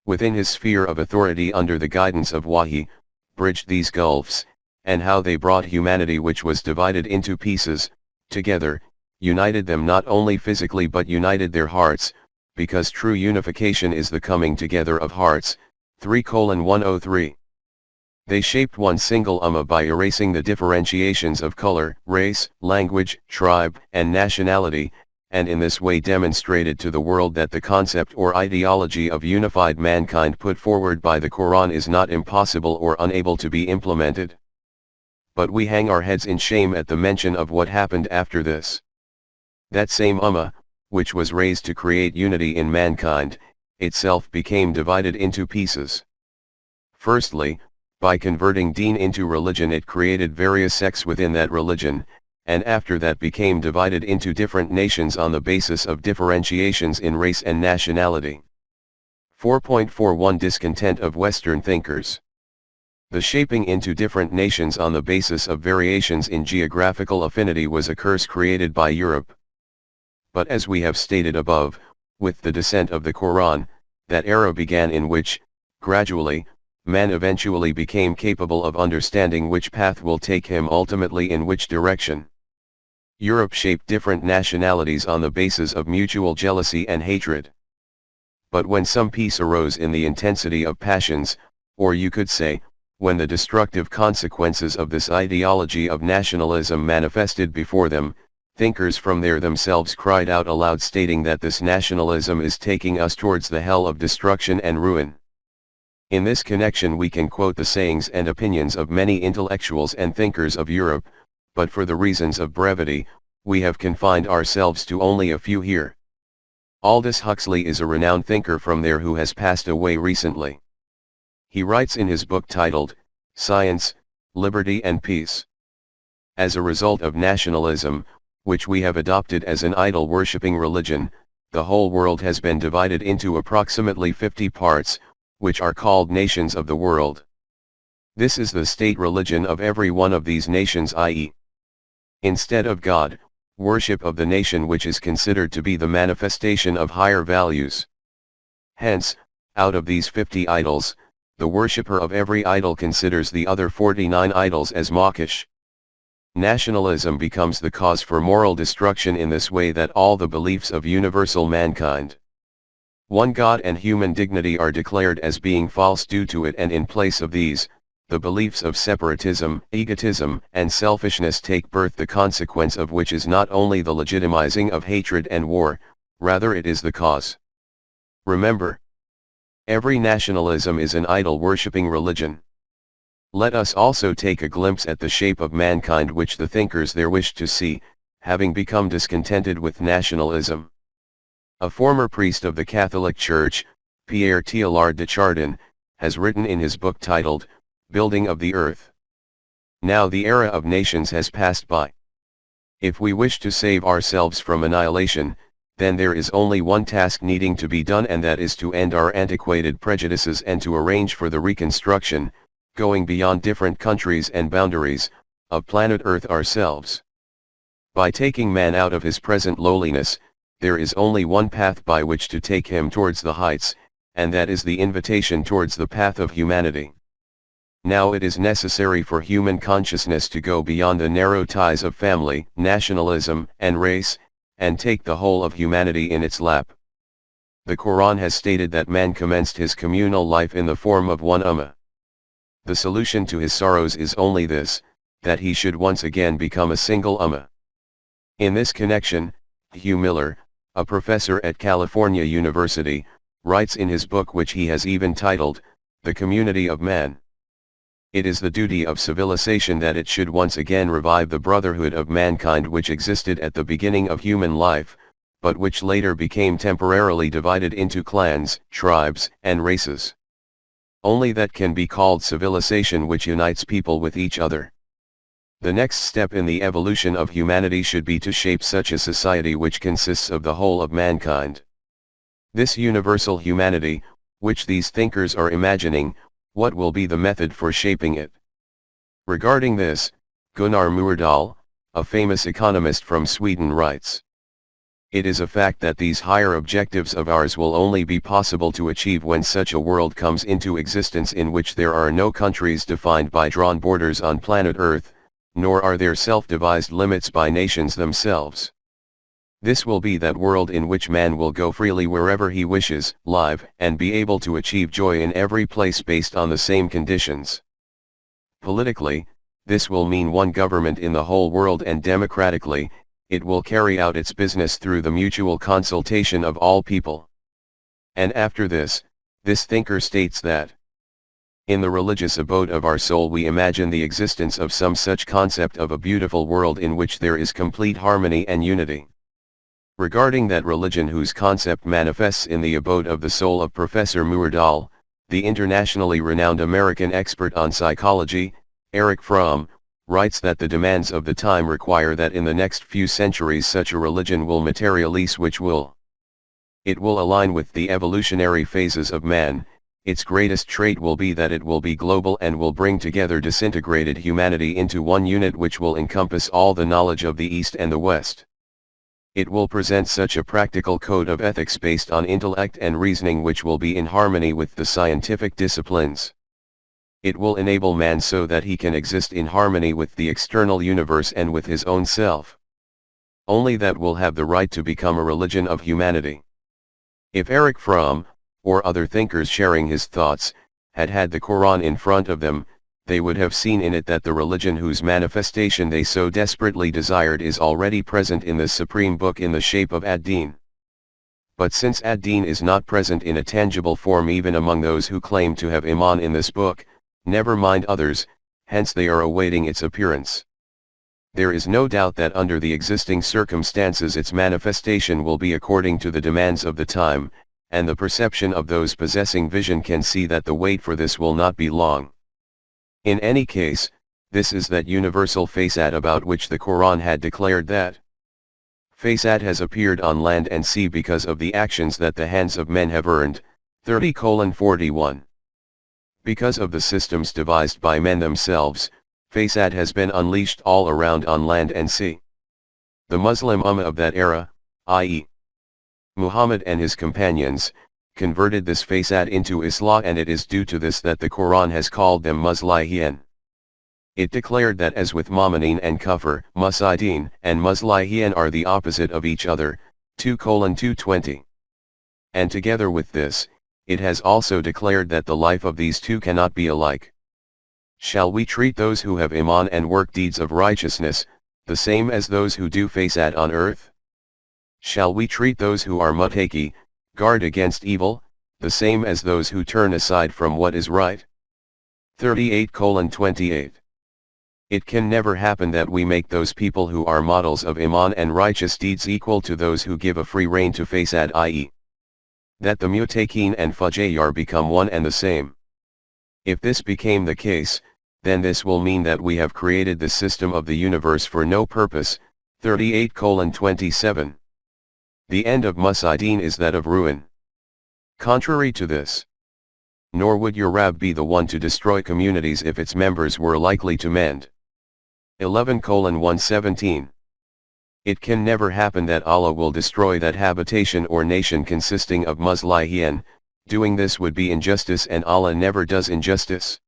Speaker 1: within his sphere of authority under the guidance of Wahi, bridged these gulfs, and how they brought humanity which was divided into pieces, together, united them not only physically but united their hearts, because true unification is the coming together of hearts. 3:103. They shaped one single ummah by erasing the differentiations of color, race, language, tribe, and nationality, and in this way demonstrated to the world that the concept or ideology of unified mankind put forward by the Quran is not impossible or unable to be implemented. But we hang our heads in shame at the mention of what happened after this. That same ummah, which was raised to create unity in mankind, itself became divided into pieces. Firstly, by converting deen into religion it created various sects within that religion, and after that became divided into different nations on the basis of differentiations in race and nationality. 4.41 Discontent of Western thinkers. The shaping into different nations on the basis of variations in geographical affinity was a curse created by Europe. But as we have stated above, with the descent of the Quran, that era began in which, gradually, man eventually became capable of understanding which path will take him ultimately in which direction. Europe shaped different nationalities on the basis of mutual jealousy and hatred. But when some peace arose in the intensity of passions, or you could say, when the destructive consequences of this ideology of nationalism manifested before them, thinkers from there themselves cried out aloud stating that this nationalism is taking us towards the hell of destruction and ruin. In this connection we can quote the sayings and opinions of many intellectuals and thinkers of Europe, but for the reasons of brevity, we have confined ourselves to only a few here. Aldous Huxley is a renowned thinker from there who has passed away recently. He writes in his book titled, Science, Liberty and Peace. As a result of nationalism, which we have adopted as an idol-worshipping religion, the whole world has been divided into approximately 50 parts, which are called nations of the world. This is the state religion of every one of these nations, i.e., instead of God, worship of the nation which is considered to be the manifestation of higher values. Hence, out of these 50 idols, the worshipper of every idol considers the other 49 idols as mawkish. Nationalism becomes the cause for moral destruction in this way that all the beliefs of universal mankind, one God and human dignity are declared as being false due to it, and in place of these, the beliefs of separatism, egotism, and selfishness take birth, the consequence of which is not only the legitimizing of hatred and war, rather it is the cause. Remember, every nationalism is an idol-worshipping religion. Let us also take a glimpse at the shape of mankind which the thinkers there wished to see, having become discontented with nationalism. A former priest of the Catholic Church, Pierre Teilhard de Chardin, has written in his book titled, Building of the Earth. Now the era of nations has passed by. If we wish to save ourselves from annihilation, then there is only one task needing to be done, and that is to end our antiquated prejudices and to arrange for the reconstruction, going beyond different countries and boundaries, of planet Earth ourselves. By taking man out of his present lowliness, there is only one path by which to take him towards the heights, and that is the invitation towards the path of humanity. Now it is necessary for human consciousness to go beyond the narrow ties of family, nationalism, and race, and take the whole of humanity in its lap. The Quran has stated that man commenced his communal life in the form of one ummah. The solution to his sorrows is only this, that he should once again become a single ummah. In this connection, Hugh Miller, a professor at California University, writes in his book, which he has even titled, The Community of Man. It is the duty of civilization that it should once again revive the brotherhood of mankind which existed at the beginning of human life, but which later became temporarily divided into clans, tribes, and races. Only that can be called civilization which unites people with each other. The next step in the evolution of humanity should be to shape such a society which consists of the whole of mankind. This universal humanity, which these thinkers are imagining, what will be the method for shaping it? Regarding this, Gunnar Myrdal, a famous economist from Sweden writes, "It is a fact that these higher objectives of ours will only be possible to achieve when such a world comes into existence in which there are no countries defined by drawn borders on planet Earth, nor are there self-devised limits by nations themselves. This will be that world in which man will go freely wherever he wishes, live, and be able to achieve joy in every place based on the same conditions. Politically, this will mean one government in the whole world, and democratically, it will carry out its business through the mutual consultation of all people." And after this thinker states that, "In the religious abode of our soul we imagine the existence of some such concept of a beautiful world in which there is complete harmony and unity." Regarding that religion whose concept manifests in the abode of the soul of Professor Myrdal, the internationally renowned American expert on psychology, Erich Fromm, writes that the demands of the time require that in the next few centuries such a religion will materialize, which will align with the evolutionary phases of man. Its greatest trait will be that it will be global and will bring together disintegrated humanity into one unit which will encompass all the knowledge of the East and the West. It will present such a practical code of ethics based on intellect and reasoning which will be in harmony with the scientific disciplines. It will enable man so that he can exist in harmony with the external universe and with his own self. Only that will have the right to become a religion of humanity. If Erich Fromm, or other thinkers sharing his thoughts, had had the Quran in front of them, they would have seen in it that the religion whose manifestation they so desperately desired is already present in the supreme book in the shape of ad-Din. But since ad-Din is not present in a tangible form even among those who claim to have Iman in this book, never mind others, hence they are awaiting its appearance. There is no doubt that under the existing circumstances its manifestation will be according to the demands of the time, and the perception of those possessing vision can see that the wait for this will not be long. In any case, this is that universal Fasad about which the Quran had declared that Fasad has appeared on land and sea because of the actions that the hands of men have earned, 30:41. Because of the systems devised by men themselves, Fasad has been unleashed all around on land and sea. The Muslim Ummah of that era, i.e. Muhammad and his companions, converted this Fasad into Islah, and it is due to this that the Quran has called them Muslihin. It declared that as with Mu'minin and Kufr, Musaidin and Muslihin are the opposite of each other, 2:220. And together with this, it has also declared that the life of these two cannot be alike. Shall we treat those who have Iman and work deeds of righteousness, the same as those who do Fasad on earth? Shall we treat those who are Muttaqi, guard against evil, the same as those who turn aside from what is right? 38:28. It can never happen that we make those people who are models of Iman and righteous deeds equal to those who give a free rein to Fasad, i.e. that the Muttaqin and Fujayar become one and the same. If this became the case, then this will mean that we have created the system of the universe for no purpose, 38:27. The end of Musaidin is that of ruin. Contrary to this, nor would your Rab be the one to destroy communities if its members were likely to mend. 11:117. It can never happen that Allah will destroy that habitation or nation consisting of Muslihin. Doing this would be injustice, and Allah never does injustice.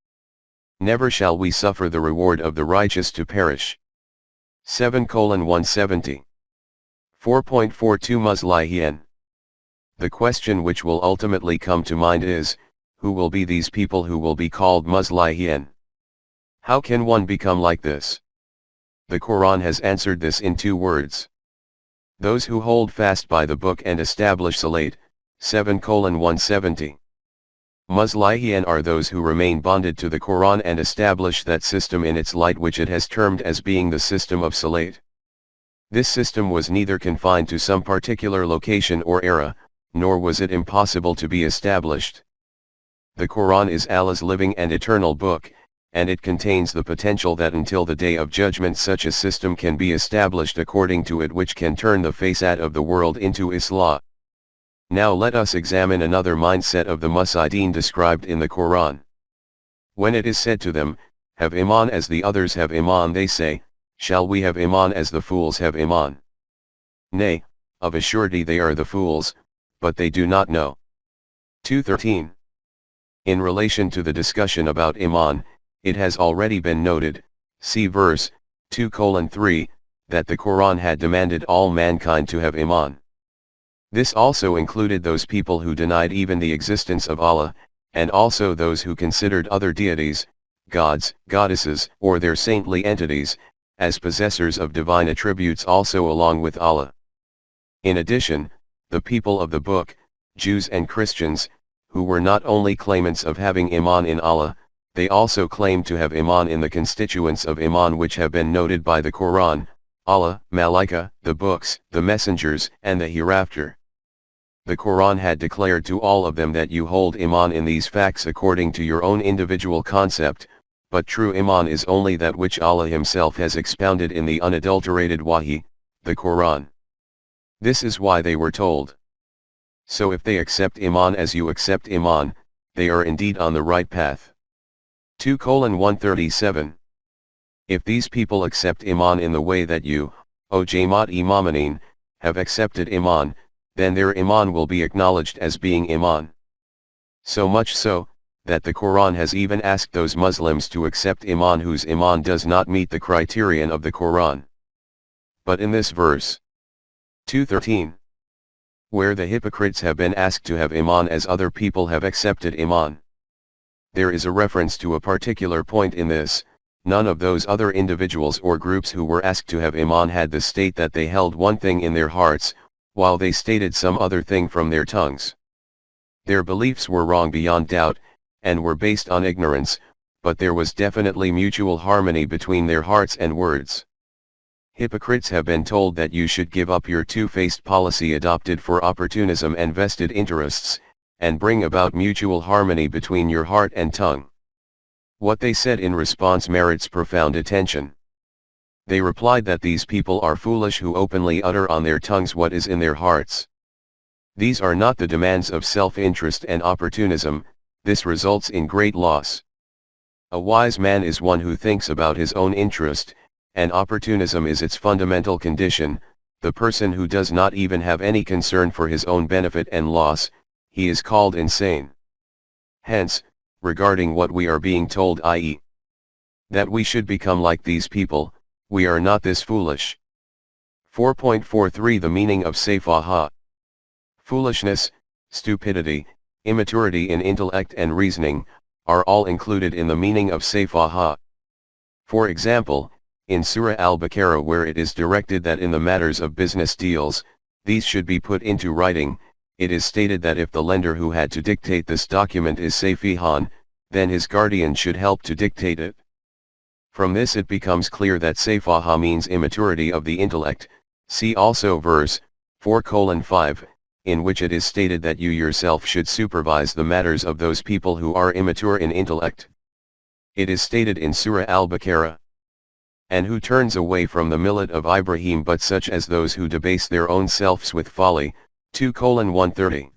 Speaker 1: Never shall we suffer the reward of the righteous to perish. 7:170. 4.42 Muslihin. The question which will ultimately come to mind is, who will be these people who will be called Muslihin? How can one become like this? The Quran has answered this in 2 words. Those who hold fast by the book and establish Salat, 7:170. Muslihin are those who remain bonded to the Quran and establish that system in its light which it has termed as being the system of Salat. This system was neither confined to some particular location or era, nor was it impossible to be established. The Quran is Allah's living and eternal book, and it contains the potential that until the day of judgment such a system can be established according to it which can turn the face out of the world into Islam. Now let us examine another mindset of the Musaideen described in the Quran. When it is said to them, have Iman as the others have Iman, they say, shall we have Iman as the fools have Iman? Nay, of a surety they are the fools, but they do not know. 2:13. In relation to the discussion about Iman, it has already been noted, see verse 2:3, that the Quran had demanded all mankind to have Iman. This also included those people who denied even the existence of Allah, and also those who considered other deities, gods, goddesses, or their saintly entities, as possessors of divine attributes also along with Allah. In addition, the people of the book, Jews and Christians, who were not only claimants of having Iman in Allah, they also claimed to have Iman in the constituents of Iman which have been noted by the Quran, Allah, Malaika, the books, the messengers, and the hereafter. The Quran had declared to all of them that you hold Iman in these facts according to your own individual concept, but true Iman is only that which Allah Himself has expounded in the unadulterated Wahi, the Quran. This is why they were told. So if they accept Iman as you accept Iman, they are indeed on the right path. 2:137. If these people accept Iman in the way that you, O Jamaat-e-Mu'minin, have accepted Iman, then their Iman will be acknowledged as being Iman. So much so, that the Quran has even asked those Muslims to accept Iman whose Iman does not meet the criterion of the Quran. But in this verse 2:13, where the hypocrites have been asked to have Iman as other people have accepted Iman, there is a reference to a particular point in this. None of those other individuals or groups who were asked to have Iman had the state that they held one thing in their hearts, while they stated some other thing from their tongues. Their beliefs were wrong beyond doubt, and were based on ignorance, but there was definitely mutual harmony between their hearts and words. Hypocrites have been told that you should give up your two-faced policy adopted for opportunism and vested interests, and bring about mutual harmony between your heart and tongue. What they said in response merits profound attention. They replied that these people are foolish who openly utter on their tongues what is in their hearts. These are not the demands of self-interest and opportunism, this results in great loss. A wise man is one who thinks about his own interest, and opportunism is its fundamental condition. The person who does not even have any concern for his own benefit and loss, he is called insane. Hence, regarding what we are being told, i.e., that we should become like these people, we are not this foolish. 4.43 The meaning of Safaha. Foolishness, stupidity, immaturity in intellect and reasoning, are all included in the meaning of Safaha. For example, in Surah Al-Baqarah where it is directed that in the matters of business deals, these should be put into writing, it is stated that if the lender who had to dictate this document is Safihan, then his guardian should help to dictate it. From this it becomes clear that Safaha means immaturity of the intellect. See also verse 4:5, in which it is stated that you yourself should supervise the matters of those people who are immature in intellect. It is stated in Surah Al-Baqarah, and who turns away from the millet of Ibrahim but such as those who debase their own selves with folly. 2:130.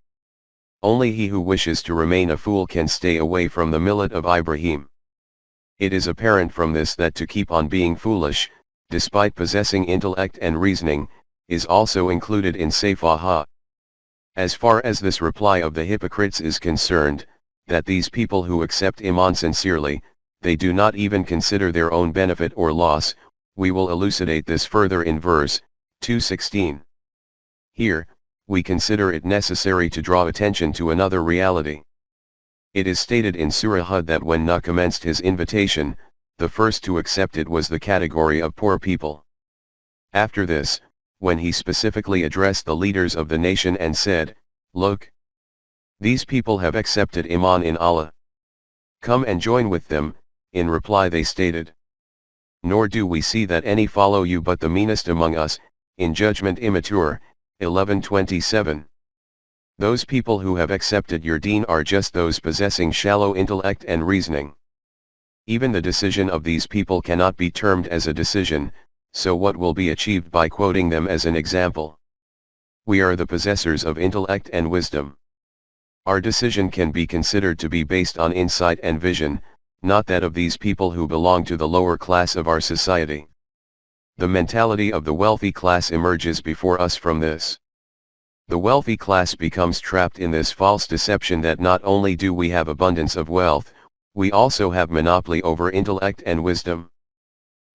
Speaker 1: Only he who wishes to remain a fool can stay away from the millet of Ibrahim. It is apparent from this that to keep on being foolish, despite possessing intellect and reasoning, is also included in Safaha. As far as this reply of the hypocrites is concerned, that these people who accept Iman sincerely, they do not even consider their own benefit or loss, we will elucidate this further in verse 2:16. Here, we consider it necessary to draw attention to another reality. It is stated in Surah Hud that when Nuh commenced his invitation, the first to accept it was the category of poor people. After this, when he specifically addressed the leaders of the nation and said, "Look, these people have accepted Iman in Allah. Come and join with them," in reply they stated, "Nor do we see that any follow you but the meanest among us, in judgment immature." 11:27. Those people who have accepted your deen are just those possessing shallow intellect and reasoning. Even the decision of these people cannot be termed as a decision, so what will be achieved by quoting them as an example? We are the possessors of intellect and wisdom. Our decision can be considered to be based on insight and vision, not that of these people who belong to the lower class of our society. The mentality of the wealthy class emerges before us from this. The wealthy class becomes trapped in this false deception that not only do we have abundance of wealth, we also have monopoly over intellect and wisdom.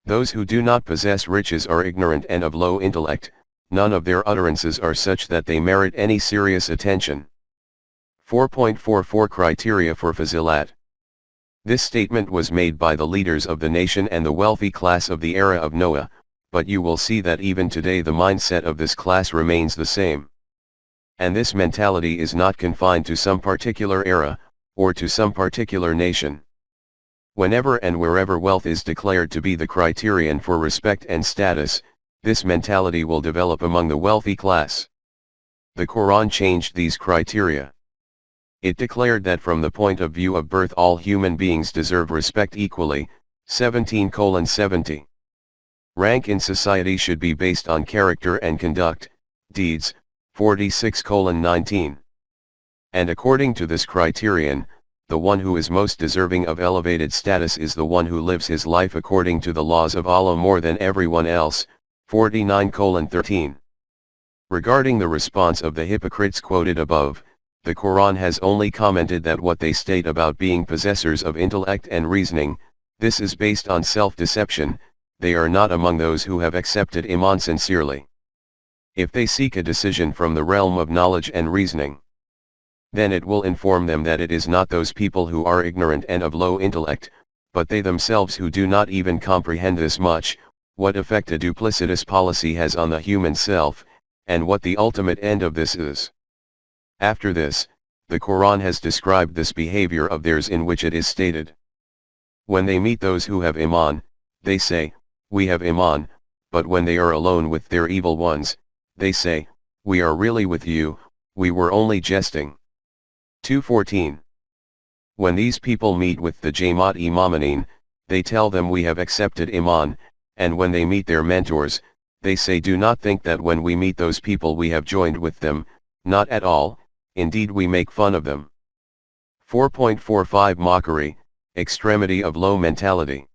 Speaker 1: Those who do not possess riches are ignorant and of low intellect. None of their utterances are such that they merit any serious attention. 4.44 Criteria for Fazilat. This statement was made by the leaders of the nation and the wealthy class of the era of Noah, but you will see that even today the mindset of this class remains the same. And this mentality is not confined to some particular era, or to some particular nation. Whenever and wherever wealth is declared to be the criterion for respect and status, this mentality will develop among the wealthy class. The Quran changed these criteria. It declared that from the point of view of birth all human beings deserve respect equally, 17:70. Rank in society should be based on character and conduct, deeds, 46:19. And according to this criterion, the one who is most deserving of elevated status is the one who lives his life according to the laws of Allah more than everyone else, 49:13. Regarding the response of the hypocrites quoted above, the Quran has only commented that what they state about being possessors of intellect and reasoning, this is based on self-deception. They are not among those who have accepted Iman sincerely. If they seek a decision from the realm of knowledge and reasoning, then it will inform them that it is not those people who are ignorant and of low intellect, but they themselves who do not even comprehend this much, what effect a duplicitous policy has on the human self, and what the ultimate end of this is. After this, the Quran has described this behavior of theirs in which it is stated. When they meet those who have Iman, they say, "We have Iman," but when they are alone with their evil ones, they say, "We are really with you, we were only jesting." 2:14. When these people meet with the Jamaat-e-Momineen, they tell them we have accepted Iman, and when they meet their mentors, they say do not think that when we meet those people we have joined with them, not at all, indeed we make fun of them. 4.45 Mockery, extremity of low mentality.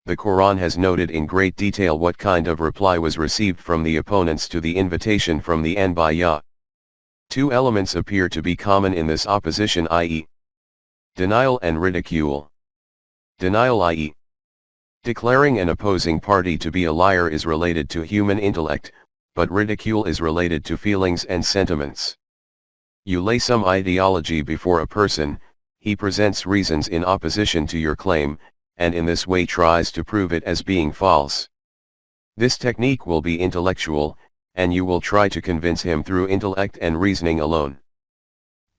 Speaker 1: The Quran has noted in great detail what kind of reply was received from the opponents to the invitation from the Anbiya. Two elements appear to be common in this opposition, i.e., denial and ridicule. Denial, i.e., declaring an opposing party to be a liar, is related to human intellect, but ridicule is related to feelings and sentiments. You lay some ideology before a person, he presents reasons in opposition to your claim, and in this way tries to prove it as being false. This technique will be intellectual, and you will try to convince him through intellect and reasoning alone.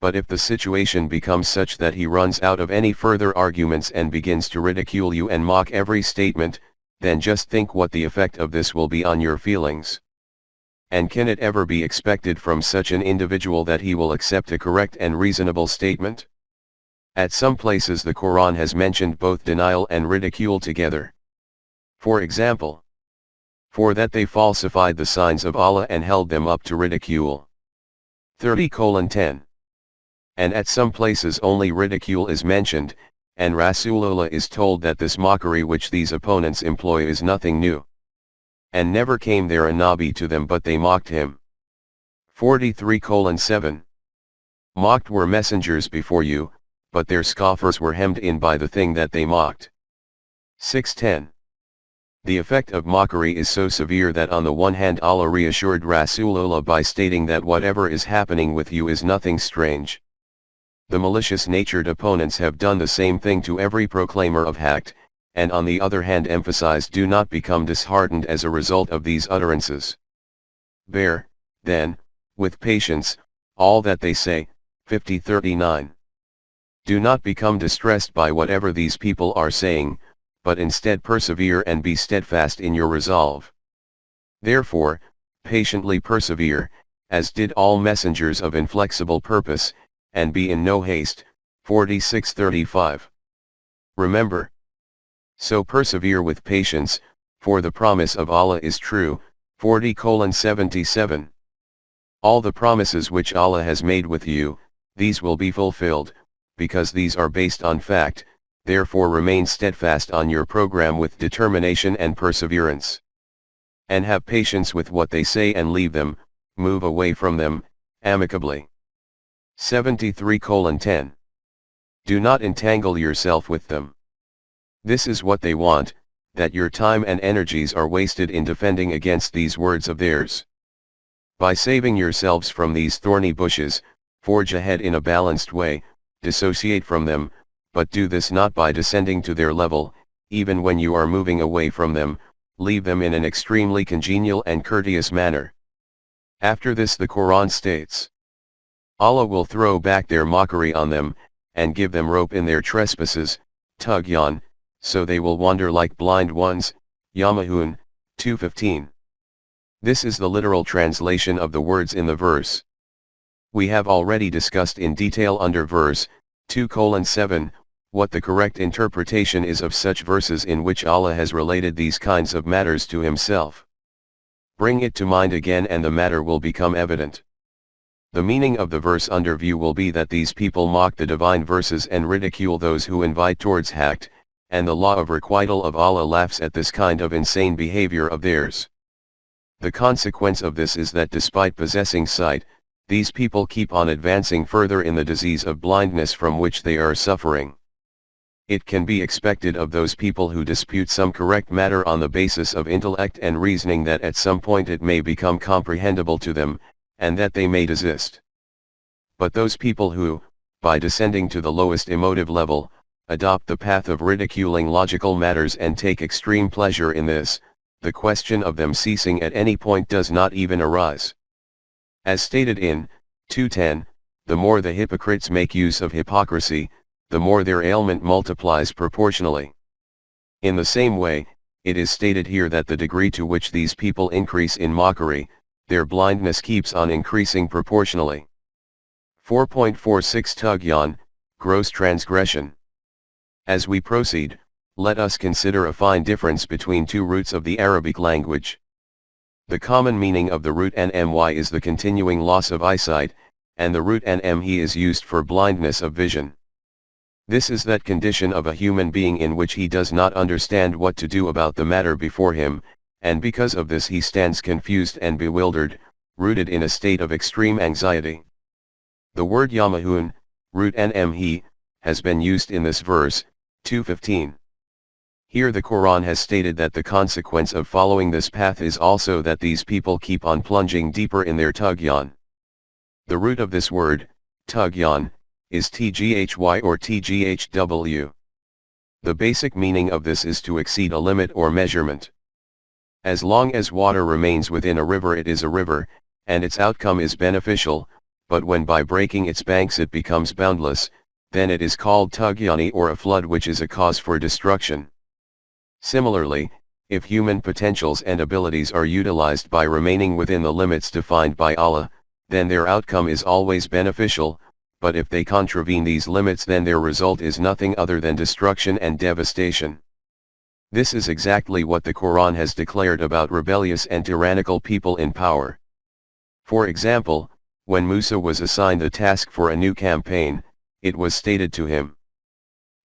Speaker 1: But if the situation becomes such that he runs out of any further arguments and begins to ridicule you and mock every statement, then just think what the effect of this will be on your feelings. And can it ever be expected from such an individual that he will accept a correct and reasonable statement? At some places the Quran has mentioned both denial and ridicule together. For example, for that they falsified the signs of Allah and held them up to ridicule. 30:10. And at some places only ridicule is mentioned, and Rasool is told that this mockery which these opponents employ is nothing new. And never came there a Nabi to them but they mocked him. 43:7. Mocked were messengers before you, but their scoffers were hemmed in by the thing that they mocked. 6:10. The effect of mockery is so severe that on the one hand Allah reassured Rasool by stating that whatever is happening with you is nothing strange. The malicious-natured opponents have done the same thing to every proclaimer of haqq, and on the other hand emphasized do not become disheartened as a result of these utterances. Bear, then, with patience, all that they say. 50:39. Do not become distressed by whatever these people are saying, but instead persevere and be steadfast in your resolve. Therefore, patiently persevere, as did all messengers of inflexible purpose, and be in no haste. 46:35. Remember, So persevere with patience, for the promise of Allah is true. 40:77. All the promises which Allah has made with you, these will be fulfilled, because these are based on fact, therefore remain steadfast on your program with determination and perseverance. And have patience with what they say and leave them, move away from them, amicably. 73:10. Do not entangle yourself with them. This is what they want, that your time and energies are wasted in defending against these words of theirs. By saving yourselves from these thorny bushes, forge ahead in a balanced way, dissociate from them, but do this not by descending to their level. Even when you are moving away from them, leave them in an extremely congenial and courteous manner. After this the Quran states, Allah will throw back their mockery on them, and give them rope in their trespasses, tughyan, so they will wander like blind ones. Yamahun, 2:15. This is the literal translation of the words in the verse. We have already discussed in detail under verse 2:7, what the correct interpretation is of such verses in which Allah has related these kinds of matters to himself. Bring it to mind again and the matter will become evident. The meaning of the verse under view will be that these people mock the divine verses and ridicule those who invite towards haqq, and the law of requital of Allah laughs at this kind of insane behavior of theirs. The consequence of this is that despite possessing sight, these people keep on advancing further in the disease of blindness from which they are suffering. It can be expected of those people who dispute some correct matter on the basis of intellect and reasoning that at some point it may become comprehensible to them, and that they may desist. But those people who, by descending to the lowest emotive level, adopt the path of ridiculing logical matters and take extreme pleasure in this, the question of them ceasing at any point does not even arise. As stated in 2:10, the more the hypocrites make use of hypocrisy, the more their ailment multiplies proportionally. In the same way, it is stated here that the degree to which these people increase in mockery, their blindness keeps on increasing proportionally. 4.46 Tughyan, gross transgression. As we proceed, let us consider a fine difference between two roots of the Arabic language. The common meaning of the root nmy is the continuing loss of eyesight, and the root nmhe is used for blindness of vision. This is that condition of a human being in which he does not understand what to do about the matter before him, and because of this he stands confused and bewildered, rooted in a state of extreme anxiety. The word yamahun, root nmhe, has been used in this verse, 2:15. Here the Quran has stated that the consequence of following this path is also that these people keep on plunging deeper in their tughyan. The root of this word, tughyan, is tghy or tghw. The basic meaning of this is to exceed a limit or measurement. As long as water remains within a river it is a river, and its outcome is beneficial, but when by breaking its banks it becomes boundless, then it is called tughyani or a flood which is a cause for destruction. Similarly, if human potentials and abilities are utilized by remaining within the limits defined by Allah, then their outcome is always beneficial, but if they contravene these limits then their result is nothing other than destruction and devastation. This is exactly what the Quran has declared about rebellious and tyrannical people in power. For example, when Musa was assigned the task for a new campaign, it was stated to him,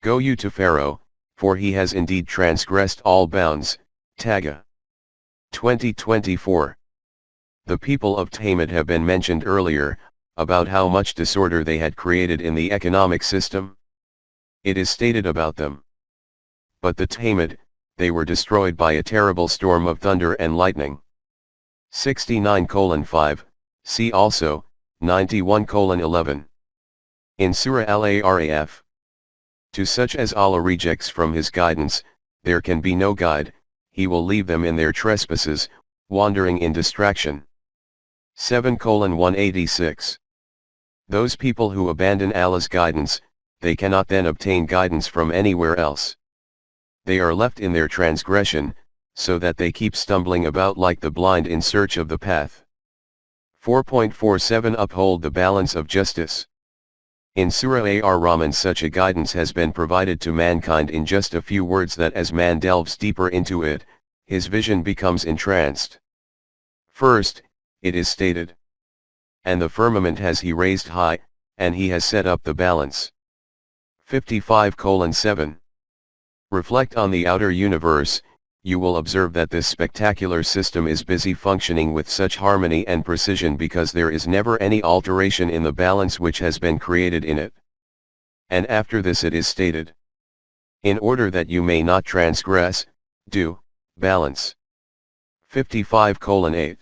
Speaker 1: "Go you to Pharaoh, for he has indeed transgressed all bounds." Taga 20:24. The people of Thamud have been mentioned earlier, about how much disorder they had created in the economic system. It is stated about them, "But the Thamud, they were destroyed by a terrible storm of thunder and lightning." 69:5, see also, 91:11. In Sura Al-Araf. To such as Allah rejects from his guidance, there can be no guide, he will leave them in their trespasses, wandering in distraction. 7:186. Those people who abandon Allah's guidance, they cannot then obtain guidance from anywhere else. They are left in their transgression, so that they keep stumbling about like the blind in search of the path. 4.47 Uphold the balance of justice. In Surah Ar-Rahman such a guidance has been provided to mankind in just a few words that as man delves deeper into it, his vision becomes entranced. First, it is stated, "And the firmament has he raised high, and he has set up the balance." 55:7. Reflect on the outer universe, you will observe that this spectacular system is busy functioning with such harmony and precision because there is never any alteration in the balance which has been created in it. And after this it is stated, "In order that you may not transgress, do, balance." 55:8.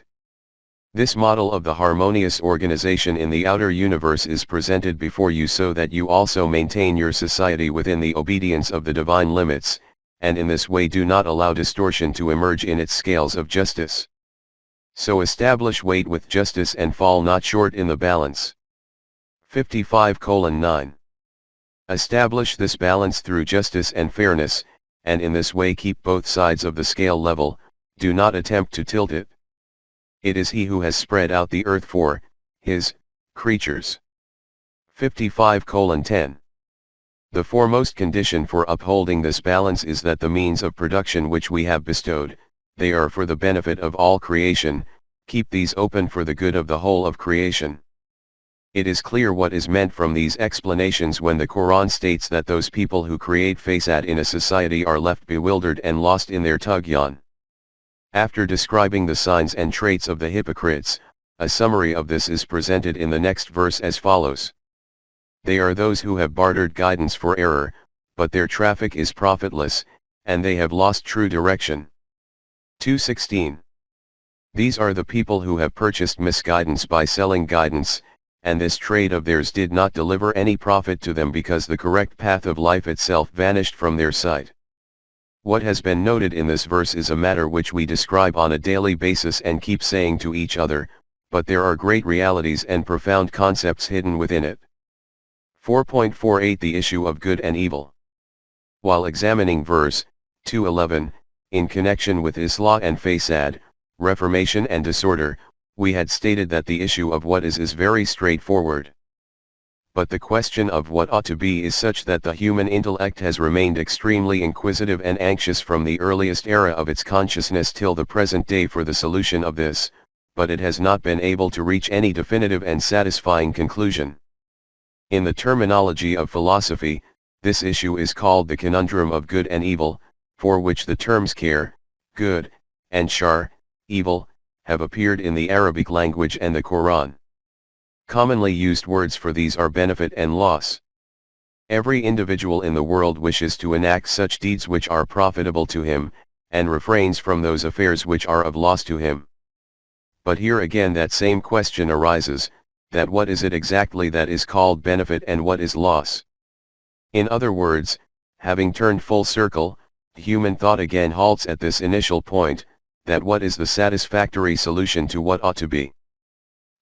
Speaker 1: This model of the harmonious organization in the outer universe is presented before you so that you also maintain your society within the obedience of the divine limits, and in this way do not allow distortion to emerge in its scales of justice. So establish weight with justice and fall not short in the balance. 55:9. Establish this balance through justice and fairness, and in this way keep both sides of the scale level, do not attempt to tilt it. It is he who has spread out the earth for his creatures. 55:10. The foremost condition for upholding this balance is that the means of production which we have bestowed, they are for the benefit of all creation, keep these open for the good of the whole of creation. It is clear what is meant from these explanations when the Quran states that those people who create fasad in a society are left bewildered and lost in their tughyan. After describing the signs and traits of the hypocrites, a summary of this is presented in the next verse as follows. They are those who have bartered guidance for error, but their traffic is profitless, and they have lost true direction. 2:16. These are the people who have purchased misguidance by selling guidance, and this trade of theirs did not deliver any profit to them because the correct path of life itself vanished from their sight. What has been noted in this verse is a matter which we describe on a daily basis and keep saying to each other, but there are great realities and profound concepts hidden within it. 4.48 The issue of good and evil. While examining verse 2:11, in connection with Islah and Fasad, reformation and disorder, we had stated that the issue of what is very straightforward. But the question of what ought to be is such that the human intellect has remained extremely inquisitive and anxious from the earliest era of its consciousness till the present day for the solution of this, but it has not been able to reach any definitive and satisfying conclusion. In the terminology of philosophy, this issue is called the conundrum of good and evil, for which the terms khair, good, and shar, evil, have appeared in the Arabic language and the Quran. Commonly used words for these are benefit and loss. Every individual in the world wishes to enact such deeds which are profitable to him, and refrains from those affairs which are of loss to him. But here again that same question arises, that what is it exactly that is called benefit and what is loss? In other words, having turned full circle, human thought again halts at this initial point, that what is the satisfactory solution to what ought to be?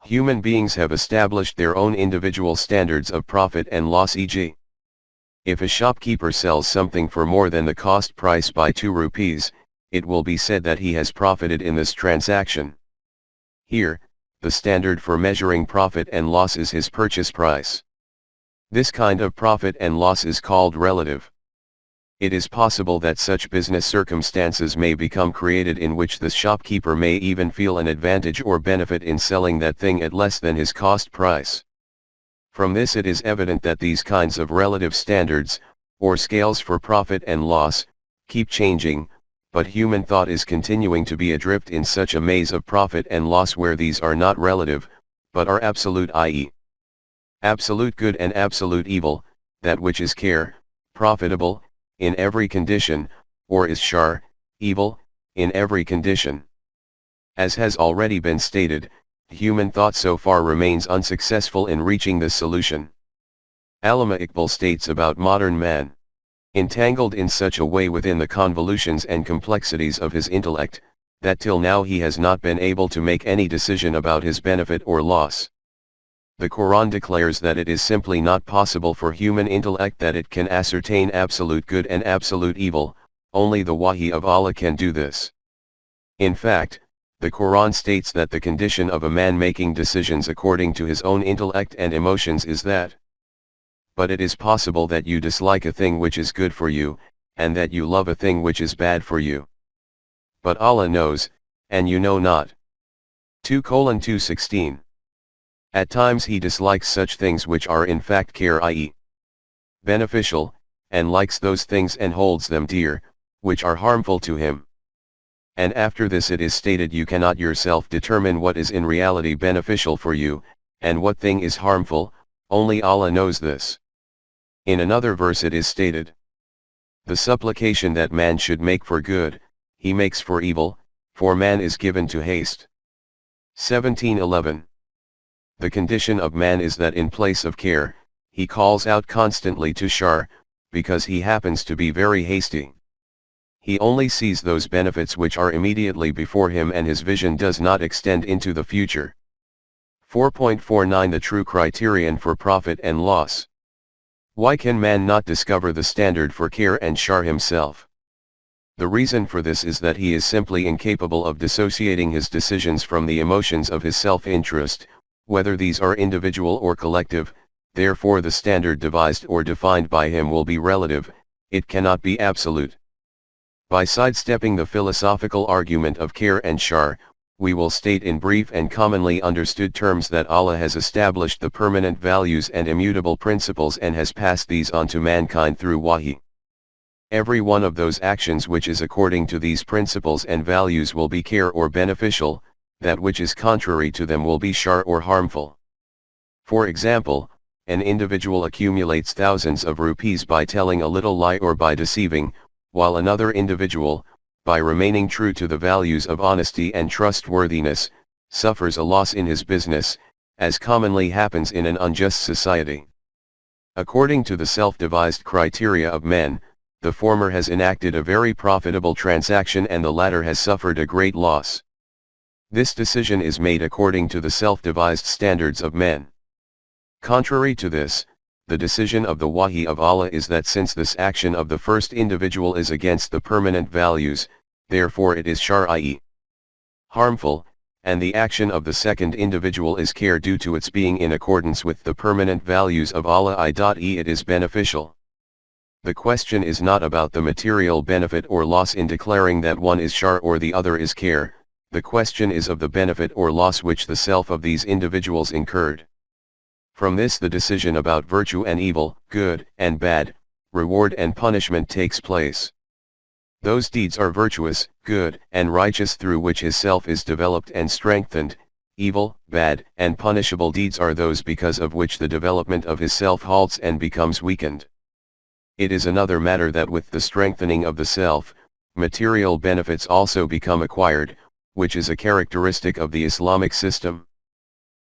Speaker 1: Human beings have established their own individual standards of profit and loss, e.g. if a shopkeeper sells something for more than the cost price by 2 rupees, it will be said that he has profited in this transaction. Here, the standard for measuring profit and loss is his purchase price. This kind of profit and loss is called relative. It is possible that such business circumstances may become created in which the shopkeeper may even feel an advantage or benefit in selling that thing at less than his cost price. From this it is evident that these kinds of relative standards, or scales for profit and loss, keep changing, but human thought is continuing to be adrift in such a maze of profit and loss where these are not relative, but are absolute, i.e. absolute good and absolute evil, that which is khair, profitable, in every condition, or is shar, evil, in every condition. As has already been stated, human thought so far remains unsuccessful in reaching this solution. Allama Iqbal states about modern man, entangled in such a way within the convolutions and complexities of his intellect, that till now he has not been able to make any decision about his benefit or loss. The Quran declares that it is simply not possible for human intellect that it can ascertain absolute good and absolute evil, only the Wahi of Allah can do this. In fact, the Quran states that the condition of a man making decisions according to his own intellect and emotions is that but it is possible that you dislike a thing which is good for you, and that you love a thing which is bad for you. But Allah knows, and you know not. 2:216. At times he dislikes such things which are in fact khair, i.e. beneficial, and likes those things and holds them dear, which are harmful to him. And after this it is stated you cannot yourself determine what is in reality beneficial for you, and what thing is harmful, only Allah knows this. In another verse it is stated, the supplication that man should make for good, he makes for evil, for man is given to haste. 17:11. The condition of man is that in place of care, he calls out constantly to shar, because he happens to be very hasty. He only sees those benefits which are immediately before him and his vision does not extend into the future. 4.49 The true criterion for profit and loss. Why can man not discover the standard for care and shar himself? The reason for this is that he is simply incapable of dissociating his decisions from the emotions of his self-interest, whether these are individual or collective. Therefore the standard devised or defined by him will be relative, it cannot be absolute. By sidestepping the philosophical argument of care and shar, we will state in brief and commonly understood terms that Allah has established the permanent values and immutable principles and has passed these on to mankind through wahi. Every one of those actions which is according to these principles and values will be care or beneficial, that which is contrary to them will be shar or harmful. For example, an individual accumulates thousands of rupees by telling a little lie or by deceiving, while another individual, by remaining true to the values of honesty and trustworthiness, suffers a loss in his business, as commonly happens in an unjust society. According to the self-devised criteria of men, the former has enacted a very profitable transaction and the latter has suffered a great loss. This decision is made according to the self-devised standards of men. Contrary to this, the decision of the wahi of Allah is that since this action of the first individual is against the permanent values, therefore it is shar, i.e. harmful, and the action of the second individual is care due to its being in accordance with the permanent values of Allah, i.e. it is beneficial. The question is not about the material benefit or loss in declaring that one is shar or the other is care, the question is of the benefit or loss which the self of these individuals incurred. From this the decision about virtue and evil, good and bad, reward and punishment takes place. Those deeds are virtuous, good and righteous through which his self is developed and strengthened, evil, bad and punishable deeds are those because of which the development of his self halts and becomes weakened. It is another matter that with the strengthening of the self, material benefits also become acquired, which is a characteristic of the Islamic system.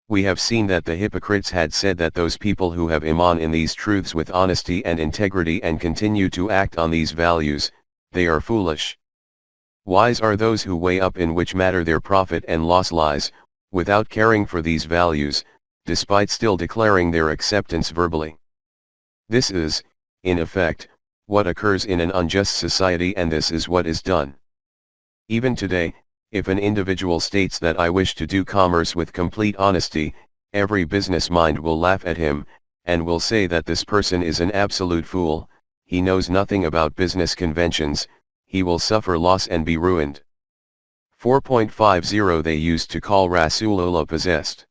Speaker 1: We have seen that the hypocrites had said that those people who have iman in these truths with honesty and integrity and continue to act on these values, they are foolish. Wise are those who weigh up in which matter their profit and loss lies, without caring for these values, despite still declaring their acceptance verbally. This is, in effect, what occurs in an unjust society, and this is what is done. Even today, if an individual states that I wish to do commerce with complete honesty, every business mind will laugh at him, and will say that this person is an absolute fool, he knows nothing about business conventions, he will suffer loss and be ruined. 4.50 They used to call Rasool possessed.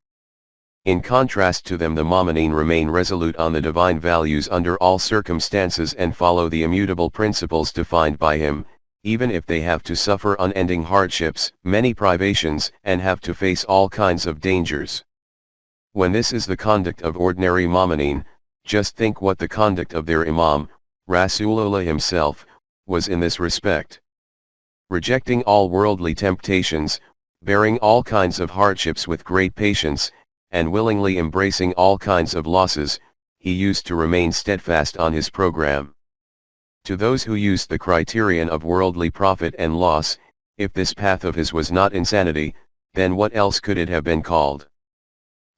Speaker 1: In contrast to them, the Mu'mineen remain resolute on the divine values under all circumstances and follow the immutable principles defined by him, even if they have to suffer unending hardships, many privations, and have to face all kinds of dangers. When this is the conduct of ordinary Mu'mineen, just think what the conduct of their Imam, Rasulullah himself, was in this respect. Rejecting all worldly temptations, bearing all kinds of hardships with great patience, and willingly embracing all kinds of losses, he used to remain steadfast on his program. To those who used the criterion of worldly profit and loss, if this path of his was not insanity, then what else could it have been called?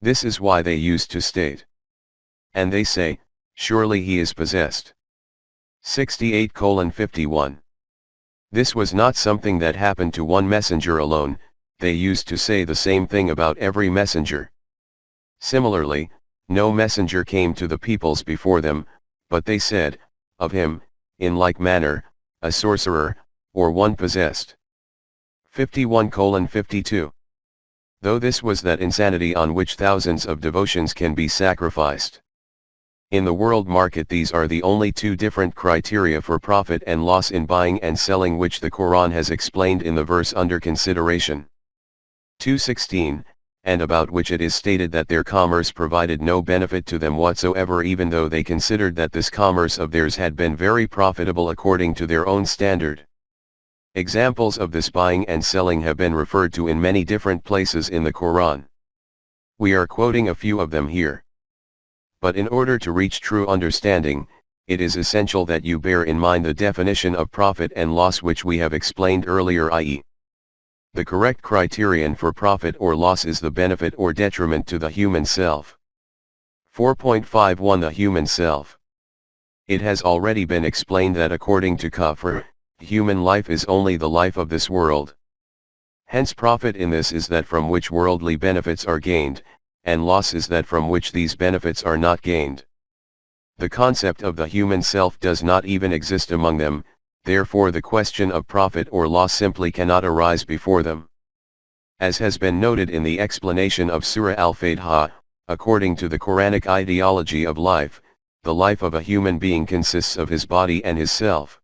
Speaker 1: This is why they used to state. And they say, surely he is possessed. 68:51. This was not something that happened to one messenger alone, they used to say the same thing about every messenger. Similarly, no messenger came to the peoples before them, but they said, of him, in like manner, a sorcerer, or one possessed. 51:52. Though this was that insanity on which thousands of devotions can be sacrificed. In the world market these are the only two different criteria for profit and loss in buying and selling which the Quran has explained in the verse under consideration. 2:16, and about which it is stated that their commerce provided no benefit to them whatsoever even though they considered that this commerce of theirs had been very profitable according to their own standard. Examples of this buying and selling have been referred to in many different places in the Quran. We are quoting a few of them here. But in order to reach true understanding, it is essential that you bear in mind the definition of profit and loss which we have explained earlier, i.e. the correct criterion for profit or loss is the benefit or detriment to the human self. 4.51 The human self. It has already been explained that according to Kafir, human life is only the life of this world. Hence profit in this is that from which worldly benefits are gained, and loss is that from which these benefits are not gained. The concept of the human self does not even exist among them, therefore the question of profit or loss simply cannot arise before them. As has been noted in the explanation of Surah Al-Fatiha, according to the Quranic ideology of life, the life of a human being consists of his body and his self.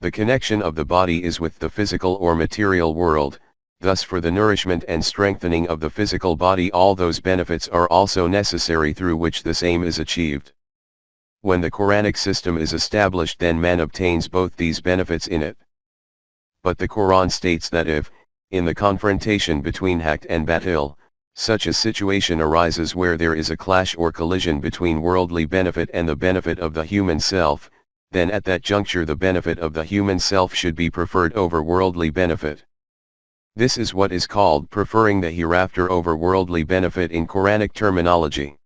Speaker 1: The connection of the body is with the physical or material world, thus for the nourishment and strengthening of the physical body all those benefits are also necessary through which this aim is achieved. When the Quranic system is established then man obtains both these benefits in it. But the Quran states that if, in the confrontation between Haqq and Batil, such a situation arises where there is a clash or collision between worldly benefit and the benefit of the human self, then at that juncture the benefit of the human self should be preferred over worldly benefit. This is what is called preferring the hereafter over worldly benefit in Quranic terminology.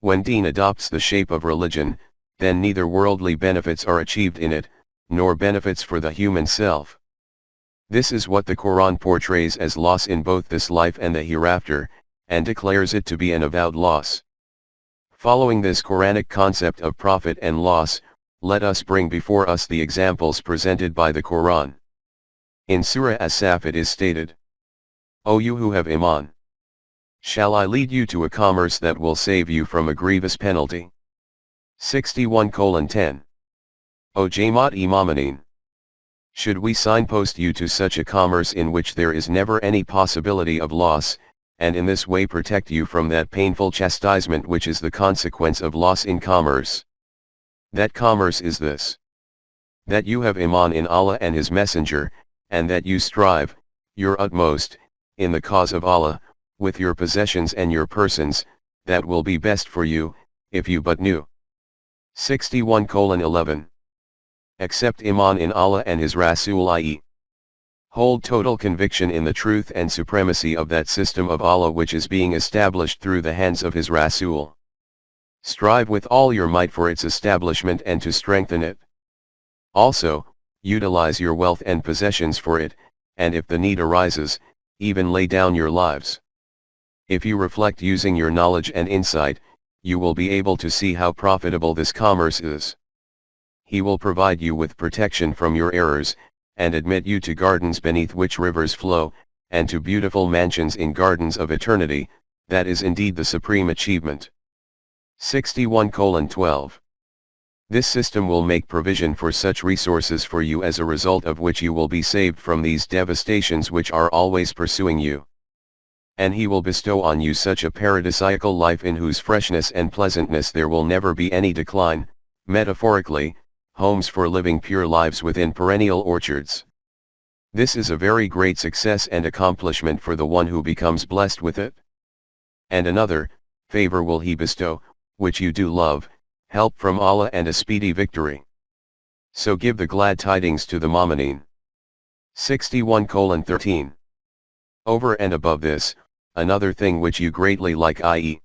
Speaker 1: When deen adopts the shape of religion, then neither worldly benefits are achieved in it, nor benefits for the human self. This is what the Quran portrays as loss in both this life and the hereafter, and declares it to be an avowed loss. Following this Quranic concept of profit and loss, let us bring before us the examples presented by the Quran. In Surah As-Saf it is stated, O you who have Iman! Shall I lead you to a commerce that will save you from a grievous penalty? 61:10. O Jamaat-e-Mu'minin! Should we signpost you to such a commerce in which there is never any possibility of loss, and in this way protect you from that painful chastisement which is the consequence of loss in commerce? That commerce is this: that you have Iman in Allah and His Messenger, and that you strive, your utmost, in the cause of Allah, with your possessions and your persons, that will be best for you, if you but knew. 61:11. Accept Iman in Allah and His Rasool, i.e. hold total conviction in the truth and supremacy of that system of Allah which is being established through the hands of His Rasool. Strive with all your might for its establishment and to strengthen it. Also, utilize your wealth and possessions for it, and if the need arises, even lay down your lives. If you reflect using your knowledge and insight, you will be able to see how profitable this commerce is. He will provide you with protection from your errors, and admit you to gardens beneath which rivers flow, and to beautiful mansions in gardens of eternity. That is indeed the supreme achievement. 61:12. This system will make provision for such resources for you as a result of which you will be saved from these devastations which are always pursuing you. And He will bestow on you such a paradisiacal life in whose freshness and pleasantness there will never be any decline, metaphorically, homes for living pure lives within perennial orchards. This is a very great success and accomplishment for the one who becomes blessed with it. And another favor will He bestow, which you do love, help from Allah and a speedy victory. So give the glad tidings to the Mu'mineen. 61:13. Over and above this, another thing which you greatly like, i.e.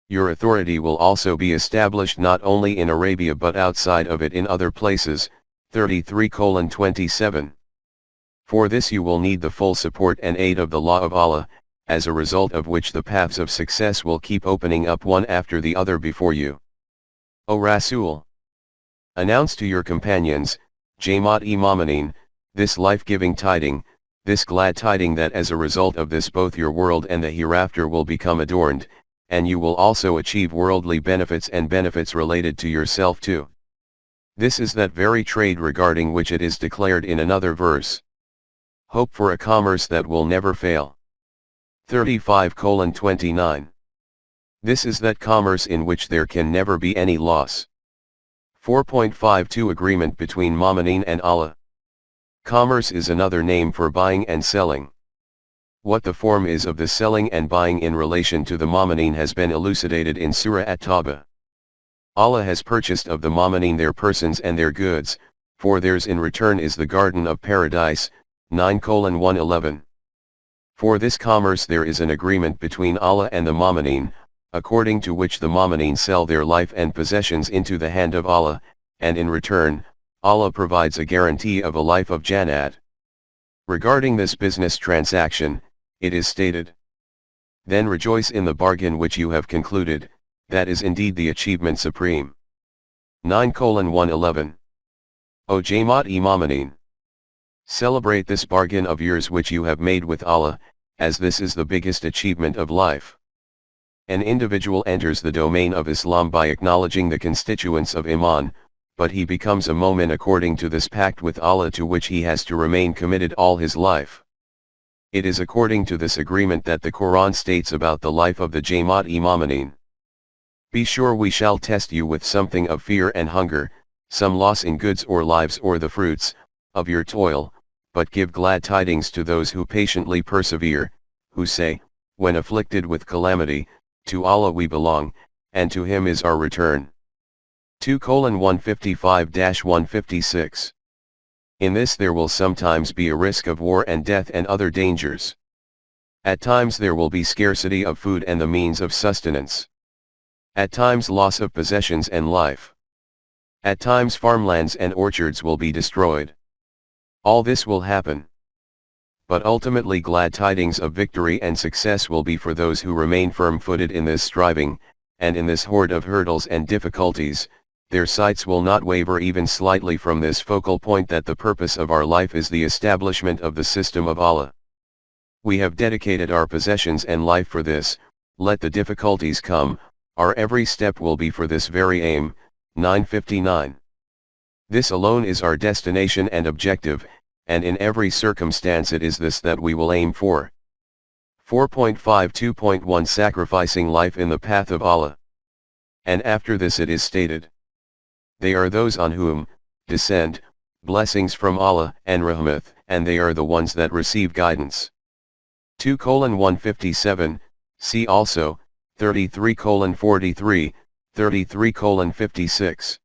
Speaker 1: your authority will also be established not only in Arabia but outside of it in other places. 33:27. For this you will need the full support and aid of the law of Allah, as a result of which the paths of success will keep opening up one after the other before you. O Rasool! Announce to your companions, Jamaat-e-Momineen, this life-giving tiding, this glad tiding that as a result of this both your world and the hereafter will become adorned, and you will also achieve worldly benefits and benefits related to yourself too. This is that very trade regarding which it is declared in another verse. Hope for a commerce that will never fail. 35:29. This is that commerce in which there can never be any loss. 4.52 Agreement between Momineen and Allah. Commerce is another name for buying and selling. What the form is of the selling and buying in relation to the Momineen has been elucidated in Sura at-Tawbah. Allah has purchased of the Momineen their persons and their goods, for theirs in return is the garden of paradise, 9:111. For this commerce there is an agreement between Allah and the Momineen, according to which the Momineen sell their life and possessions into the hand of Allah, and in return, Allah provides a guarantee of a life of Jannat. Regarding this business transaction, it is stated, then rejoice in the bargain which you have concluded, that is indeed the achievement supreme. 9:111. O Jamaat-e-Momineen! Celebrate this bargain of yours which you have made with Allah, as this is the biggest achievement of life. An individual enters the domain of Islam by acknowledging the constituents of Iman, but he becomes a Momin according to this pact with Allah to which he has to remain committed all his life. It is according to this agreement that the Quran states about the life of the Jamaat-e-Momineen. Be sure we shall test you with something of fear and hunger, some loss in goods or lives or the fruits of your toil, but give glad tidings to those who patiently persevere, who say, when afflicted with calamity, to Allah we belong, and to Him is our return. 2:155-156. In this there will sometimes be a risk of war and death and other dangers. At times there will be scarcity of food and the means of sustenance. At times loss of possessions and life. At times farmlands and orchards will be destroyed. All this will happen. But ultimately glad tidings of victory and success will be for those who remain firm-footed in this striving, and in this horde of hurdles and difficulties, their sights will not waver even slightly from this focal point that the purpose of our life is the establishment of the system of Allah. We have dedicated our possessions and life for this, let the difficulties come, our every step will be for this very aim. 9:59. This alone is our destination and objective, and in every circumstance it is this that we will aim for. 4.52.1 Sacrificing life in the path of Allah. And after this it is stated, they are those on whom descend blessings from Allah and rahmat, and they are the ones that receive guidance. 2:157, see also, 33:43, 33:56.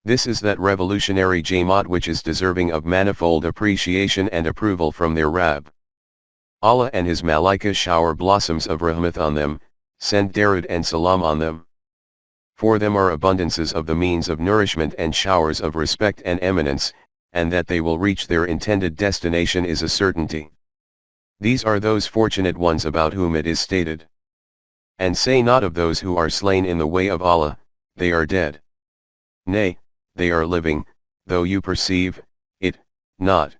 Speaker 1: This is that revolutionary Jamaat which is deserving of manifold appreciation and approval from their Rabb. Allah and His Malaika shower blossoms of rahmat on them, send darud and salam on them. For them are abundances of the means of nourishment and showers of respect and eminence, and that they will reach their intended destination is a certainty. These are those fortunate ones about whom it is stated, and say not of those who are slain in the way of Allah, they are dead. Nay, they are living, though you perceive it not.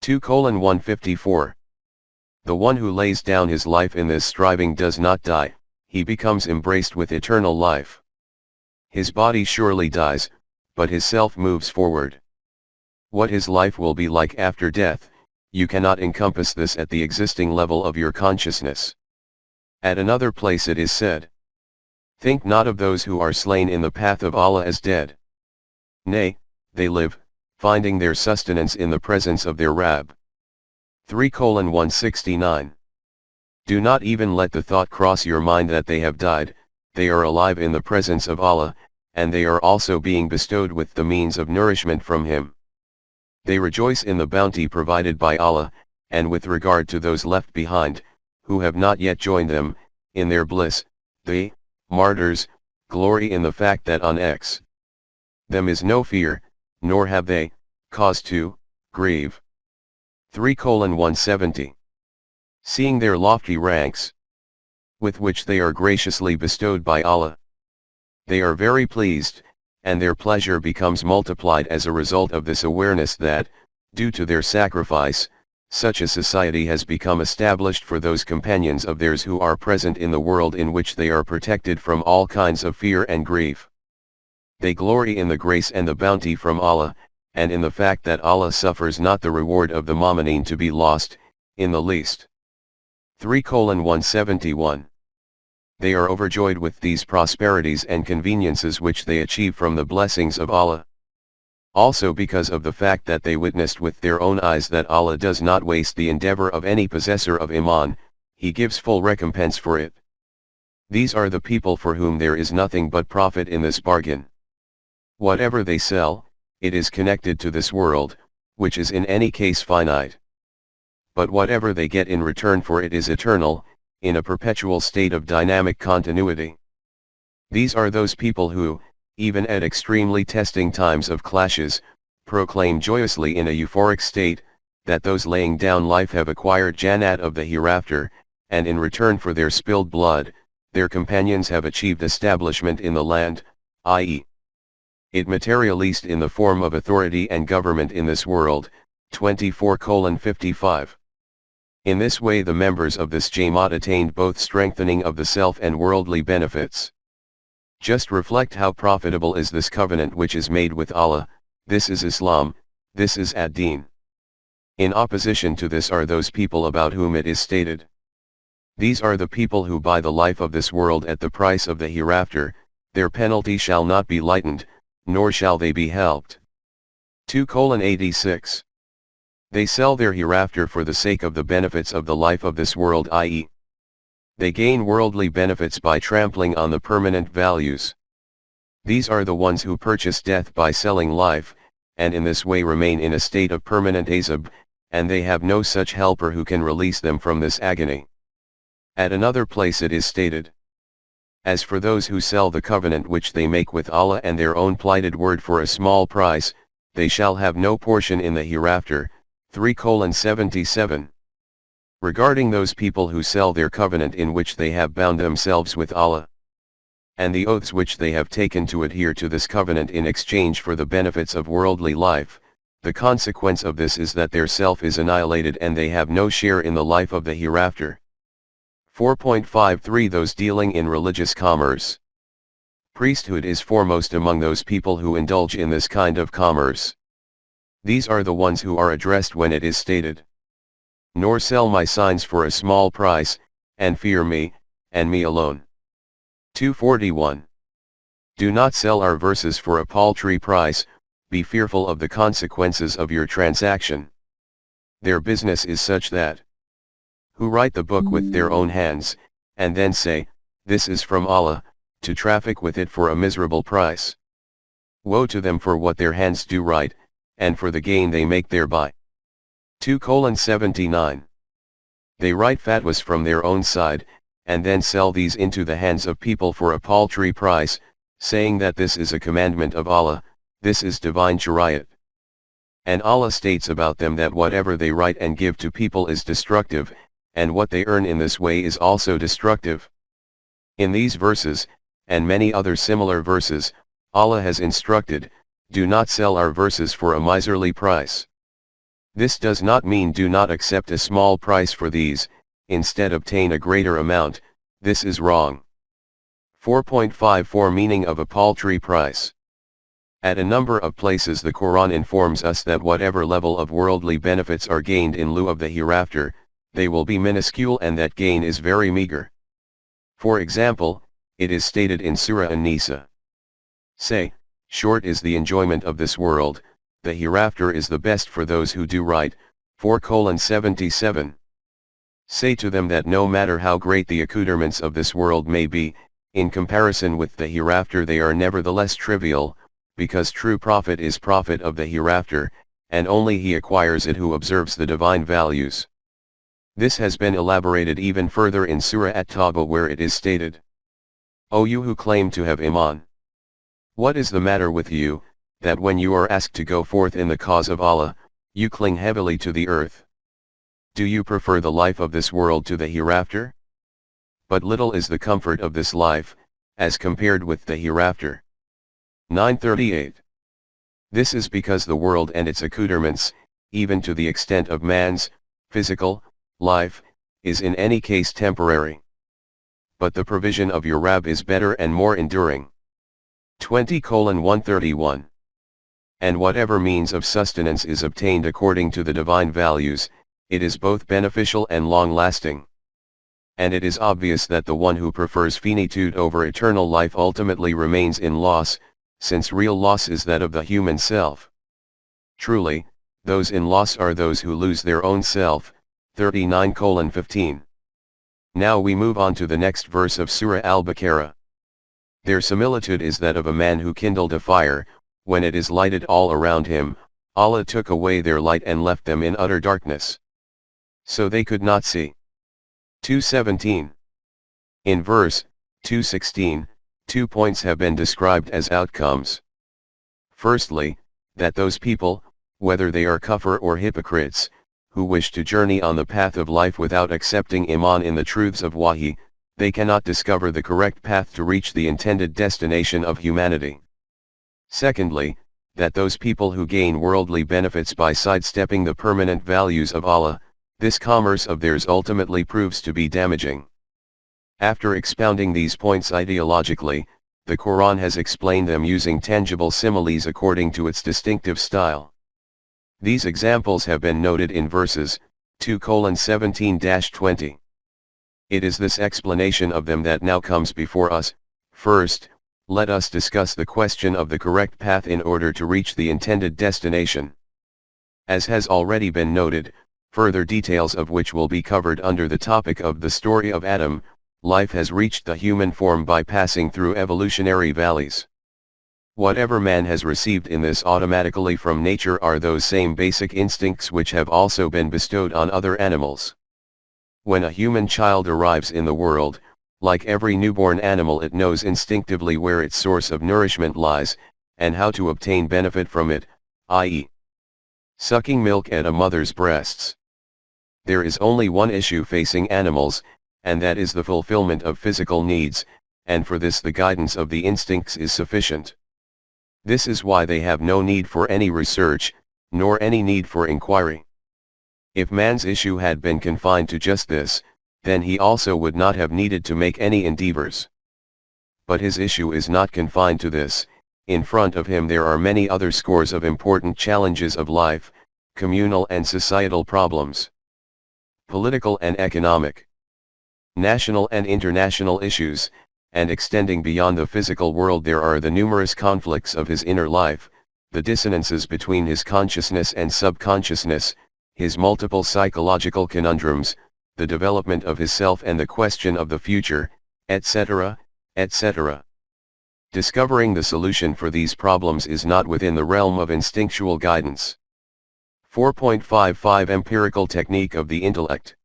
Speaker 1: 2:154. The one who lays down his life in this striving does not die, he becomes embraced with eternal life. His body surely dies, but his self moves forward. What his life will be like after death, you cannot encompass this at the existing level of your consciousness. At another place it is said, think not of those who are slain in the path of Allah as dead. Nay, they live, finding their sustenance in the presence of their Rabb. 3:169. Do not even let the thought cross your mind that they have died, they are alive in the presence of Allah, and they are also being bestowed with the means of nourishment from Him. They rejoice in the bounty provided by Allah, and with regard to those left behind, who have not yet joined them, in their bliss, they, martyrs, glory in the fact that on them is no fear, nor have they cause to grieve. 3:170. Seeing their lofty ranks, with which they are graciously bestowed by Allah, they are very pleased, and their pleasure becomes multiplied as a result of this awareness that, due to their sacrifice, such a society has become established for those companions of theirs who are present in the world in which they are protected from all kinds of fear and grief. They glory in the grace and the bounty from Allah, and in the fact that Allah suffers not the reward of the mu'mineen to be lost, in the least. 3:171. They are overjoyed with these prosperities and conveniences which they achieve from the blessings of Allah. Also because of the fact that they witnessed with their own eyes that Allah does not waste the endeavor of any possessor of Iman, He gives full recompense for it. These are the people for whom there is nothing but profit in this bargain. Whatever they sell, it is connected to this world, which is in any case finite. But whatever they get in return for it is eternal, in a perpetual state of dynamic continuity. These are those people who, even at extremely testing times of clashes, proclaim joyously in a euphoric state, that those laying down life have acquired Jannat of the hereafter, and in return for their spilled blood, their companions have achieved establishment in the land, i.e., it materialized in the form of authority and government in this world. 24:55. In this way the members of this Jamaat attained both strengthening of the self and worldly benefits. Just reflect how profitable is this covenant which is made with Allah. This is Islam, this is ad-Din. In opposition to this are those people about whom it is stated. These are the people who buy the life of this world at the price of the hereafter. Their penalty shall not be lightened, nor shall they be helped. 2:86. They sell their hereafter for the sake of the benefits of the life of this world, i.e., they gain worldly benefits by trampling on the permanent values. These are the ones who purchase death by selling life, and in this way remain in a state of permanent azab, and they have no such helper who can release them from this agony. At another place it is stated, as for those who sell the covenant which they make with Allah and their own plighted word for a small price, they shall have no portion in the hereafter. 3:77. Regarding those people who sell their covenant in which they have bound themselves with Allah, and the oaths which they have taken to adhere to this covenant in exchange for the benefits of worldly life, the consequence of this is that their self is annihilated and they have no share in the life of the hereafter. 4.53. Those dealing in religious commerce. Priesthood is foremost among those people who indulge in this kind of commerce. These are the ones who are addressed when it is stated, "Nor sell my signs for a small price, and fear me, and me alone." 241. Do not sell our verses for a paltry price, be fearful of the consequences of your transaction. Their business is such that, who write the book with their own hands, and then say, "This is from Allah," to traffic with it for a miserable price. Woe to them for what their hands do write, and for the gain they make thereby. 2:79. They write fatwas from their own side, and then sell these into the hands of people for a paltry price, saying that this is a commandment of Allah, this is divine shariat. And Allah states about them that whatever they write and give to people is destructive, and what they earn in this way is also destructive. In these verses, and many other similar verses, Allah has instructed, "Do not sell our verses for a miserly price." This does not mean do not accept a small price for these, instead obtain a greater amount. This is wrong. 4.54 Meaning of a paltry price. At a number of places the Quran informs us that whatever level of worldly benefits are gained in lieu of the hereafter, they will be minuscule and that gain is very meager. For example, it is stated in Surah An-Nisa, "Say, short is the enjoyment of this world, the hereafter is the best for those who do right." 4:77. Say to them that no matter how great the accoutrements of this world may be, in comparison with the hereafter they are nevertheless trivial, because true profit is profit of the hereafter, and only he acquires it who observes the divine values. This has been elaborated even further in Surah At-Tawbah where it is stated, "O you who claim to have Iman! What is the matter with you, that when you are asked to go forth in the cause of Allah, you cling heavily to the earth? Do you prefer the life of this world to the hereafter? But little is the comfort of this life, as compared with the hereafter. 938. This is because the world and its accoutrements, even to the extent of man's physical life, is in any case temporary. But the provision of your Rabb is better and more enduring. 20:131. And whatever means of sustenance is obtained according to the divine values, it is both beneficial and long-lasting. And it is obvious that the one who prefers finitude over eternal life ultimately remains in loss, since real loss is that of the human self. Truly, those in loss are those who lose their own self. 39:15. Now we move on to the next verse of Surah Al-Baqarah. Their similitude is that of a man who kindled a fire. When it is lighted all around him, Allah took away their light and left them in utter darkness, so they could not see. 2:17. In verse 2:16, 2 points have been described as outcomes. Firstly, that those people, whether they are kuffar or hypocrites, who wish to journey on the path of life without accepting iman in the truths of Wahi, they cannot discover the correct path to reach the intended destination of humanity. Secondly, that those people who gain worldly benefits by sidestepping the permanent values of Allah, this commerce of theirs ultimately proves to be damaging. After expounding these points ideologically, the Quran has explained them using tangible similes according to its distinctive style. These examples have been noted in verses 2:17-20. It is this explanation of them that now comes before us. First, let us discuss the question of the correct path in order to reach the intended destination. As has already been noted, further details of which will be covered under the topic of the story of Adam, life has reached the human form by passing through evolutionary valleys. Whatever man has received in this automatically from nature are those same basic instincts which have also been bestowed on other animals. When a human child arrives in the world, like every newborn animal, it knows instinctively where its source of nourishment lies, and how to obtain benefit from it, i.e., sucking milk at a mother's breasts. There is only one issue facing animals, and that is the fulfillment of physical needs, and for this the guidance of the instincts is sufficient. This is why they have no need for any research, nor any need for inquiry. If man's issue had been confined to just this, then he also would not have needed to make any endeavors. But his issue is not confined to this. In front of him there are many other scores of important challenges of life, communal and societal problems, political and economic, national and international issues, and extending beyond the physical world there are the numerous conflicts of his inner life, the dissonances between his consciousness and subconsciousness, his multiple psychological conundrums, the development of his self and the question of the future, etc., etc. Discovering the solution for these problems is not within the realm of instinctual guidance. 4.55 Empirical technique of the intellect.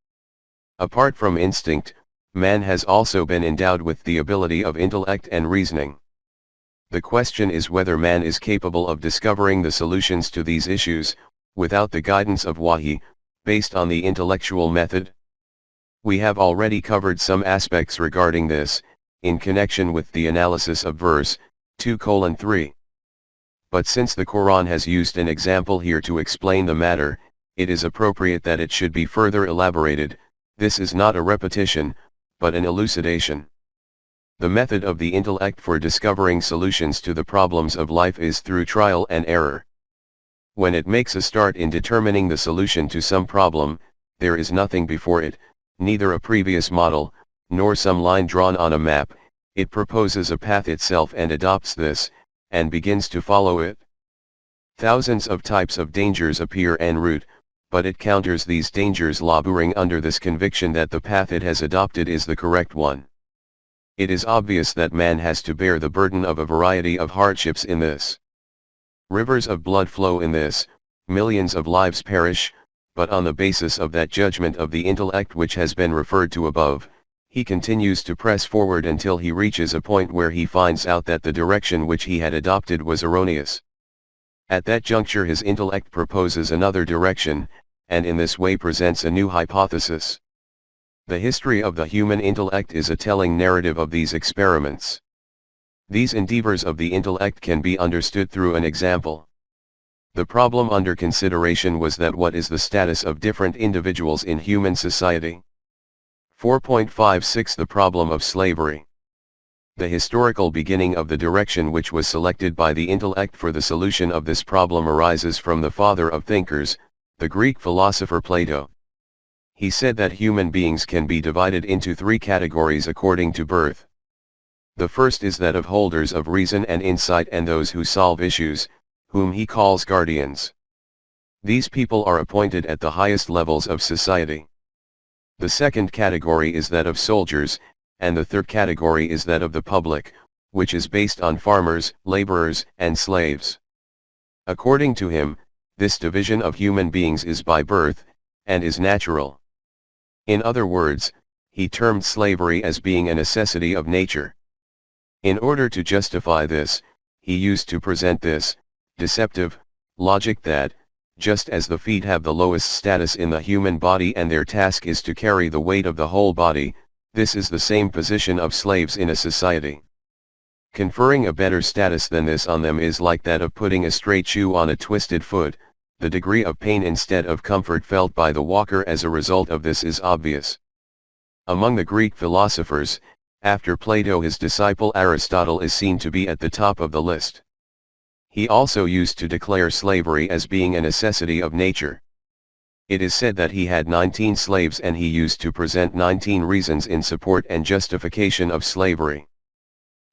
Speaker 1: Apart from instinct, man has also been endowed with the ability of intellect and reasoning. The question is whether man is capable of discovering the solutions to these issues, without the guidance of Wahi, based on the intellectual method. We have already covered some aspects regarding this, in connection with the analysis of verse 2:3. But since the Quran has used an example here to explain the matter, it is appropriate that it should be further elaborated. This is not a repetition, but an elucidation. The method of the intellect for discovering solutions to the problems of life is through trial and error. When it makes a start in determining the solution to some problem, there is nothing before it, neither a previous model, nor some line drawn on a map. It proposes a path itself and adopts this, and begins to follow it. Thousands of types of dangers appear en route, but it counters these dangers laboring under this conviction that the path it has adopted is the correct one. It is obvious that man has to bear the burden of a variety of hardships in this. Rivers of blood flow in this, millions of lives perish, but on the basis of that judgment of the intellect which has been referred to above, he continues to press forward until he reaches a point where he finds out that the direction which he had adopted was erroneous. At that juncture his intellect proposes another direction, and in this way presents a new hypothesis. The history of the human intellect is a telling narrative of these experiments. These endeavors of the intellect can be understood through an example. The problem under consideration was that what is the status of different individuals in human society? 4.56 The problem of slavery. The historical beginning of the direction which was selected by the intellect for the solution of this problem arises from the father of thinkers, the Greek philosopher Plato. He said that human beings can be divided into three categories according to birth. The first is that of holders of reason and insight and those who solve issues, whom he calls guardians. These people are appointed at the highest levels of society. The second category is that of soldiers, and the third category is that of the public, which is based on farmers, laborers, and slaves. According to him, this division of human beings is by birth, and is natural. In other words, he termed slavery as being a necessity of nature. In order to justify this, he used to present this deceptive logic that, just as the feet have the lowest status in the human body and their task is to carry the weight of the whole body, this is the same position of slaves in a society. Conferring a better status than this on them is like that of putting a straight shoe on a twisted foot. The degree of pain instead of comfort felt by the walker as a result of this is obvious. Among the Greek philosophers, after Plato, his disciple Aristotle is seen to be at the top of the list. He also used to declare slavery as being a necessity of nature. It is said that he had 19 slaves and he used to present 19 reasons in support and justification of slavery.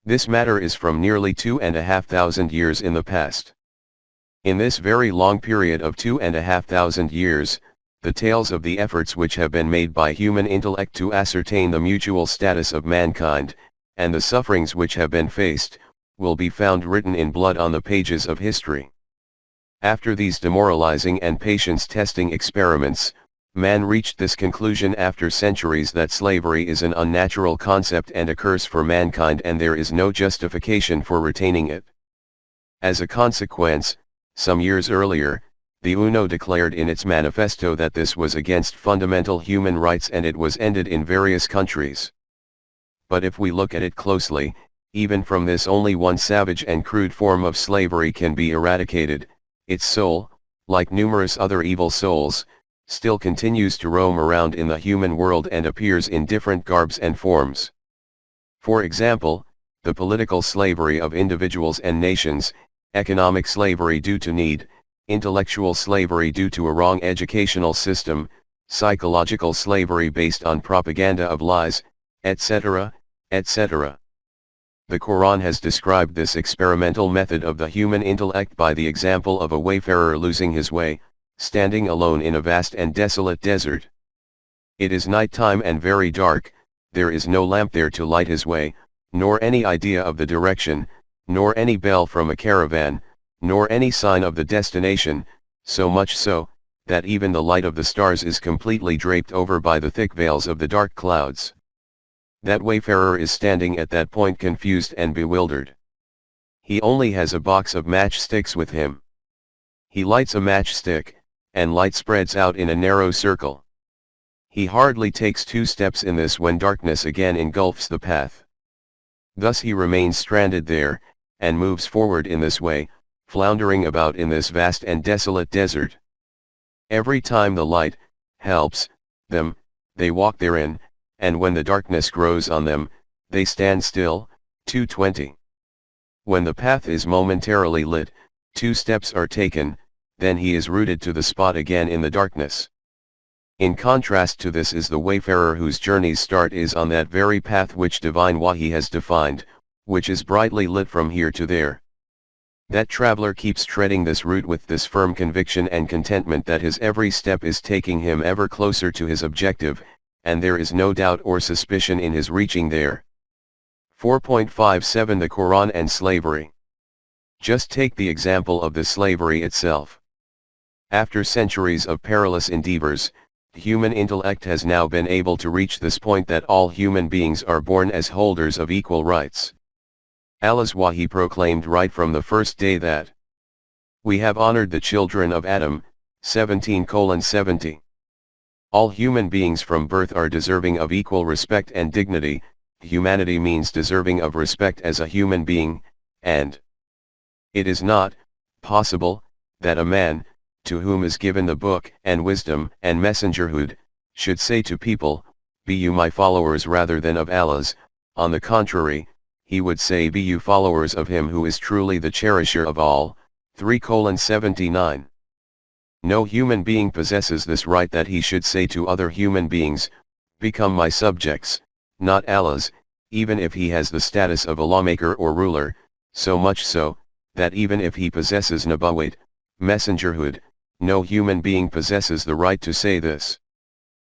Speaker 1: This matter is from nearly 2,500 years in the past. In this very long period of 2,500 years, the tales of the efforts which have been made by human intellect to ascertain the mutual status of mankind, and the sufferings which have been faced, will be found written in blood on the pages of history. After these demoralizing and patience-testing experiments, man reached this conclusion after centuries that slavery is an unnatural concept and a curse for mankind and there is no justification for retaining it. As a consequence, some years earlier, the UNO declared in its manifesto that this was against fundamental human rights and it was ended in various countries. But if we look at it closely, even from this only one savage and crude form of slavery can be eradicated. Its soul, like numerous other evil souls, still continues to roam around in the human world and appears in different garbs and forms. For example, the political slavery of individuals and nations, economic slavery due to need, intellectual slavery due to a wrong educational system, psychological slavery based on propaganda of lies, etc., etc. The Quran has described this experimental method of the human intellect by the example of a wayfarer losing his way, standing alone in a vast and desolate desert. It is night time and very dark, there is no lamp there to light his way, nor any idea of the direction, nor any bell from a caravan, nor any sign of the destination, so much so, that even the light of the stars is completely draped over by the thick veils of the dark clouds. That wayfarer is standing at that point confused and bewildered. He only has a box of matchsticks with him. He lights a matchstick, and light spreads out in a narrow circle. He hardly takes 2 steps in this when darkness again engulfs the path. Thus he remains stranded there, and moves forward in this way, floundering about in this vast and desolate desert. Every time the light helps them, they walk therein, and when the darkness grows on them, they stand still. 2:20. When the path is momentarily lit, 2 steps are taken, then he is rooted to the spot again in the darkness. In contrast to this is the wayfarer whose journey's start is on that very path which divine Wahi has defined, which is brightly lit from here to there. That traveler keeps treading this route with this firm conviction and contentment that his every step is taking him ever closer to his objective, and there is no doubt or suspicion in his reaching there. 4.57 The Quran and slavery. Just take the example of the slavery itself. After centuries of perilous endeavors, human intellect has now been able to reach this point that all human beings are born as holders of equal rights. Allah's Wahi proclaimed right from the first day that we have honored the children of Adam, 17:70. All human beings from birth are deserving of equal respect and dignity. Humanity means deserving of respect as a human being, and it is not possible that a man, to whom is given the book and wisdom and messengerhood, should say to people, "Be you my followers," rather than of Allah's. On the contrary, he would say, "Be you followers of him who is truly the cherisher of all." 3:79. No human being possesses this right that he should say to other human beings, "Become my subjects," not Allah's, even if he has the status of a lawmaker or ruler, so much so, that even if he possesses Nabuwwat, messengerhood, no human being possesses the right to say this.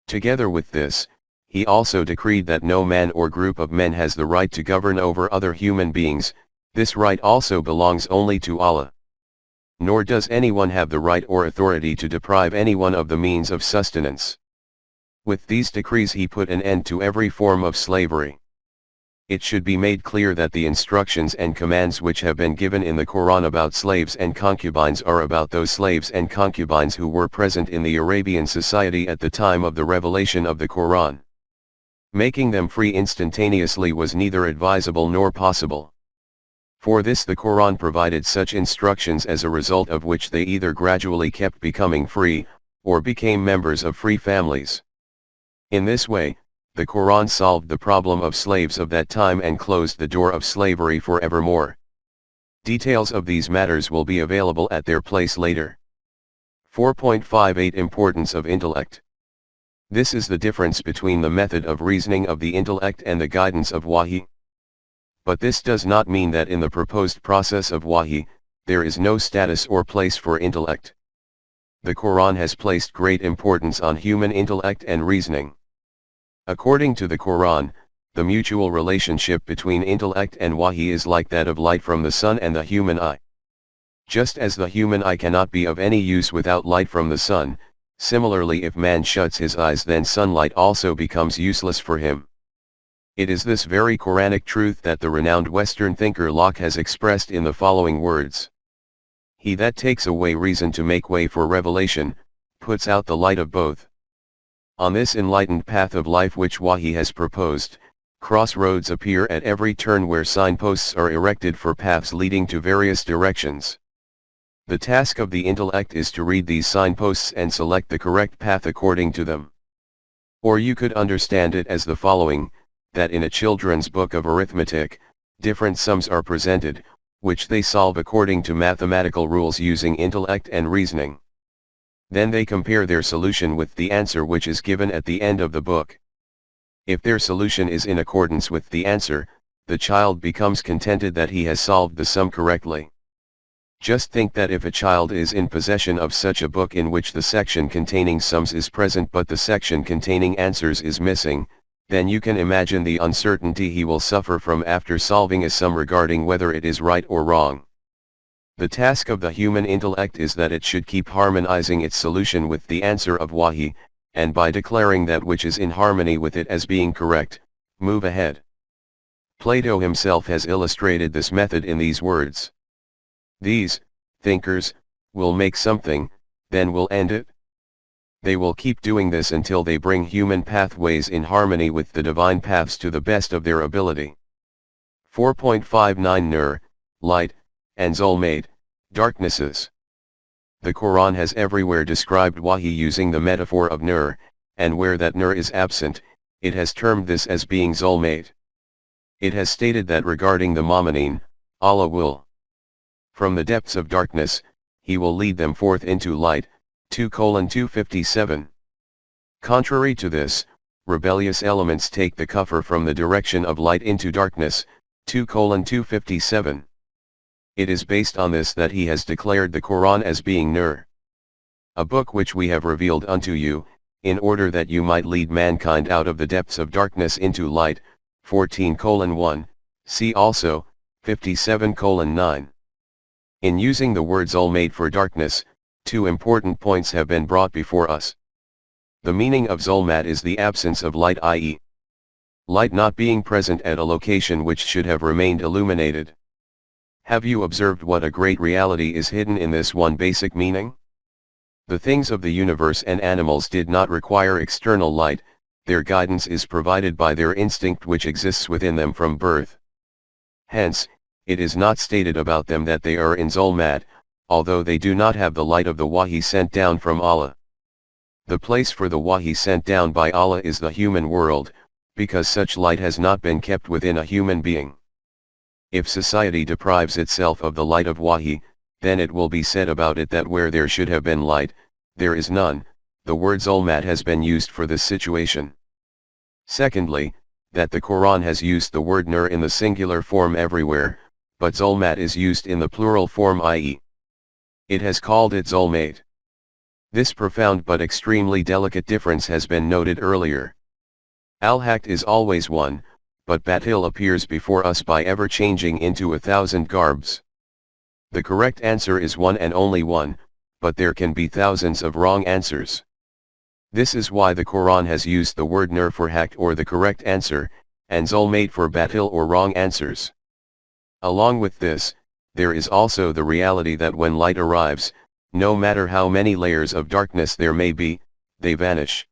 Speaker 1: Together with this, he also decreed that no man or group of men has the right to govern over other human beings. This right also belongs only to Allah. Nor does anyone have the right or authority to deprive anyone of the means of sustenance. With these decrees he put an end to every form of slavery. It should be made clear that the instructions and commands which have been given in the Quran about slaves and concubines are about those slaves and concubines who were present in the Arabian society at the time of the revelation of the Quran. Making them free instantaneously was neither advisable nor possible. For this the Quran provided such instructions, as a result of which they either gradually kept becoming free, or became members of free families. In this way, the Quran solved the problem of slaves of that time and closed the door of slavery forevermore. Details of these matters will be available at their place later. 4.58 Importance of intellect. This is the difference between the method of reasoning of the intellect and the guidance of Wahy. But this does not mean that in the proposed process of Wahy, there is no status or place for intellect. The Quran has placed great importance on human intellect and reasoning. According to the Quran, the mutual relationship between intellect and Wahy is like that of light from the sun and the human eye. Just as the human eye cannot be of any use without light from the sun, similarly if man shuts his eyes, then sunlight also becomes useless for him. It is this very Quranic truth that the renowned Western thinker Locke has expressed in the following words: "He that takes away reason to make way for revelation, puts out the light of both." On this enlightened path of life which Wahy has proposed, crossroads appear at every turn where signposts are erected for paths leading to various directions. The task of the intellect is to read these signposts and select the correct path according to them. Or you could understand it as the following: that in a children's book of arithmetic, different sums are presented, which they solve according to mathematical rules using intellect and reasoning. Then they compare their solution with the answer which is given at the end of the book. If their solution is in accordance with the answer, the child becomes contented that he has solved the sum correctly. Just think that if a child is in possession of such a book in which the section containing sums is present but the section containing answers is missing, then you can imagine the uncertainty he will suffer from after solving a sum regarding whether it is right or wrong. The task of the human intellect is that it should keep harmonizing its solution with the answer of Wahy, and by declaring that which is in harmony with it as being correct, move ahead. Plato himself has illustrated this method in these words: "These thinkers will make something, then will end it. They will keep doing this until they bring human pathways in harmony with the divine paths to the best of their ability." 4.59 Nur, light, and Zulmate, darknesses. The Quran has everywhere described Wahy using the metaphor of Nur, and where that Nur is absent, it has termed this as being Zulmate. It has stated that regarding the Mu'mineen, Allah will, from the depths of darkness, He will lead them forth into light. 2:257. Contrary to this, rebellious elements take the kufr from the direction of light into darkness. 2:257. It is based on this that He has declared the Quran as being Nur, a book which we have revealed unto you, in order that you might lead mankind out of the depths of darkness into light. 14:1. See also 57:9. In using the word Zulmate for darkness, two important points have been brought before us. The meaning of Zulmat is the absence of light, i.e., light not being present at a location which should have remained illuminated. Have you observed what a great reality is hidden in this one basic meaning? The things of the universe and animals did not require external light, their guidance is provided by their instinct which exists within them from birth. Hence, it is not stated about them that they are in Zulmat, although they do not have the light of the Wahi sent down from Allah. The place for the Wahi sent down by Allah is the human world, because such light has not been kept within a human being. If society deprives itself of the light of Wahi, then it will be said about it that where there should have been light, there is none. The word Zulmat has been used for this situation. Secondly, that the Quran has used the word Nur in the singular form everywhere, but Zulmat is used in the plural form, i.e., it has called it Zulmate. This profound but extremely delicate difference has been noted earlier. Al-Haq is always one, but Batil appears before us by ever changing into 1,000 garbs. The correct answer is one and only one, but there can be thousands of wrong answers. This is why the Quran has used the word Nur for Haq or the correct answer, and Zulmate for Batil or wrong answers. Along with this, there is also the reality that when light arrives, no matter how many layers of darkness there may be, they vanish.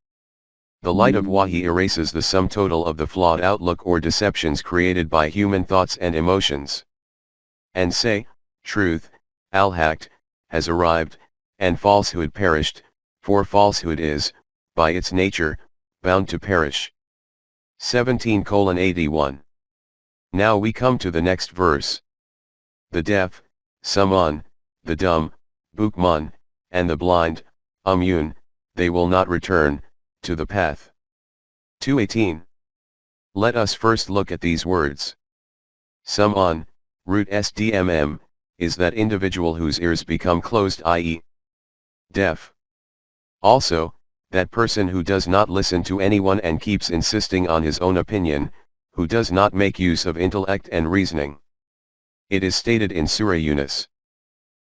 Speaker 1: The light of Wahi erases the sum total of the flawed outlook or deceptions created by human thoughts and emotions. And say, truth, al-haq, has arrived, and falsehood perished, for falsehood is, by its nature, bound to perish. 17:81. Now we come to the next verse. The deaf, Sumun, the dumb, Bukmun, and the blind, Umyun, they will not return to the path. 2:18. Let us first look at these words. Sumun, root SDMM, is that individual whose ears become closed, i.e., deaf. Also, that person who does not listen to anyone and keeps insisting on his own opinion, who does not make use of intellect and reasoning. It is stated in Surah Yunus.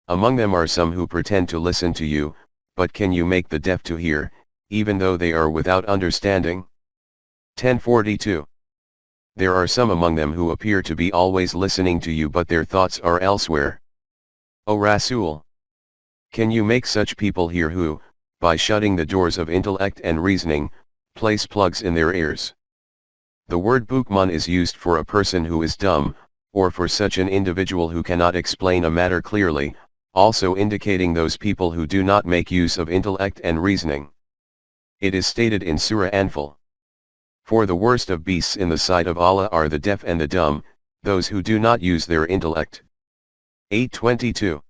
Speaker 1: Among them are some who pretend to listen to you, but can you make the deaf to hear, even though they are without understanding? 10:42. There are some among them who appear to be always listening to you but their thoughts are elsewhere. O Rasool! Can you make such people hear who, by shutting the doors of intellect and reasoning, place plugs in their ears? The word Bukmun is used for a person who is dumb, or for such an individual who cannot explain a matter clearly, also indicating those people who do not make use of intellect and reasoning. It is stated in Surah Anfal. For the worst of beasts in the sight of Allah are the deaf and the dumb, those who do not use their intellect. 8:22.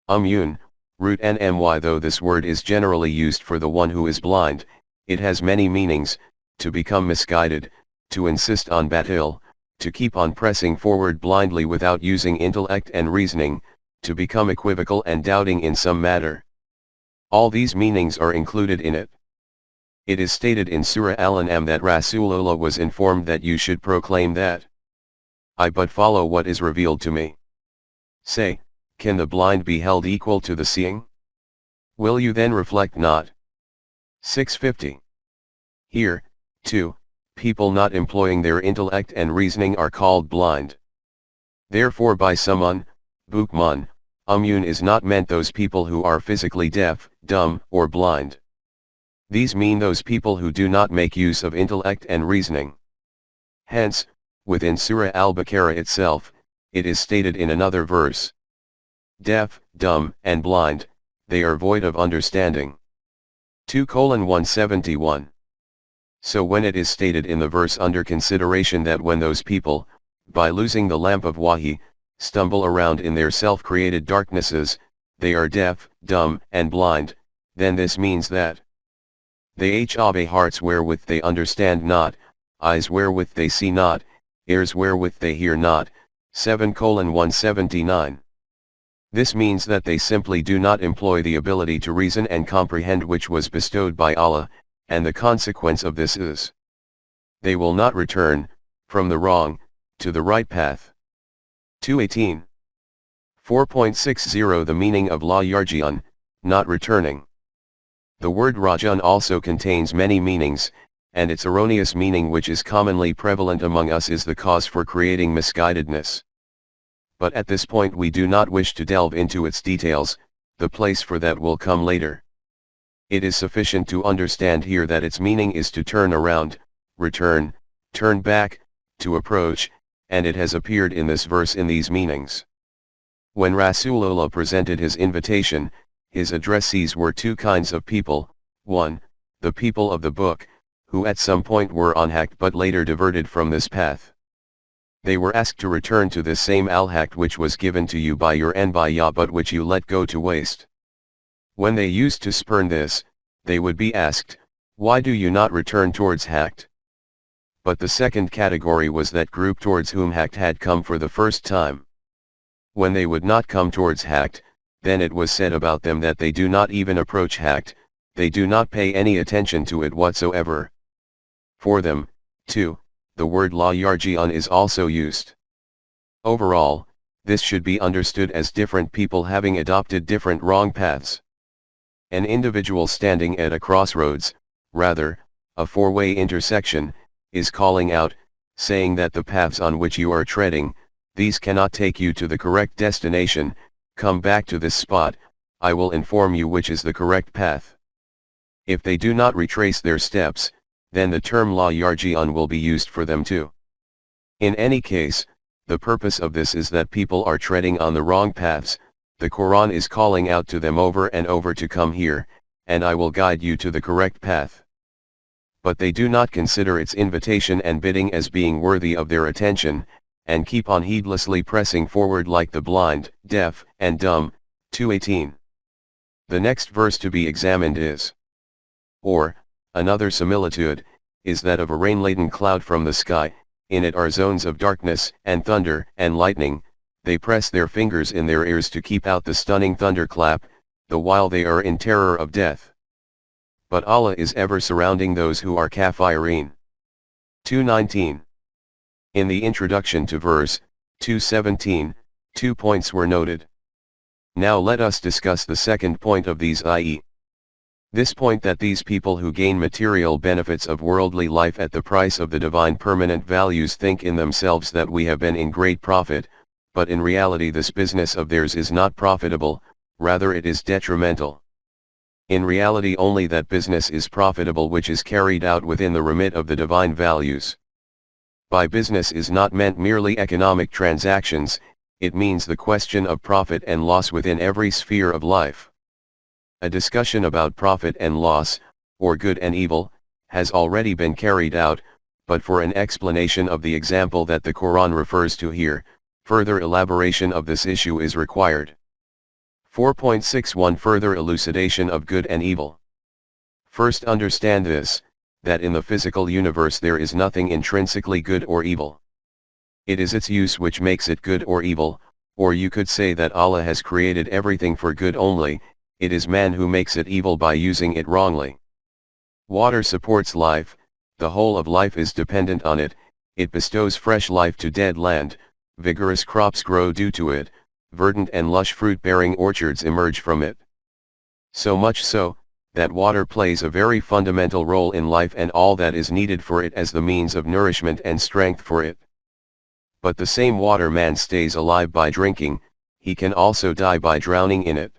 Speaker 1: Umyun, root nmy. Though this word is generally used for the one who is blind, it has many meanings: to become misguided, to insist on batil, to keep on pressing forward blindly without using intellect and reasoning, to become equivocal and doubting in some matter. All these meanings are included in it. It is stated in Surah Al-An'am that Rasulullah was informed that you should proclaim that I but follow what is revealed to me. Say, can the blind be held equal to the seeing? Will you then reflect not? 6:50. Here, too, people not employing their intellect and reasoning are called blind. Therefore by Sumun, Bukmun, Umyun is not meant those people who are physically deaf, dumb, or blind. These mean those people who do not make use of intellect and reasoning. Hence, within Surah Al-Baqarah itself, it is stated in another verse. Deaf, dumb, and blind, they are void of understanding. 2:171. So when it is stated in the verse under consideration that when those people, by losing the lamp of Wahi, stumble around in their self-created darknesses, they are deaf, dumb, and blind, then this means that they have hearts wherewith they understand not, eyes wherewith they see not, ears wherewith they hear not. 7:179. This means that they simply do not employ the ability to reason and comprehend which was bestowed by Allah, and the consequence of this is they will not return from the wrong to the right path. 2:18. 4.60 The meaning of la yarji'un, not returning. The word rajan also contains many meanings, and its erroneous meaning, which is commonly prevalent among us, is the cause for creating misguidedness. But at this point we do not wish to delve into its details, the place for that will come later. It is sufficient to understand here that its meaning is to turn around, return, turn back, to approach, and it has appeared in this verse in these meanings. When Rasulullah presented his invitation, his addressees were two kinds of people: 1, the people of the book, who at some point were on haqq but later diverted from this path. They were asked to return to this same al-haqq which was given to you by your anbiya but which you let go to waste. When they used to spurn this, they would be asked, why do you not return towards haqq? But the second category was that group towards whom haqq had come for the first time. When they would not come towards haqq, then it was said about them that they do not even approach haqq, they do not pay any attention to it whatsoever. For them, too, the word la yarji'un is also used. Overall, this should be understood as different people having adopted different wrong paths. An individual standing at a crossroads, rather, a four-way intersection, is calling out, saying that the paths on which you are treading, these cannot take you to the correct destination, come back to this spot, I will inform you which is the correct path. If they do not retrace their steps, then the term la yarji'un will be used for them too. In any case, the purpose of this is that people are treading on the wrong paths, the Quran is calling out to them over and over to come here, and I will guide you to the correct path. But they do not consider its invitation and bidding as being worthy of their attention, and keep on heedlessly pressing forward like the blind, deaf, and dumb. 2:18. The next verse to be examined is, or, another similitude, is that of a rain-laden cloud from the sky, in it are zones of darkness, and thunder, and lightning, they press their fingers in their ears to keep out the stunning thunderclap, the while they are in terror of death. But Allah is ever surrounding those who are kafirin. 2:19. In the introduction to verse 2:17, 2 points were noted. Now let us discuss the second point of these, i.e. this point that these people who gain material benefits of worldly life at the price of the divine permanent values think in themselves that we have been in great profit, but in reality this business of theirs is not profitable, rather it is detrimental. In reality only that business is profitable which is carried out within the remit of the divine values. By business is not meant merely economic transactions, it means the question of profit and loss within every sphere of life. A discussion about profit and loss, or good and evil, has already been carried out, but for an explanation of the example that the Quran refers to here, further elaboration of this issue is required. 4.61 Further elucidation of good and evil. First understand this, that in the physical universe there is nothing intrinsically good or evil. It is its use which makes it good or evil, or you could say that Allah has created everything for good only, it is man who makes it evil by using it wrongly. Water supports life, the whole of life is dependent on it, it bestows fresh life to dead land, vigorous crops grow due to it, verdant and lush fruit-bearing orchards emerge from it. So much so, that water plays a very fundamental role in life and all that is needed for it as the means of nourishment and strength for it. But the same water man stays alive by drinking, he can also die by drowning in it.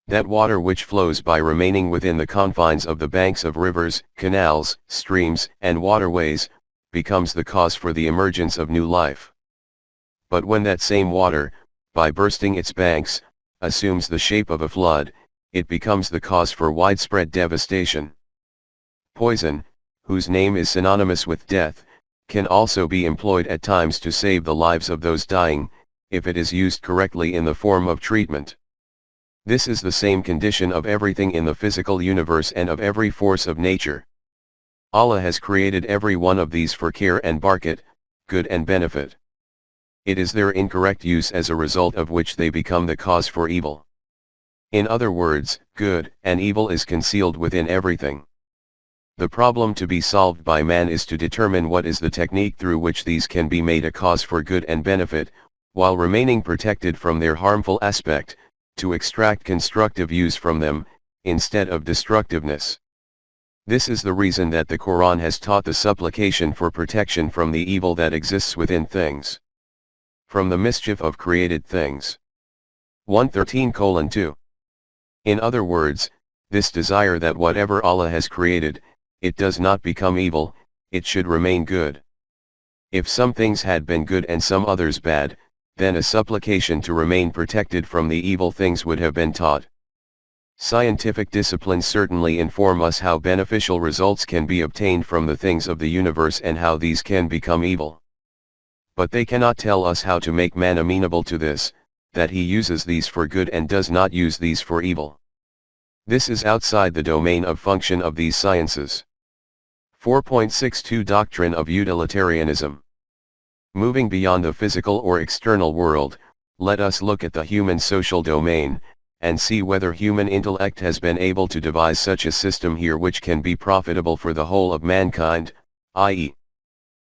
Speaker 1: That water which flows by remaining within the confines of the banks of rivers, canals, streams, and waterways, becomes the cause for the emergence of new life. But when that same water, by bursting its banks, assumes the shape of a flood, it becomes the cause for widespread devastation. Poison, whose name is synonymous with death, can also be employed at times to save the lives of those dying, if it is used correctly in the form of treatment. This is the same condition of everything in the physical universe and of every force of nature. Allah has created every one of these for care and barakat, good and benefit. It is their incorrect use as a result of which they become the cause for evil. In other words, good and evil is concealed within everything. The problem to be solved by man is to determine what is the technique through which these can be made a cause for good and benefit, while remaining protected from their harmful aspect, to extract constructive use from them, instead of destructiveness. This is the reason that the Quran has taught the supplication for protection from the evil that exists within things. From the mischief of created things. 113:2. In other words, this desire that whatever Allah has created, it does not become evil, it should remain good. If some things had been good and some others bad, then a supplication to remain protected from the evil things would have been taught. Scientific disciplines certainly inform us how beneficial results can be obtained from the things of the universe and how these can become evil. But they cannot tell us how to make man amenable to this, that he uses these for good and does not use these for evil. This is outside the domain of function of these sciences. 4.62 Doctrine of Utilitarianism. Moving beyond the physical or external world, let us look at the human social domain, and see whether human intellect has been able to devise such a system here which can be profitable for the whole of mankind, i.e.,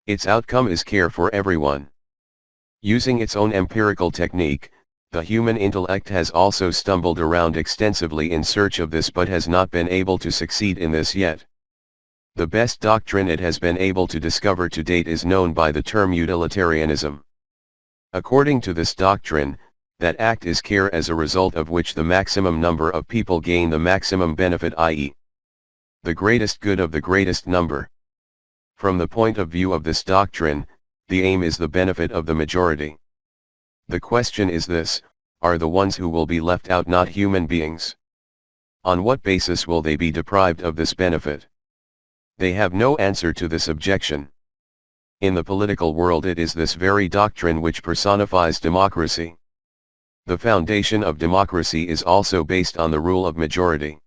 Speaker 1: its outcome is care for everyone. Using its own empirical technique, the human intellect has also stumbled around extensively in search of this but has not been able to succeed in this yet. The best doctrine it has been able to discover to date is known by the term utilitarianism. According to this doctrine, that act is care as a result of which the maximum number of people gain the maximum benefit, i.e., the greatest good of the greatest number. From the point of view of this doctrine, the aim is the benefit of the majority. The question is this: are the ones who will be left out not human beings? On what basis will they be deprived of this benefit? They have no answer to this objection. In the political world it is this very doctrine which personifies democracy. The foundation of democracy is also based on the rule of majority.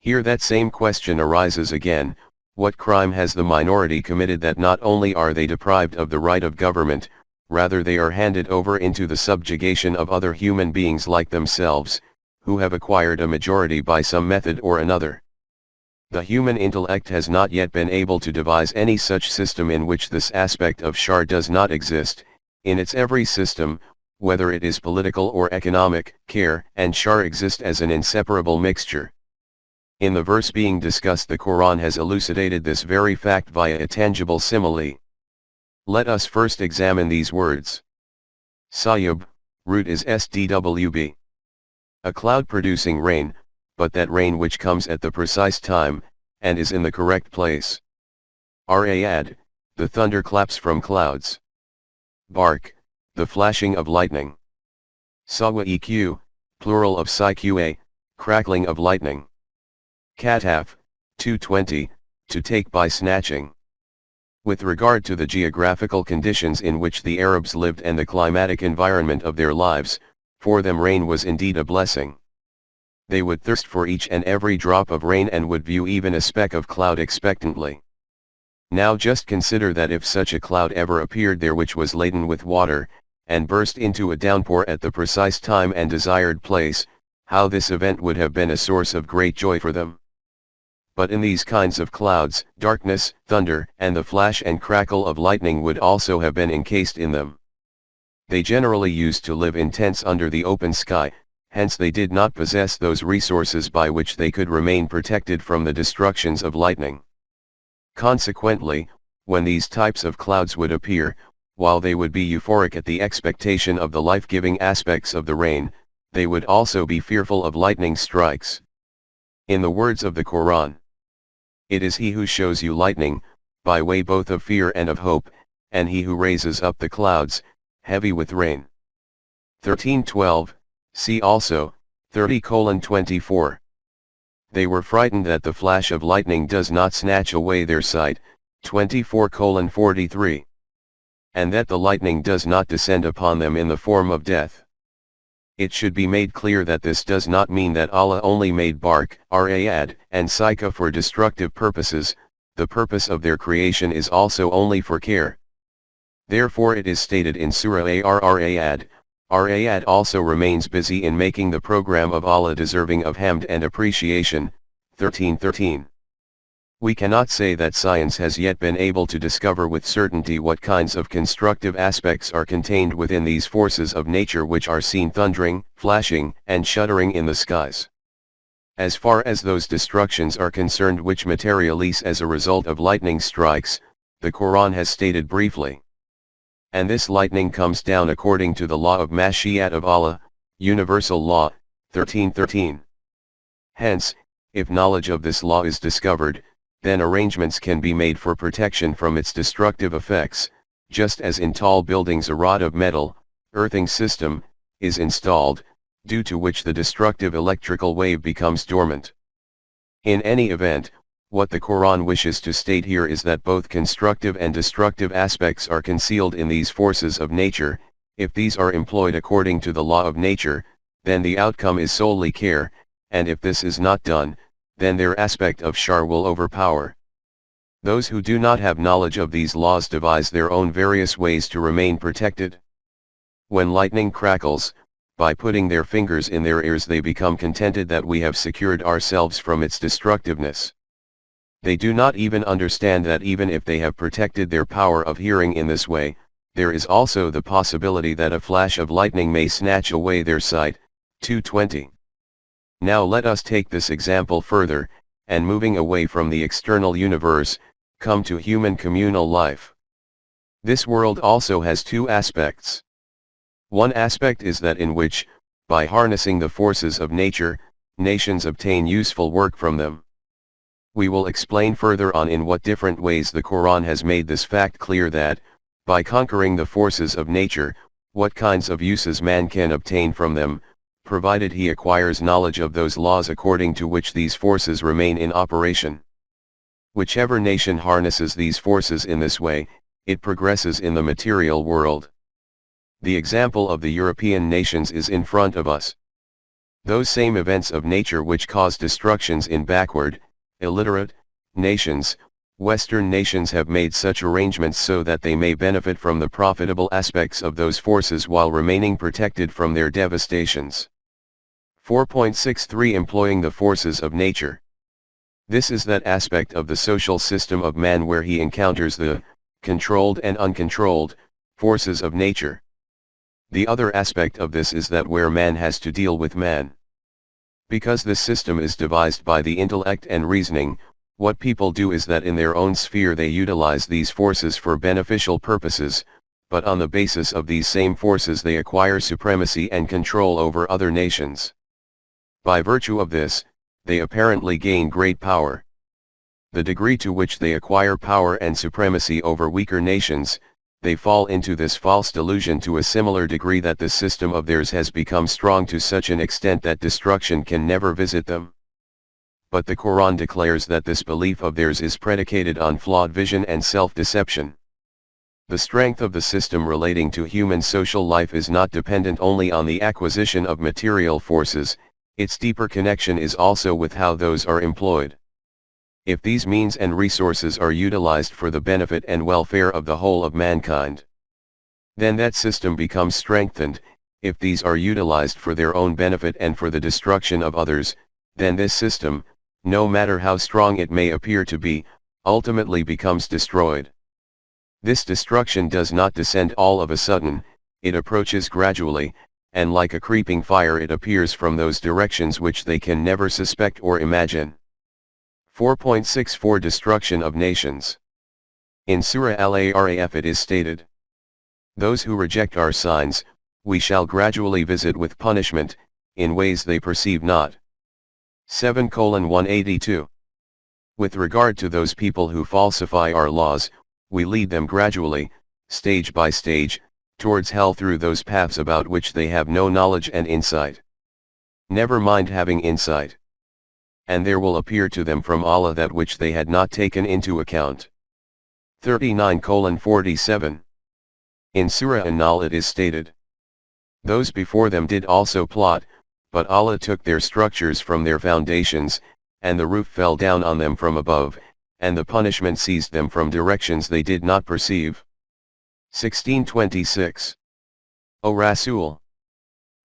Speaker 1: Here that same question arises again: what crime has the minority committed that not only are they deprived of the right of government, rather they are handed over into the subjugation of other human beings like themselves, who have acquired a majority by some method or another? The human intellect has not yet been able to devise any such system in which this aspect of shar does not exist. In its every system, whether it is political or economic, care and shar exist as an inseparable mixture. In the verse being discussed, the Quran has elucidated this very fact via a tangible simile. Let us first examine these words. Sayyub, root is SDWB. A cloud producing rain, but that rain which comes at the precise time, and is in the correct place. Ra'ad, the thunderclaps from clouds. Bark, the flashing of lightning. Sawa'iq, plural of siqa, crackling of lightning. Kataf, 220, to take by snatching. With regard to the geographical conditions in which the Arabs lived and the climatic environment of their lives, for them rain was indeed a blessing. They would thirst for each and every drop of rain and would view even a speck of cloud expectantly. Now just consider that if such a cloud ever appeared there which was laden with water, and burst into a downpour at the precise time and desired place, how this event would have been a source of great joy for them. But in these kinds of clouds, darkness, thunder, and the flash and crackle of lightning would also have been encased in them. They generally used to live in tents under the open sky, hence they did not possess those resources by which they could remain protected from the destructions of lightning. Consequently, when these types of clouds would appear, while they would be euphoric at the expectation of the life-giving aspects of the rain, they would also be fearful of lightning strikes. In the words of the Quran, "It is He who shows you lightning, by way both of fear and of hope, and He who raises up the clouds, heavy with rain." 13:12, see also, 30:24. They were frightened that the flash of lightning does not snatch away their sight, 24:43. And that the lightning does not descend upon them in the form of death. It should be made clear that this does not mean that Allah only made bark, ra'ad, and sika for destructive purposes. The purpose of their creation is also only for care. Therefore it is stated in Sura Ar-Ra'ad, Ra'ad also remains busy in making the program of Allah deserving of hamd and appreciation, 13:13. We cannot say that science has yet been able to discover with certainty what kinds of constructive aspects are contained within these forces of nature which are seen thundering, flashing, and shuddering in the skies. As far as those destructions are concerned which materialize as a result of lightning strikes, the Quran has stated briefly. And this lightning comes down according to the law of Mashiat of Allah, universal law, 13:13. Hence, if knowledge of this law is discovered, then arrangements can be made for protection from its destructive effects, just as in tall buildings a rod of metal, earthing system, is installed, due to which the destructive electrical wave becomes dormant. In any event, what the Quran wishes to state here is that both constructive and destructive aspects are concealed in these forces of nature. If these are employed according to the law of nature, then the outcome is solely care, and if this is not done, then their aspect of shar will overpower. Those who do not have knowledge of these laws devise their own various ways to remain protected. When lightning crackles, by putting their fingers in their ears they become contented that we have secured ourselves from its destructiveness. They do not even understand that even if they have protected their power of hearing in this way, there is also the possibility that a flash of lightning may snatch away their sight. 220. Now let us take this example further, and moving away from the external universe, come to human communal life. This world also has two aspects. One aspect is that in which, by harnessing the forces of nature, nations obtain useful work from them. We will explain further on in what different ways the Quran has made this fact clear that, by conquering the forces of nature, what kinds of uses man can obtain from them, provided he acquires knowledge of those laws according to which these forces remain in operation. Whichever nation harnesses these forces in this way, it progresses in the material world. The example of the European nations is in front of us. Those same events of nature which cause destructions in backward, illiterate, nations, Western nations have made such arrangements so that they may benefit from the profitable aspects of those forces while remaining protected from their devastations. 4.63 Employing the forces of nature. This is that aspect of the social system of man where he encounters the controlled and uncontrolled forces of nature. The other aspect of this is that where man has to deal with man. Because this system is devised by the intellect and reasoning, what people do is that in their own sphere they utilize these forces for beneficial purposes, but on the basis of these same forces they acquire supremacy and control over other nations. By virtue of this, they apparently gain great power. The degree to which they acquire power and supremacy over weaker nations, they fall into this false delusion to a similar degree that this system of theirs has become strong to such an extent that destruction can never visit them. But the Quran declares that this belief of theirs is predicated on flawed vision and self-deception. The strength of the system relating to human social life is not dependent only on the acquisition of material forces, its deeper connection is also with how those are employed. If these means and resources are utilized for the benefit and welfare of the whole of mankind, then that system becomes strengthened. If these are utilized for their own benefit and for the destruction of others, then this system, no matter how strong it may appear to be, ultimately becomes destroyed. This destruction does not descend all of a sudden, it approaches gradually, and like a creeping fire it appears from those directions which they can never suspect or imagine. 4.64 Destruction of Nations. In Sura Al-Araf it is stated, "Those who reject our signs, we shall gradually visit with punishment, in ways they perceive not." 7:182. With regard to those people who falsify our laws, we lead them gradually, stage by stage, towards hell through those paths about which they have no knowledge and insight. Never mind having insight. And there will appear to them from Allah that which they had not taken into account. 39:47. In Surah An-Nahl it is stated, "Those before them did also plot, but Allah took their structures from their foundations, and the roof fell down on them from above, and the punishment seized them from directions they did not perceive." 16:26. O Rasool!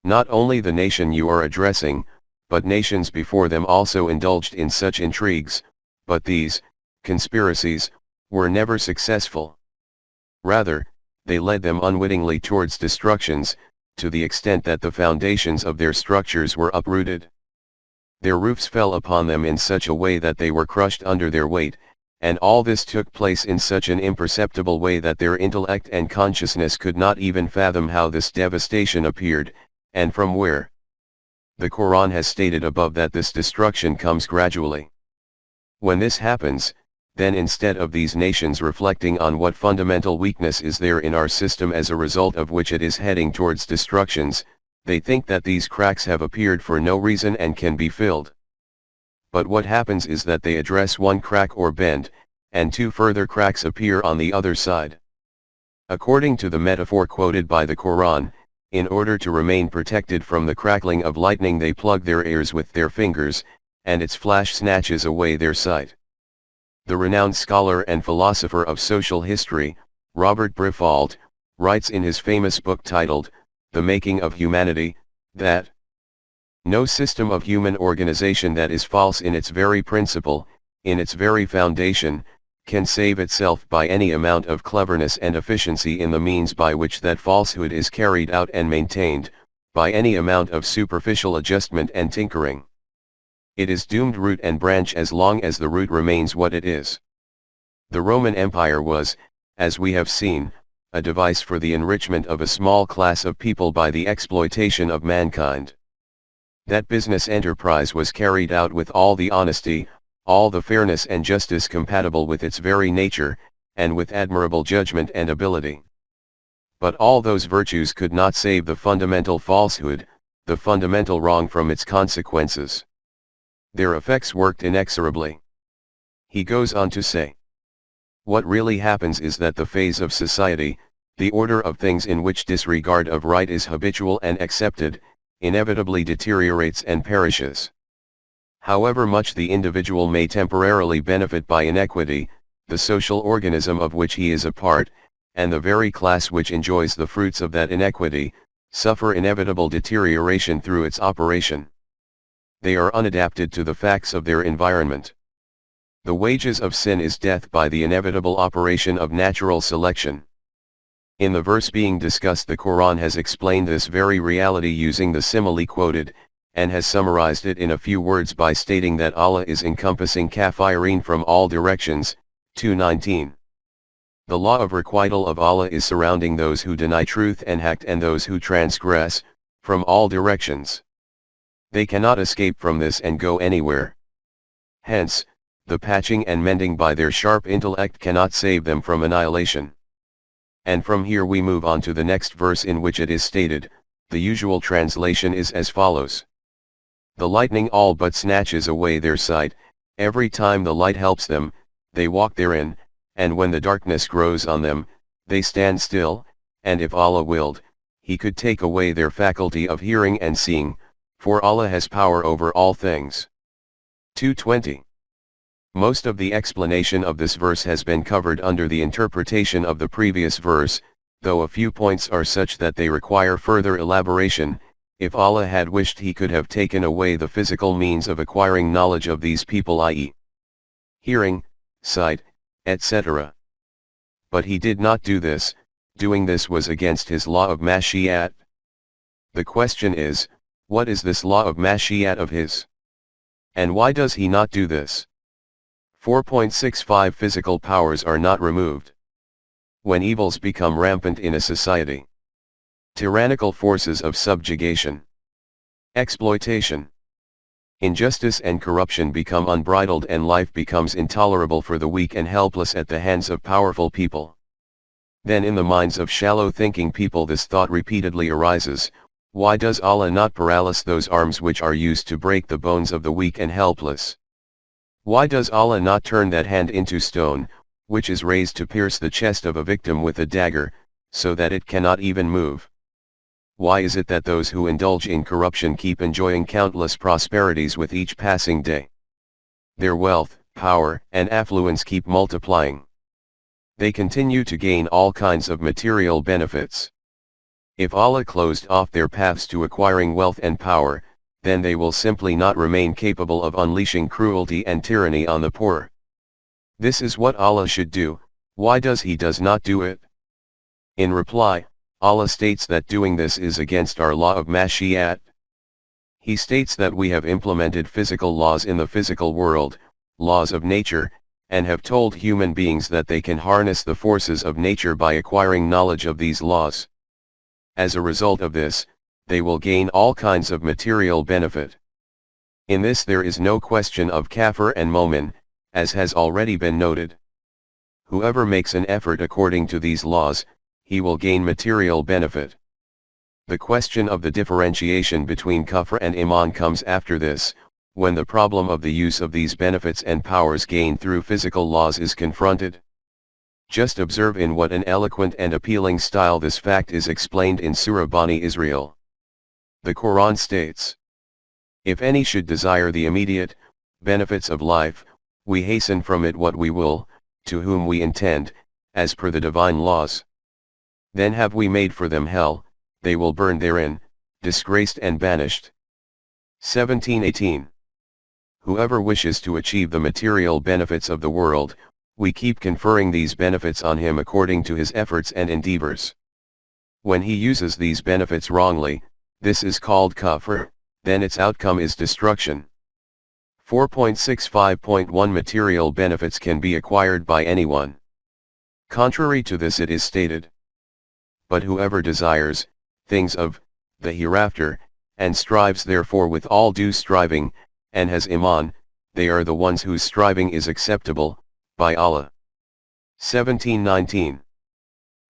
Speaker 1: Not only the nation you are addressing, but nations before them also indulged in such intrigues, but these conspiracies were never successful. Rather, they led them unwittingly towards destructions, to the extent that the foundations of their structures were uprooted. Their roofs fell upon them in such a way that they were crushed under their weight, and all this took place in such an imperceptible way that their intellect and consciousness could not even fathom how this devastation appeared, and from where. The Quran has stated above that this destruction comes gradually. When this happens, then instead of these nations reflecting on what fundamental weakness is there in our system as a result of which it is heading towards destructions, they think that these cracks have appeared for no reason and can be filled. But what happens is that they address one crack or bend, and two further cracks appear on the other side. According to the metaphor quoted by the Quran, in order to remain protected from the crackling of lightning they plug their ears with their fingers, and its flash snatches away their sight. The renowned scholar and philosopher of social history, Robert Briffault, writes in his famous book titled, The Making of Humanity, that no system of human organization that is false in its very principle, in its very foundation, can save itself by any amount of cleverness and efficiency in the means by which that falsehood is carried out and maintained, by any amount of superficial adjustment and tinkering. It is doomed root and branch as long as the root remains what it is. The Roman Empire was, as we have seen, a device for the enrichment of a small class of people by the exploitation of mankind. That business enterprise was carried out with all the honesty, all the fairness and justice compatible with its very nature, and with admirable judgment and ability. But all those virtues could not save the fundamental falsehood, the fundamental wrong from its consequences. Their effects worked inexorably. He goes on to say, what really happens is that the phase of society, the order of things in which disregard of right is habitual and accepted, inevitably deteriorates and perishes. However much the individual may temporarily benefit by inequity, the social organism of which he is a part, and the very class which enjoys the fruits of that inequity, suffer inevitable deterioration through its operation. They are unadapted to the facts of their environment. The wages of sin is death by the inevitable operation of natural selection. In the verse being discussed, the Quran has explained this very reality using the simile quoted, and has summarized it in a few words by stating that Allah is encompassing kafirin from all directions, 2:19. The law of requital of Allah is surrounding those who deny truth and haqq and those who transgress, from all directions. They cannot escape from this and go anywhere. Hence, the patching and mending by their sharp intellect cannot save them from annihilation. And from here we move on to the next verse in which it is stated, the usual translation is as follows. The lightning all but snatches away their sight, every time the light helps them, they walk therein, and when the darkness grows on them, they stand still, and if Allah willed, He could take away their faculty of hearing and seeing, for Allah has power over all things. 2:20. Most of the explanation of this verse has been covered under the interpretation of the previous verse, though a few points are such that they require further elaboration. If Allah had wished, He could have taken away the physical means of acquiring knowledge of these people, i.e., hearing, sight, etc. But He did not do this. Doing this was against His law of Mashi'at. The question is, what is this law of Mashi'at of His? And why does He not do this? 4.65 Physical powers are not removed. When evils become rampant in a society, tyrannical forces of subjugation, exploitation, injustice and corruption become unbridled and life becomes intolerable for the weak and helpless at the hands of powerful people. Then in the minds of shallow-thinking people this thought repeatedly arises, why does Allah not paralyze those arms which are used to break the bones of the weak and helpless? Why does Allah not turn that hand into stone, which is raised to pierce the chest of a victim with a dagger, so that it cannot even move? Why is it that those who indulge in corruption keep enjoying countless prosperities with each passing day? Their wealth, power, and affluence keep multiplying. They continue to gain all kinds of material benefits. If Allah closed off their paths to acquiring wealth and power, then they will simply not remain capable of unleashing cruelty and tyranny on the poor. This is what Allah should do. Why does He not do it? In reply, Allah states that doing this is against our law of Mashi'at. He states that we have implemented physical laws in the physical world, laws of nature, and have told human beings that they can harness the forces of nature by acquiring knowledge of these laws. As a result of this, they will gain all kinds of material benefit. In this there is no question of kafir and momin, as has already been noted. Whoever makes an effort according to these laws, he will gain material benefit. The question of the differentiation between kufr and iman comes after this, when the problem of the use of these benefits and powers gained through physical laws is confronted. Just observe in what an eloquent and appealing style this fact is explained in Sura Bani Israel. The Quran states, "If any should desire the immediate benefits of life, we hasten from it what we will, to whom we intend, as per the divine laws. Then have we made for them hell, they will burn therein, disgraced and banished." 17:18. Whoever wishes to achieve the material benefits of the world, we keep conferring these benefits on him according to his efforts and endeavors. When he uses these benefits wrongly, this is called kufr, then its outcome is destruction. 4.65.1 Material benefits can be acquired by anyone. Contrary to this it is stated, "But whoever desires things of the hereafter, and strives therefore with all due striving, and has iman, they are the ones whose striving is acceptable by Allah." 17:19.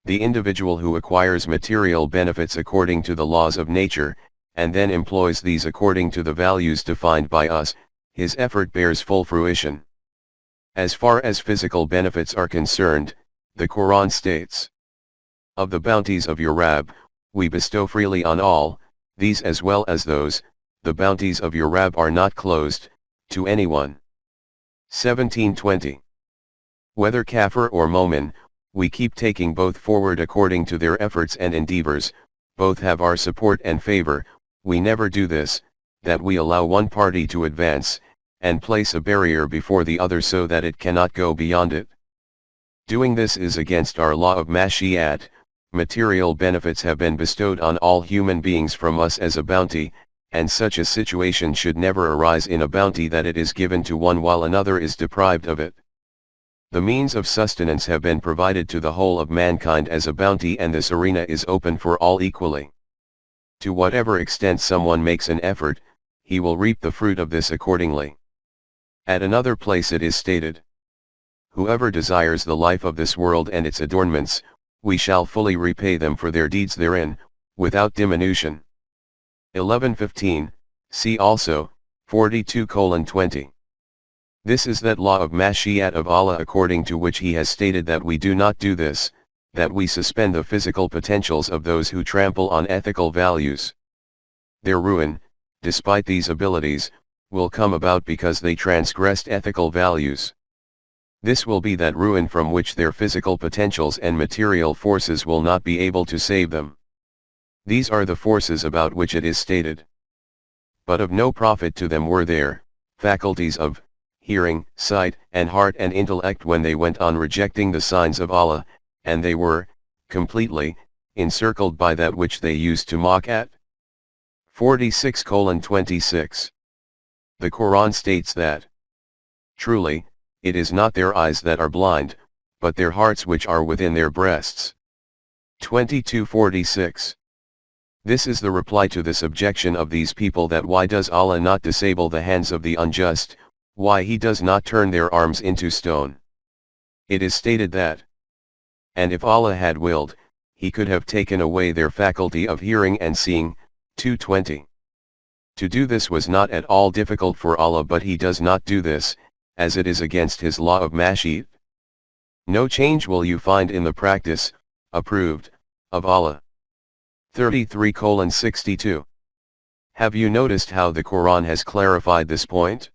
Speaker 1: The individual who acquires material benefits according to the laws of nature, and then employs these according to the values defined by us, his effort bears full fruition. As far as physical benefits are concerned, the Quran states, "Of the bounties of your Rabb, we bestow freely on all, these as well as those, the bounties of your Rabb are not closed, to anyone." 17:20. Whether kafir or momin, we keep taking both forward according to their efforts and endeavors, both have our support and favor. We never do this, that we allow one party to advance, and place a barrier before the other so that it cannot go beyond it. Doing this is against our law of mashiat. Material benefits have been bestowed on all human beings from us as a bounty, and such a situation should never arise in a bounty that it is given to one while another is deprived of it. The means of sustenance have been provided to the whole of mankind as a bounty, and this arena is open for all equally. To whatever extent someone makes an effort, he will reap the fruit of this accordingly. At another place it is stated, "Whoever desires the life of this world and its adornments, we shall fully repay them for their deeds therein, without diminution." 11:15, see also, 42:20. This is that law of mashiat of Allah according to which He has stated that we do not do this, that we suspend the physical potentials of those who trample on ethical values. Their ruin, despite these abilities, will come about because they transgressed ethical values. This will be that ruin from which their physical potentials and material forces will not be able to save them. These are the forces about which it is stated, "But of no profit to them were their faculties of hearing, sight, and heart and intellect when they went on rejecting the signs of Allah, and they were, completely, encircled by that which they used to mock at." 46:26. The Quran states that, "Truly, it is not their eyes that are blind, but their hearts which are within their breasts." 22:46. This is the reply to this objection of these people, that why does Allah not disable the hands of the unjust, why He does not turn their arms into stone? It is stated that, "And if Allah had willed, He could have taken away their faculty of hearing and seeing." 2:20. To do this was not at all difficult for Allah, but He does not do this, as it is against His law of mashiat. No change will you find in the practice, approved, of Allah. 33:62. Have you noticed how the Quran has clarified this point?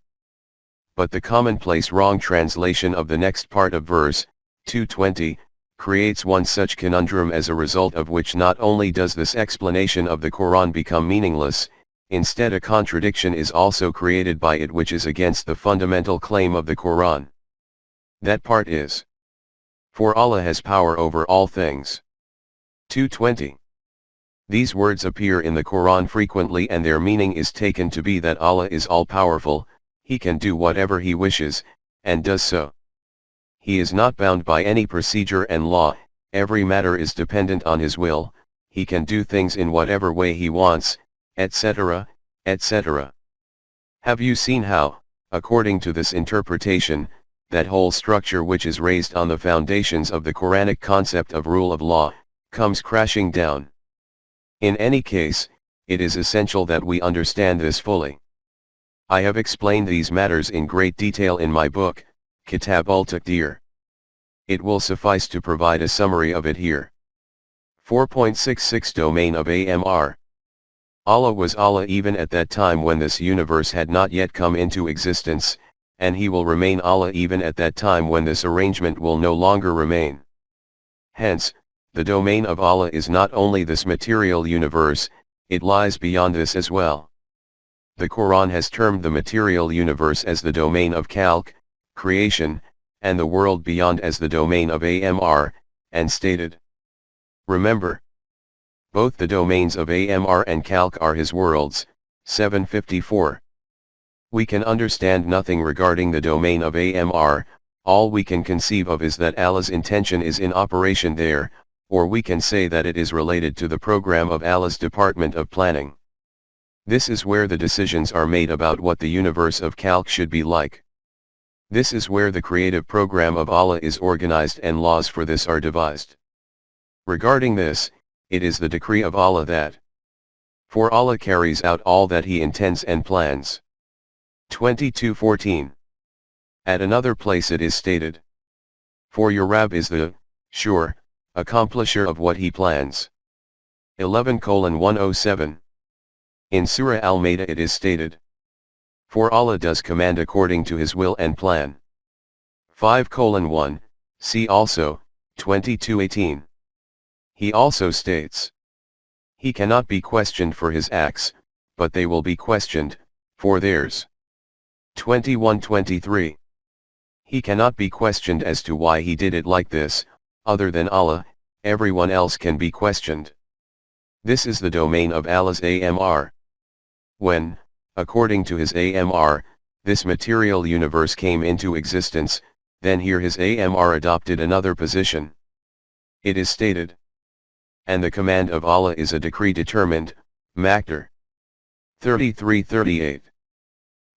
Speaker 1: But the commonplace wrong translation of the next part of verse 220 creates one such conundrum, as a result of which not only does this explanation of the Quran become meaningless, instead a contradiction is also created by it which is against the fundamental claim of the Quran. That part is, "For Allah has power over all things." 220. These words appear in the Quran frequently, and their meaning is taken to be that Allah is all-powerful, He can do whatever He wishes, and does so. He is not bound by any procedure and law, every matter is dependent on His will, he can do things in whatever way he wants, etc., etc. Have you seen how, according to this interpretation, that whole structure which is raised on the foundations of the Quranic concept of rule of law, comes crashing down? In any case, it is essential that we understand this fully. I have explained these matters in great detail in my book, Kitab al-Taqdir. It will suffice to provide a summary of it here. 4.66 Domain of Amr. Allah was Allah even at that time when this universe had not yet come into existence, and He will remain Allah even at that time when this arrangement will no longer remain. Hence, the domain of Allah is not only this material universe, it lies beyond this as well. The Quran has termed the material universe as the domain of Khalq, creation, and the world beyond as the domain of Amr, and stated, remember, both the domains of Amr and Khalq are His worlds. 754. We can understand nothing regarding the domain of Amr, all we can conceive of is that Allah's intention is in operation there, or we can say that it is related to the program of Allah's Department of Planning. This is where the decisions are made about what the universe of Khalq should be like. This is where the creative program of Allah is organized and laws for this are devised. Regarding this, it is the decree of Allah that, for Allah carries out all that He intends and plans. 22:14. At another place it is stated, for your Rabb is the, sure, accomplisher of what He plans. 11:107. In Surah Al-Ma'idah it is stated, for Allah does command according to His will and plan. 5:1, see also, 22:18. He also states, He cannot be questioned for His acts, but they will be questioned, for theirs. 21:23. He cannot be questioned as to why He did it like this, other than Allah, everyone else can be questioned. This is the domain of Allah's Amr. When, according to His Amr, this material universe came into existence, then here His Amr adopted another position. It is stated, and the command of Allah is a decree determined, Maqdar. 33:38.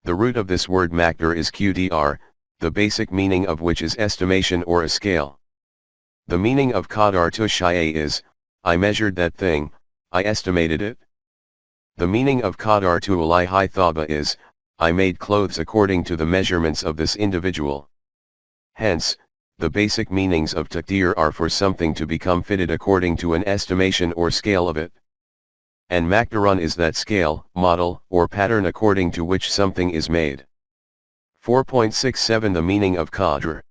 Speaker 1: The root of this word Maqdar is Qdr, the basic meaning of which is estimation or a scale. The meaning of Qadar tu Shay'a is, I measured that thing, I estimated it. The meaning of Qadar tu Alayhi Thaba is, I made clothes according to the measurements of this individual. Hence, the basic meanings of Taqdir are for something to become fitted according to an estimation or scale of it. And Maqdarun is that scale, model, or pattern according to which something is made. 4.67 The meaning of Qadr.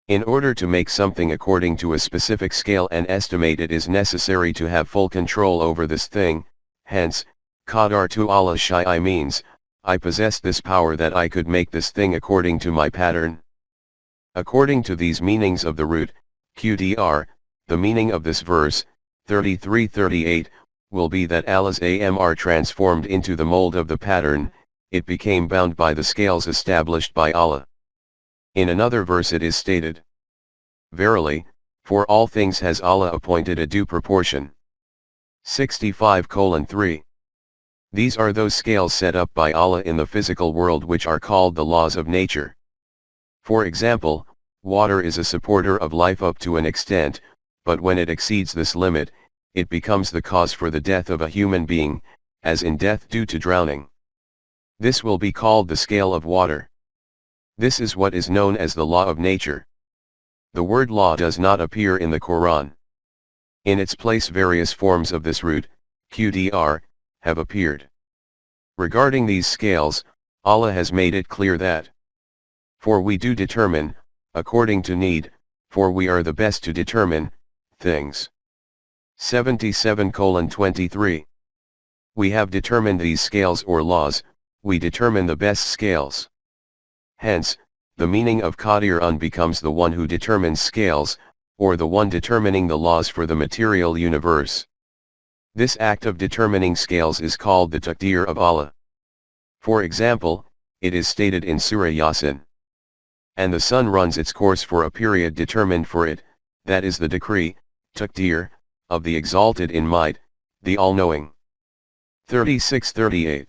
Speaker 1: In order to make something according to a specific scale and estimate it is necessary to have full control over this thing, hence, Qadar tu Allah Shay'a means, I possess this power that I could make this thing according to my pattern. According to these meanings of the root, Qdr, the meaning of this verse, 33:38, will be that Allah's Amr transformed into the mold of the pattern, it became bound by the scales established by Allah. In another verse it is stated, verily, for all things has Allah appointed a due proportion. 65:3. These are those scales set up by Allah in the physical world which are called the laws of nature. For example, water is a supporter of life up to an extent, but when it exceeds this limit, it becomes the cause for the death of a human being, as in death due to drowning. This will be called the scale of water. This is what is known as the law of nature. The word law does not appear in the Quran. In its place various forms of this root, Qdr, have appeared. Regarding these scales, Allah has made it clear that, for we do determine, according to need, for we are the best to determine, things. 77:23. We have determined these scales or laws, we determine the best scales. Hence, the meaning of Qadirun becomes the one who determines scales, or the one determining the laws for the material universe. This act of determining scales is called the Taqdir of Allah. For example, it is stated in Surah Yasin, and the sun runs its course for a period determined for it, that is the decree, Taqdir, of the exalted in might, the all-knowing. 36-38.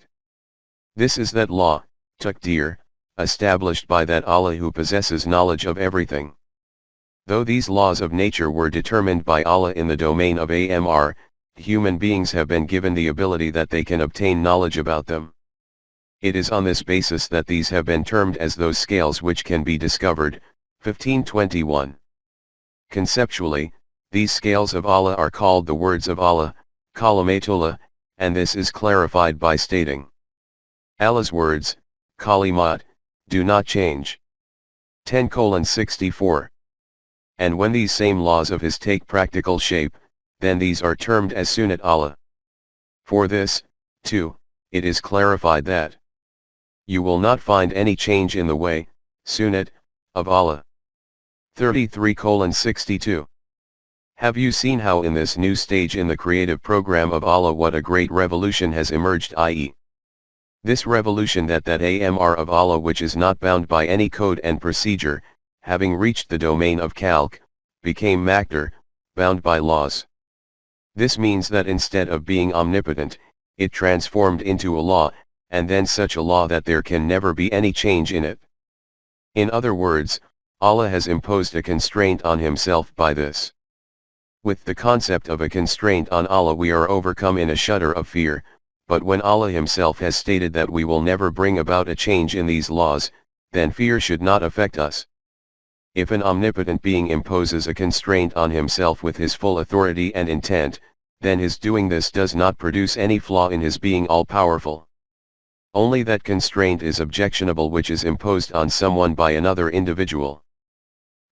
Speaker 1: This is that law, Taqdir, established by that Allah who possesses knowledge of everything. Though these laws of nature were determined by Allah in the domain of Amr, human beings have been given the ability that they can obtain knowledge about them. It is on this basis that these have been termed as those scales which can be discovered. 1521. Conceptually, these scales of Allah are called the words of Allah, Kalimatullah, and this is clarified by stating, Allah's words, Kalimat, do not change. 10:64. And when these same laws of His take practical shape, then these are termed as Sunnat Allah. For this, too, it is clarified that you will not find any change in the way, Sunnat, of Allah. 33:62. Have you seen how in this new stage in the creative program of Allah what a great revolution has emerged, i.e. this revolution that Amr of Allah which is not bound by any code and procedure, having reached the domain of Khalq, became Maqdir, bound by laws. This means that instead of being omnipotent, it transformed into a law, and then such a law that there can never be any change in it. In other words, Allah has imposed a constraint on Himself by this. With the concept of a constraint on Allah we are overcome in a shudder of fear, but when Allah Himself has stated that we will never bring about a change in these laws, then fear should not affect us. If an omnipotent being imposes a constraint on himself with his full authority and intent, then his doing this does not produce any flaw in his being all-powerful. Only that constraint is objectionable which is imposed on someone by another individual.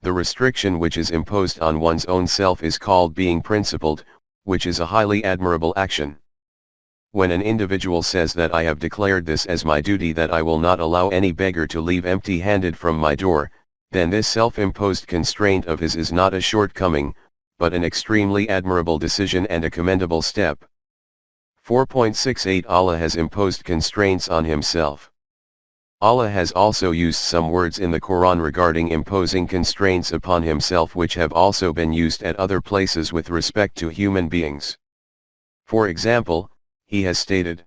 Speaker 1: The restriction which is imposed on one's own self is called being principled, which is a highly admirable action. When an individual says that I have declared this as my duty that I will not allow any beggar to leave empty-handed from my door, then this self-imposed constraint of his is not a shortcoming, but an extremely admirable decision and a commendable step. 4.68 Allah has imposed constraints on Himself. Allah has also used some words in the Quran regarding imposing constraints upon Himself which have also been used at other places with respect to human beings. For example, He has stated,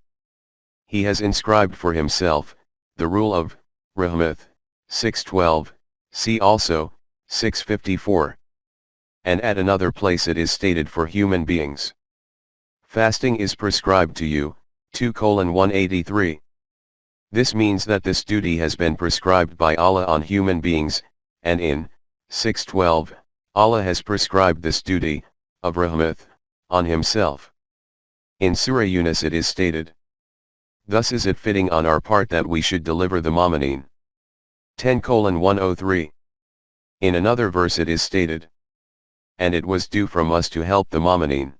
Speaker 1: He has inscribed for Himself, the rule of Rahmath, 6:12, see also, 6:54. And at another place it is stated for human beings. Fasting is prescribed to you, 2:183. This means that this duty has been prescribed by Allah on human beings, and in 6:12, Allah has prescribed this duty, of Rahmath, on Himself. In Surah Yunus it is stated, thus is it fitting on our part that we should deliver the Mu'mineen. 10:103. In another verse it is stated, and it was due from us to help the Mu'mineen.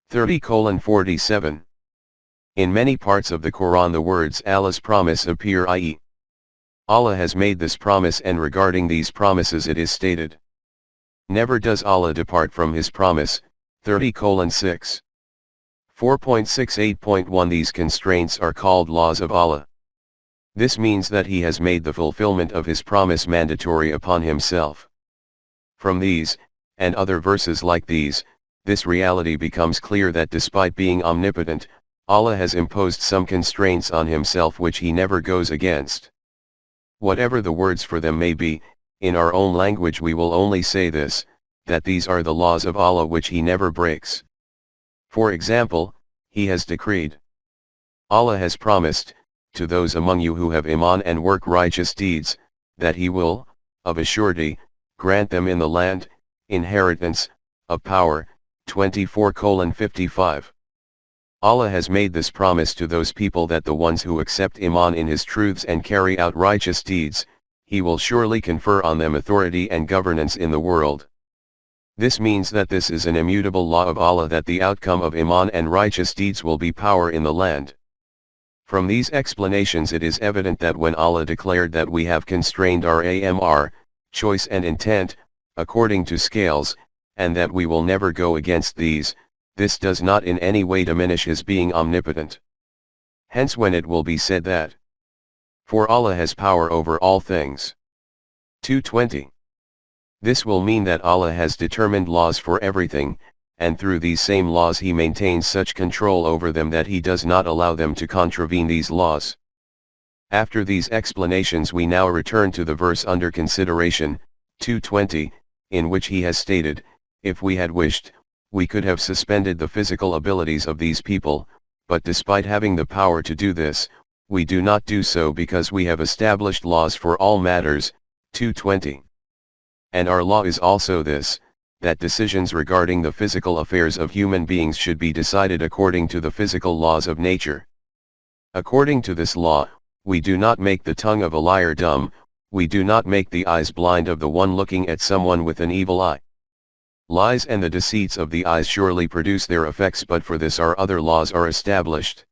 Speaker 1: 30:47. In many parts of the Quran the words Allah's promise appear, i.e. Allah has made this promise, and regarding these promises it is stated, never does Allah depart from His promise. 30:6. 4.68.1 These constraints are called laws of Allah. This means that He has made the fulfillment of His promise mandatory upon Himself. From these, and other verses like these, this reality becomes clear that despite being omnipotent, Allah has imposed some constraints on Himself which He never goes against. Whatever the words for them may be, in our own language we will only say this, that these are the laws of Allah which He never breaks. For example, He has decreed, Allah has promised, to those among you who have Iman and work righteous deeds, that He will, of a surety, grant them in the land, inheritance, of power. 24:55. Allah has made this promise to those people that the ones who accept Iman in His truths and carry out righteous deeds, He will surely confer on them authority and governance in the world. This means that this is an immutable law of Allah, that the outcome of Iman and righteous deeds will be power in the land. From these explanations it is evident that when Allah declared that we have constrained our Amr, choice and intent, according to scales, and that we will never go against these, this does not in any way diminish His being omnipotent. Hence when it will be said that, for Allah has power over all things. 2:20. This will mean that Allah has determined laws for everything, and through these same laws he maintains such control over them that he does not allow them to contravene these laws. After these explanations we now return to the verse under consideration, 2:20, in which he has stated, "If we had wished, we could have suspended the physical abilities of these people, but despite having the power to do this, we do not do so because we have established laws for all matters." 2:20. And our law is also this, that decisions regarding the physical affairs of human beings should be decided according to the physical laws of nature. According to this law, we do not make the tongue of a liar dumb, we do not make the eyes blind of the one looking at someone with an evil eye. Lies and the deceits of the eyes surely produce their effects, but for this our other laws are established.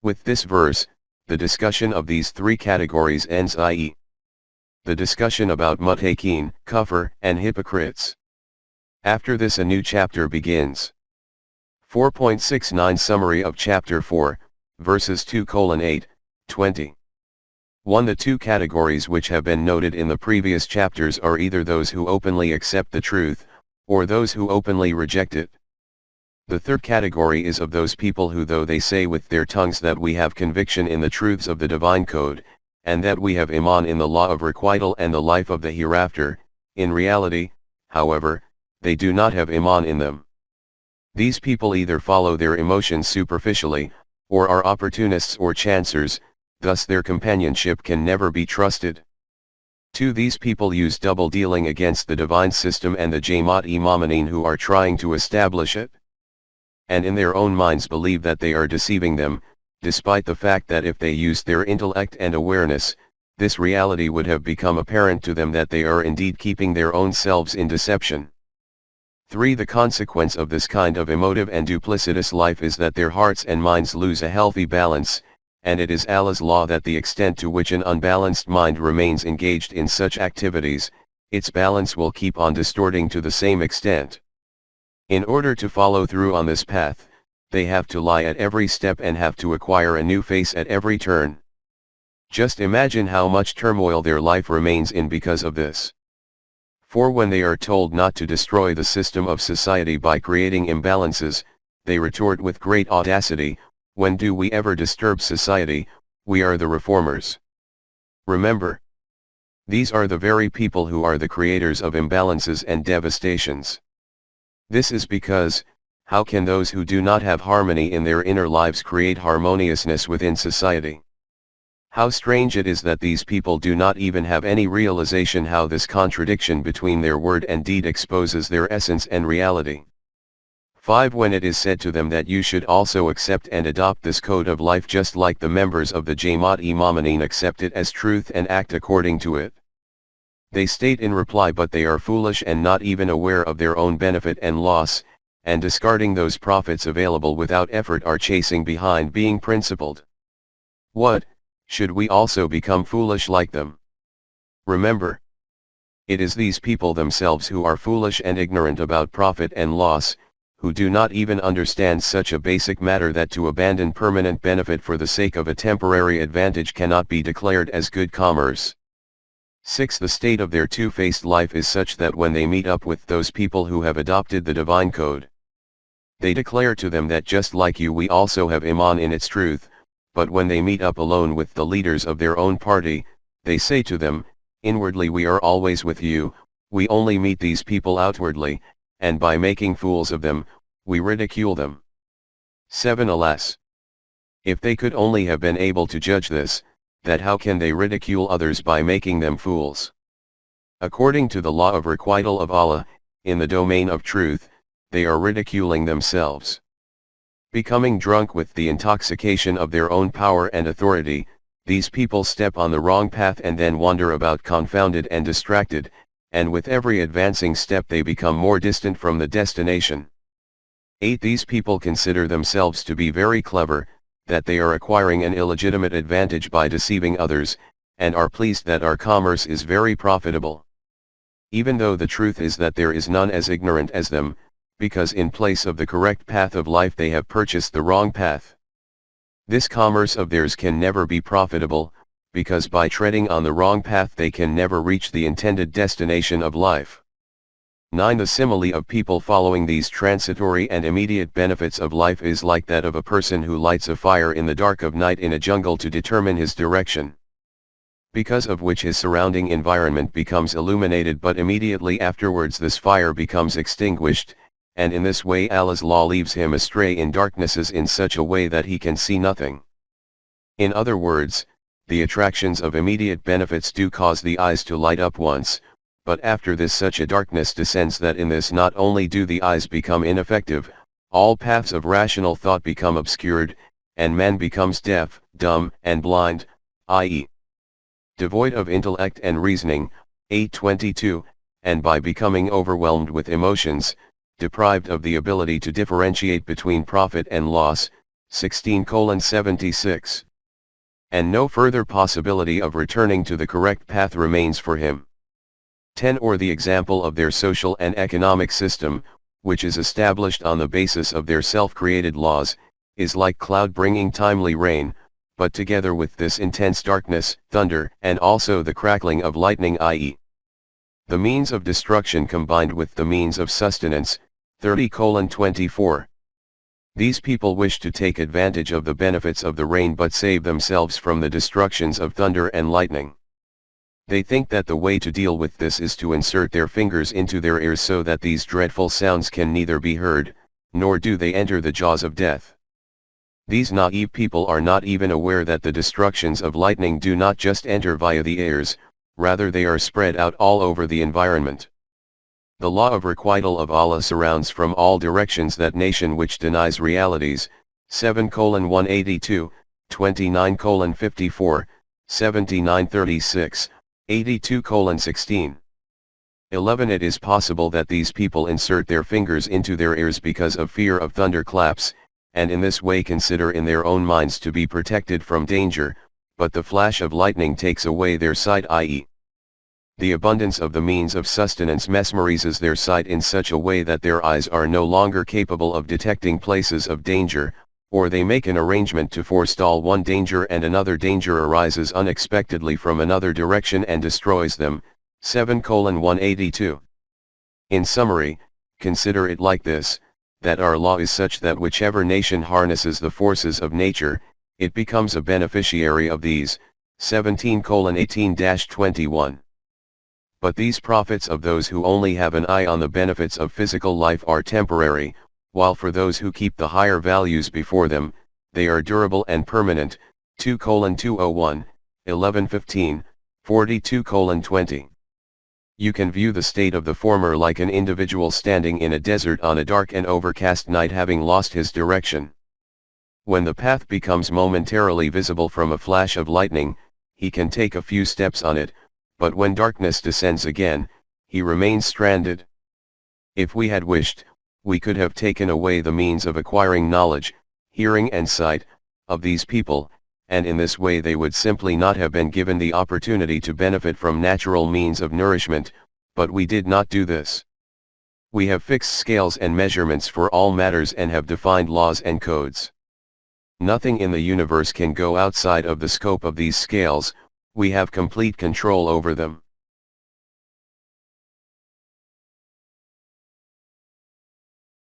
Speaker 1: With this verse, the discussion of these three categories ends, i.e., the discussion about mutakin, kufr, and hypocrites. After this a new chapter begins. 4.69 Summary of Chapter 4, verses 2:8, 20. 1. The two categories which have been noted in the previous chapters are either those who openly accept the truth, or those who openly reject it. The third category is of those people who, though they say with their tongues that we have conviction in the truths of the divine code, and that we have iman in the law of requital and the life of the hereafter, in reality, however, they do not have iman in them. These people either follow their emotions superficially, or are opportunists or chancers, thus their companionship can never be trusted. 2. These people use double dealing against the divine system and the Jamaat-e-Momineen who are trying to establish it, and in their own minds believe that they are deceiving them, despite the fact that if they used their intellect and awareness, this reality would have become apparent to them that they are indeed keeping their own selves in deception. 3. The consequence of this kind of emotive and duplicitous life is that their hearts and minds lose a healthy balance, and it is Allah's law that the extent to which an unbalanced mind remains engaged in such activities, its balance will keep on distorting to the same extent. In order to follow through on this path, they have to lie at every step and have to acquire a new face at every turn. Just imagine how much turmoil their life remains in because of this. For when they are told not to destroy the system of society by creating imbalances, they retort with great audacity, "When do we ever disturb society? We are the reformers." Remember, these are the very people who are the creators of imbalances and devastations. This is because, how can those who do not have harmony in their inner lives create harmoniousness within society? How strange it is that these people do not even have any realization how this contradiction between their word and deed exposes their essence and reality. 5. When it is said to them that you should also accept and adopt this code of life just like the members of the Jamaat-e-Momineen accept it as truth and act according to it, they state in reply, but they are foolish and not even aware of their own benefit and loss, and discarding those profits available without effort are chasing behind being principled. What, should we also become foolish like them? Remember, it is these people themselves who are foolish and ignorant about profit and loss, who do not even understand such a basic matter that to abandon permanent benefit for the sake of a temporary advantage cannot be declared as good commerce. 6. The state of their two-faced life is such that when they meet up with those people who have adopted the divine code, they declare to them that just like you we also have iman in its truth, but when they meet up alone with the leaders of their own party, they say to them, inwardly we are always with you, we only meet these people outwardly, and by making fools of them, we ridicule them. 7. Alas! If they could only have been able to judge this, that how can they ridicule others by making them fools? According to the law of requital of Allah, in the domain of truth, they are ridiculing themselves. Becoming drunk with the intoxication of their own power and authority, these people step on the wrong path and then wander about confounded and distracted, and with every advancing step they become more distant from the destination. 8. These people consider themselves to be very clever, that they are acquiring an illegitimate advantage by deceiving others, and are pleased that our commerce is very profitable. Even though the truth is that there is none as ignorant as them, because in place of the correct path of life they have purchased the wrong path. This commerce of theirs can never be profitable, because by treading on the wrong path they can never reach the intended destination of life. 9. The simile of people following these transitory and immediate benefits of life is like that of a person who lights a fire in the dark of night in a jungle to determine his direction, because of which his surrounding environment becomes illuminated, but immediately afterwards this fire becomes extinguished, and in this way Allah's law leaves him astray in darknesses in such a way that he can see nothing. In other words, the attractions of immediate benefits do cause the eyes to light up once, but after this such a darkness descends that in this not only do the eyes become ineffective, all paths of rational thought become obscured, and man becomes deaf, dumb, and blind, i.e., devoid of intellect and reasoning, 8:22, and by becoming overwhelmed with emotions, deprived of the ability to differentiate between profit and loss, 16:76. And no further possibility of returning to the correct path remains for him. 10. Or the example of their social and economic system, which is established on the basis of their self-created laws, is like cloud bringing timely rain, but together with this intense darkness, thunder, and also the crackling of lightning, i.e., the means of destruction combined with the means of sustenance, 30:24. These people wish to take advantage of the benefits of the rain but save themselves from the destructions of thunder and lightning. They think that the way to deal with this is to insert their fingers into their ears so that these dreadful sounds can neither be heard, nor do they enter the jaws of death. These naive people are not even aware that the destructions of lightning do not just enter via the ears, rather they are spread out all over the environment. The law of requital of Allah surrounds from all directions that nation which denies realities, 7:182, 29:54, 79:36, 82:16. 11. It is possible that these people insert their fingers into their ears because of fear of thunderclaps, and in this way consider in their own minds to be protected from danger, but the flash of lightning takes away their sight, i.e., the abundance of the means of sustenance mesmerizes their sight in such a way that their eyes are no longer capable of detecting places of danger, or they make an arrangement to forestall one danger and another danger arises unexpectedly from another direction and destroys them, 7:182. In summary, consider it like this, that our law is such that whichever nation harnesses the forces of nature, it becomes a beneficiary of these, 17:18-21. But these profits of those who only have an eye on the benefits of physical life are temporary, while for those who keep the higher values before them, they are durable and permanent, 2:201, 11:15, 42:20. You can view the state of the former like an individual standing in a desert on a dark and overcast night having lost his direction. When the path becomes momentarily visible from a flash of lightning, he can take a few steps on it, but when darkness descends again, he remains stranded. If we had wished, we could have taken away the means of acquiring knowledge, hearing and sight, of these people, and in this way they would simply not have been given the opportunity to benefit from natural means of nourishment, but we did not do this. We have fixed scales and measurements for all matters and have defined laws and codes. Nothing in the universe can go outside of the scope of these scales, we have complete control over them.